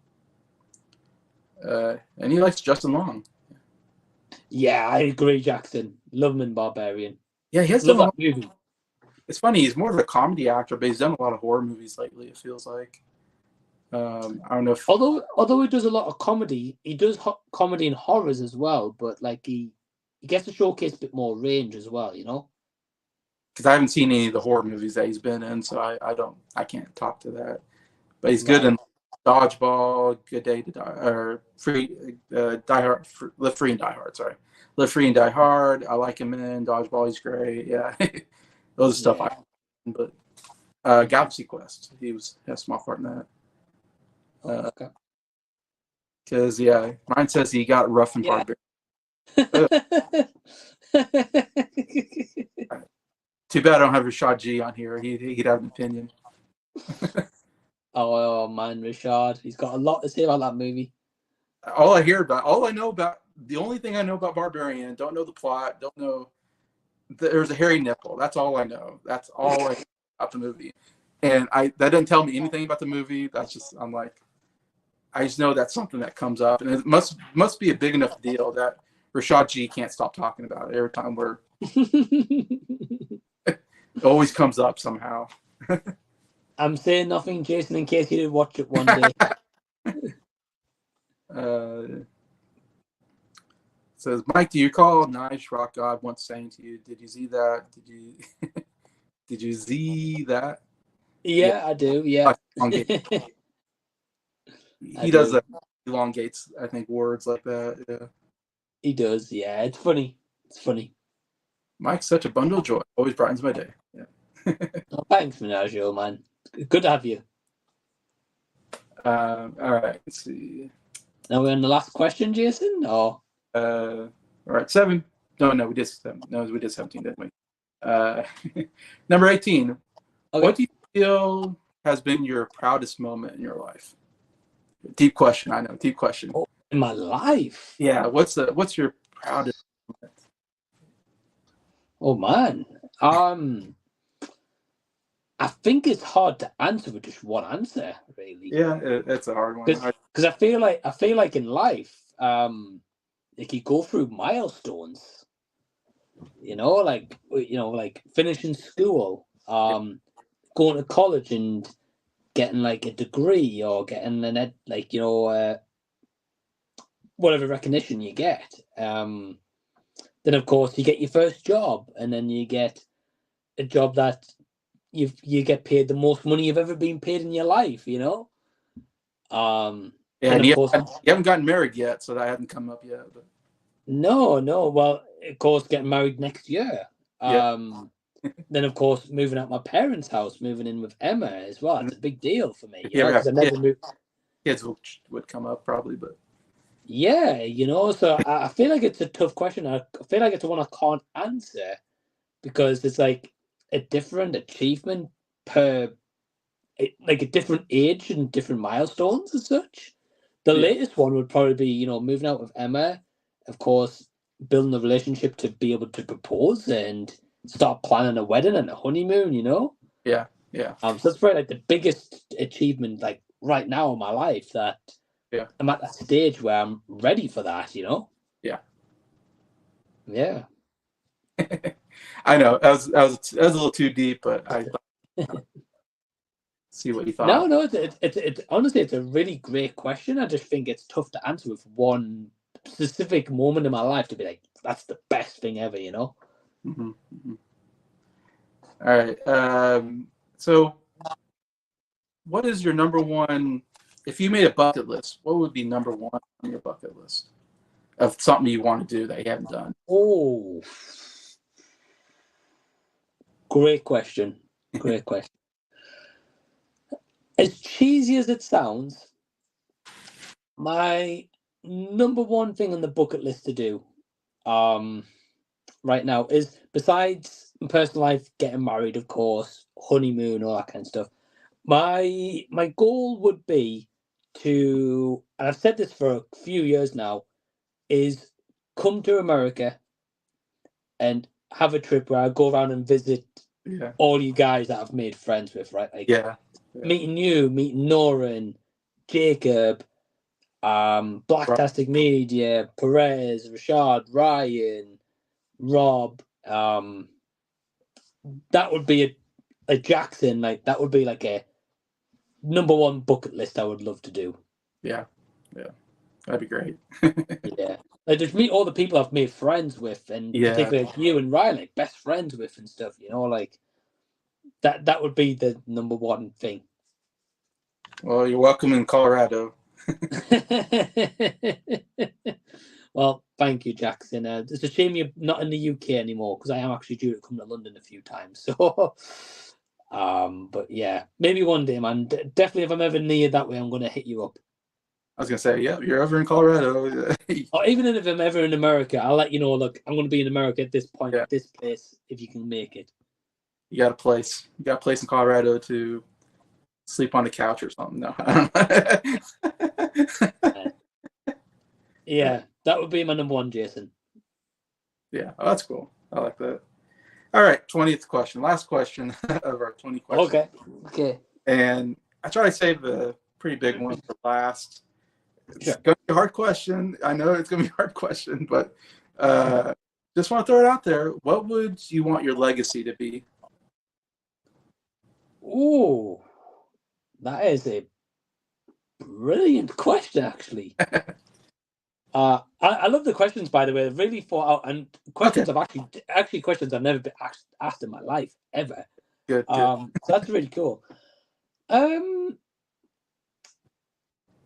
And he likes Justin Long. Yeah, I agree, Jackson. Love him in Barbarian. Yeah, he has done that movie. It's funny. He's more of a comedy actor, but he's done a lot of horror movies lately. It feels like. I don't know if. Although he does a lot of comedy, he does comedy and horrors as well. But like he gets to showcase a bit more range as well, you know. Because I haven't seen any of the horror movies that he's been in, so I can't talk to that. But he's good in Dodgeball, Good Day to Die, or Die Hard, Live Free and Die Hard. Sorry, Live Free and Die Hard. I like him in Dodgeball. He's great. Yeah, those are stuff I. But Galaxy Quest, he has a small part in that. Okay. Because mine says he got rough and Barbarian. Too bad I don't have Rashad G on here. He'd have an opinion. Oh man, Rashad. He's got a lot to say about that movie. The only thing I know about Barbarian, don't know the plot, don't know. There's a hairy nipple. That's all I know. That's all I know about the movie. And that doesn't tell me anything about the movie. That's just, I just know that's something that comes up. And it must be a big enough deal that Rashad G can't stop talking about it every time it always comes up somehow. I'm saying nothing, Jason, in case you did watch it one day. Says, Mike, do you recall Nice Rock God once saying to you, did you see that? Did you see that? Yeah, I do. Yeah. He does that. Elongates, I think, words like that. Yeah. He does. Yeah, it's funny. It's funny. Mike's such a bundle of joy. Always brightens my day. Yeah. Oh, thanks, Menagio, man. Good to have you. All right, let's see. Now we're on the last question, Jason, or? All right, 7. No, we did 7. No, we did 17, didn't we? Number 18. Okay. What do you feel has been your proudest moment in your life? Deep question, I know. Deep question. Oh, in my life? Yeah. What's your proudest moment? Oh, man. I think it's hard to answer with just one answer, really. Yeah, it's a hard one. Because I feel like in life, like you go through milestones. Like finishing school, going to college and getting like a degree or getting whatever recognition you get. Then of course you get your first job, and then you get a job that you get paid the most money you've ever been paid in your life. Yeah, and of course, you haven't gotten married yet, so that hasn't come up yet. But... No. Well, of course, getting married next year. Yeah. Then, of course, moving out my parents' house, moving in with Emma as well. It's a big deal for me. Yeah, I never moved. Kids would come up probably, but Yeah, so I feel like it's a tough question. I feel like it's one I can't answer because it's like a different achievement like a different age and different milestones as such. The latest one would probably be, moving out with Emma, of course, building a relationship to be able to propose and start planning a wedding and a honeymoon, Yeah. So that's probably like the biggest achievement, like right now in my life, that I'm at that stage where I'm ready for that, Yeah. Yeah. I know that was a little too deep, but I see what you thought. No, it's honestly it's a really great question. I just think it's tough to answer with one specific moment in my life to be like, that's the best thing ever, Mm-hmm. Mm-hmm. All right. So what is your number one, if you made a bucket list, what would be number one on your bucket list of something you want to do that you haven't done? Oh, great question. As cheesy as it sounds, my number one thing on the bucket list to do right now is, besides personal life, getting married, of course, honeymoon, all that kind of stuff, my goal would be to, and I've said this for a few years now, is come to America and have a trip where I go around and visit all you guys that I've made friends with, right? Like meeting you, meeting Noran, Jacob, Blacktastic Media, Perez, Rashad, Ryan, Rob. That would be a Jackson, like that would be like a number one bucket list I would love to do. Yeah. That'd be great. Yeah. Like just meet all the people I've made friends with, and particularly like you and Ryan, like best friends with and stuff, like that would be the number one thing. Well, you're welcome in Colorado. Well, thank you, Jackson. It's a shame you're not in the UK anymore, because I am actually due to come to London a few times. So, but yeah, maybe one day, man. Definitely, if I'm ever near that way, I'm going to hit you up. I was gonna say, yeah, you're over in Colorado. Or even if I'm ever in America, I'll let you know. Look, I'm going to be in America at this point, at this place, if you can make it. You got a place. You got a place in Colorado to sleep on the couch or something. No, I don't know. Yeah, that would be my number one, Jason. Yeah, that's cool. I like that. All right, 20th question. Last question of our 20 questions. Okay. And I try to save the pretty big one for last. It's going to be a hard question. I know it's going to be a hard question, but just want to throw it out there. What would you want your legacy to be? Oh, that is a brilliant question, actually. I love the questions, by the way. They're really thought out, and questions I've actually questions I've never been asked in my life ever. Good. So that's really cool.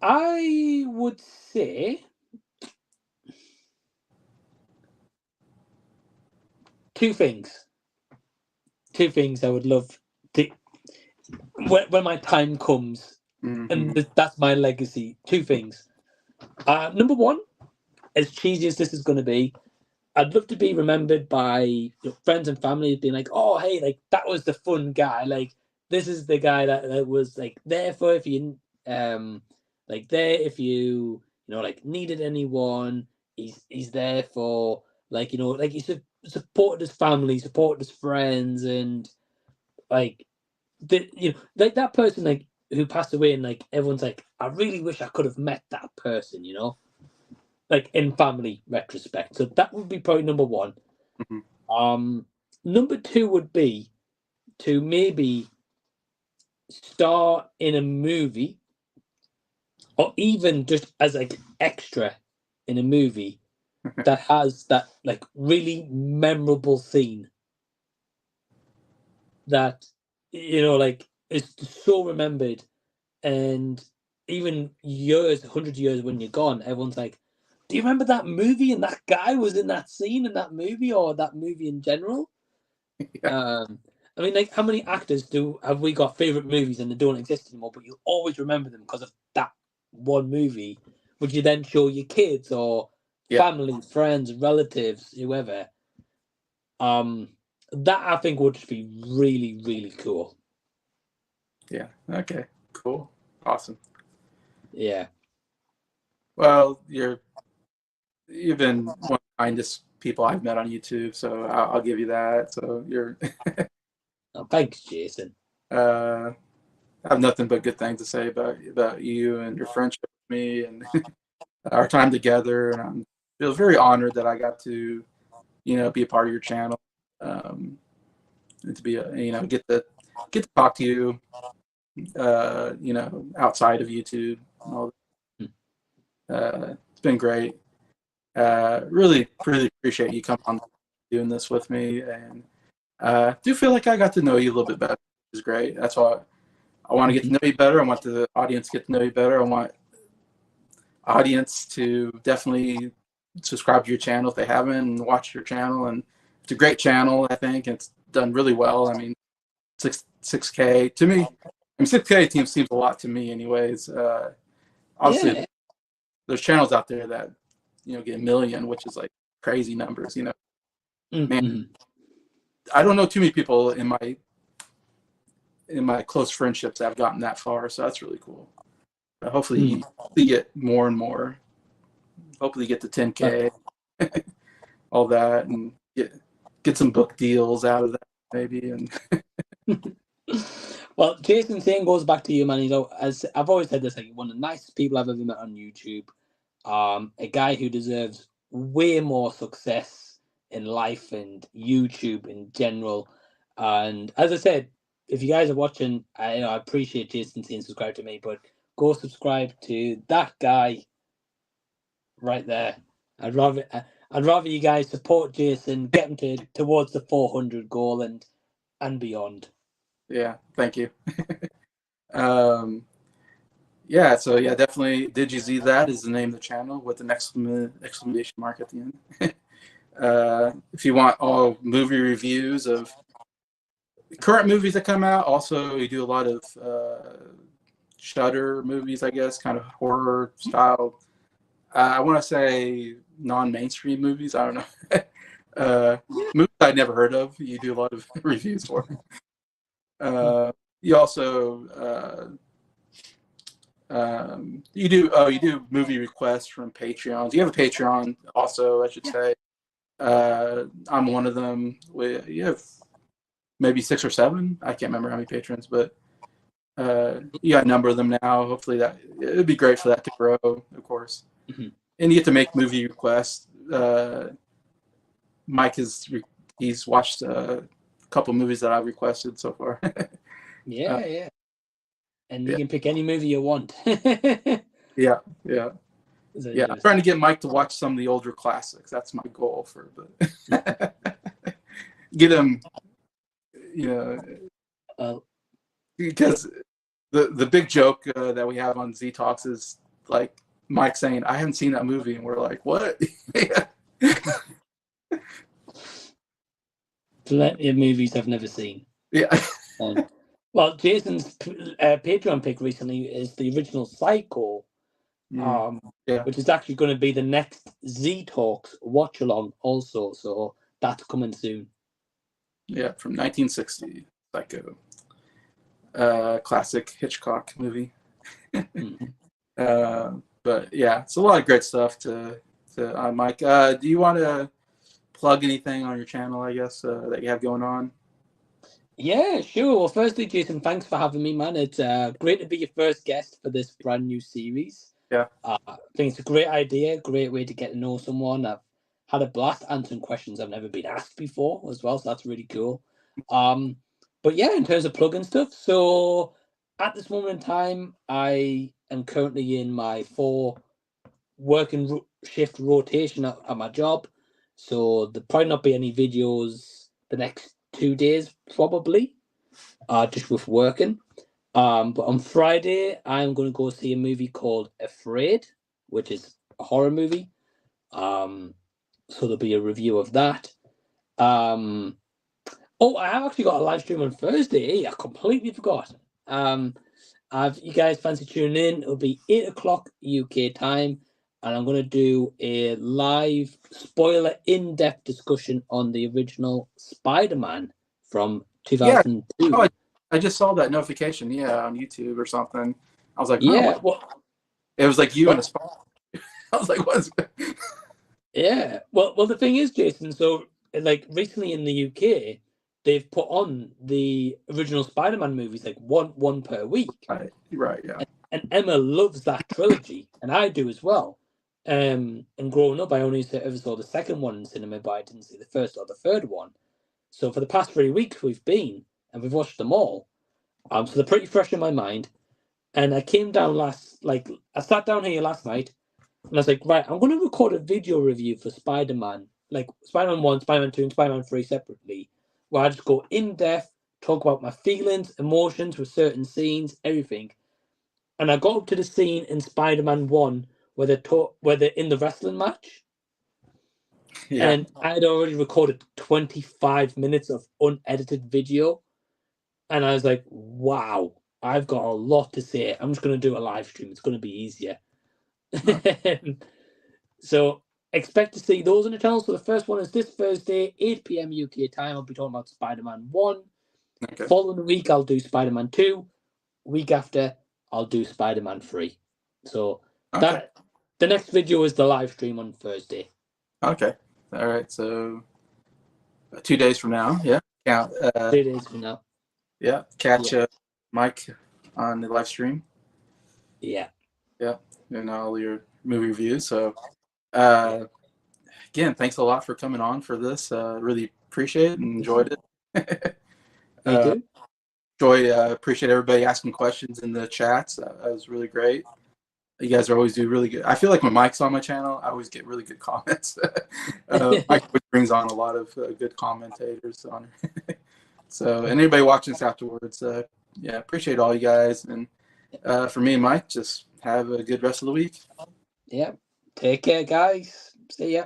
I would say two things. two things I would love to when my time comes, and that's my legacy. Two things. Number one, as cheesy as this is going to be, I'd love to be remembered by friends and family being like, "Oh, hey, like that was the fun guy. Like this is the guy that was like there for if you, like there if you like needed anyone. He's there for like like he supported his family, supported his friends, and like like that person like who passed away, and like everyone's like, I really wish I could have met that person, like in family retrospect. So that would be probably number one. Number two would be to maybe star in a movie, or even just as like extra in a movie that has that like really memorable scene that like is so remembered, and even years, 100 years when you're gone, everyone's like, do you remember that movie and that guy was in that scene in that movie, or that movie in general? Yeah. I mean, like, how many actors have we got favorite movies and they don't exist anymore, but you'll always remember them because of that one movie, which you then show your kids or family, friends, relatives, whoever. That I think would just be really, really cool. Yeah. Okay. Cool. Awesome. Yeah. Well, you've been one of the kindest people I've met on YouTube, so I'll give you that. So you're. Oh, thanks, Jason. I have nothing but good things to say about you and your friendship with me and our time together. And I feel very honored that I got to, be a part of your channel, and to be get to talk to you, outside of YouTube and all that. It's been great. Really, really appreciate you coming on doing this with me, and do feel like I got to know you a little bit better, which is great. That's why I want to get to know you better. I want the audience to get to know you better. I want audience to definitely subscribe to your channel if they haven't, and watch your channel. And it's a great channel. I think it's done really well. I mean, 6K to me. I mean, 6K team seems a lot to me, anyways. Obviously, there's channels out there that get 1 million, which is like crazy numbers. Man, I don't know too many people in my close friendships that have gotten that far, so that's really cool. Hopefully, you get more and more. Hopefully, you get to 10K, all that, and get some book deals out of that, maybe. And well, Jason, saying goes back to you, man. As I've always said this, like one of the nicest people I've ever met on YouTube. A guy who deserves way more success in life and YouTube in general. And as I said, if you guys are watching, I appreciate Jason saying subscribe to me, but go subscribe to that guy right there. I'd rather you guys support Jason, get him towards the 400 goal and beyond. Yeah, thank you. Yeah, so yeah, definitely. Did you see that is the name of the channel with an exclamation mark at the end. If you want all movie reviews of current movies that come out, also we do a lot of Shudder movies, I guess, kind of horror style. I want to say non-mainstream movies. I don't know. Movies I'd never heard of. You do a lot of reviews for. You also you do movie requests from Patreons. You have a Patreon also, I should say. I'm one of them. You have maybe 6 or 7. I can't remember how many patrons, but you got a number of them now. Hopefully that it'd be great for that to grow, of course. And you get to make movie requests. Mike he's watched a couple movies that I've requested so far. Yeah. And you can pick any movie you want. Yeah. I'm trying to get Mike to watch some of the older classics. That's my goal but get him, because the big joke that we have on Z Talks is like Mike saying, "I haven't seen that movie," and we're like, "What?" plenty of movies I've never seen. Yeah. Well, Jason's Patreon pick recently is the original Psycho, which is actually going to be the next Z Talks watch along also. So that's coming soon. Yeah, from 1960, Psycho. Classic Hitchcock movie. But yeah, it's a lot of great stuff to Mike. Do you want to plug anything on your channel, I guess, that you have going on? Yeah, sure. Well, firstly, Jason, thanks for having me, man. It's great to be your first guest for this brand new series. Yeah. I think it's a great idea, great way to get to know someone. I've had a blast answering questions I've never been asked before as well, so that's really cool. But yeah, in terms of plug-in stuff, so at this moment in time, I am currently in my 4 working shift rotation at my job. So there'll probably not be any videos the next 2 days, probably, just with working. But on Friday, I'm going to go see a movie called Afraid, which is a horror movie. So there'll be a review of that. Oh, I have actually got a live stream on Thursday. I completely forgot. If you guys fancy tuning in, it'll be 8 o'clock UK time, and I'm going to do a live spoiler in-depth discussion on the original Spider-Man from 2002. Yeah. Oh, I just saw that notification. Yeah, on YouTube or something. I was like, yeah, it was like you and a spider. I was like, what's? Yeah. Well, the thing is, Jason. So, like recently in the UK, they've put on the original Spider-Man movies, like one per week. Right. Yeah. And Emma loves that trilogy, and I do as well. And growing up, I only ever saw the second one in cinema, but I didn't see the first or the third one. So for the past 3 weeks, we've watched them all. So they're pretty fresh in my mind. And I came down I sat down here last night, and I was like, right, I'm going to record a video review for Spider-Man, like Spider-Man 1, Spider-Man 2, and Spider-Man 3 separately, where I just go in depth, talk about my feelings, emotions with certain scenes, everything. And I got up to the scene in Spider-Man 1 where they're in the wrestling match. Yeah. And I had already recorded 25 minutes of unedited video. And I was like, wow, I've got a lot to say. I'm just going to do a live stream. It's going to be easier. So expect to see those on the channel. So the first one is this Thursday, 8 p.m. UK time. I'll be talking about Spider-Man 1. Okay. Following week, I'll do Spider-Man 2. Week after, I'll do Spider-Man 3. So the next video is the live stream on Thursday. Okay. All right. So 2 days from now. Yeah. 2 days from now. Yeah. Catch Mike on the live stream. Yeah. Yeah. And all your movie reviews. So again, thanks a lot for coming on for this. Really appreciate it and enjoyed it. Me too. Appreciate everybody asking questions in the chats. That was really great. You guys always do really good. I feel like when Mike's on my channel, I always get really good comments. Mike brings on a lot of good commentators on. So, and anybody watching this afterwards, appreciate all you guys. And for me and Mike, just have a good rest of the week. Yeah. Take care, guys. See ya.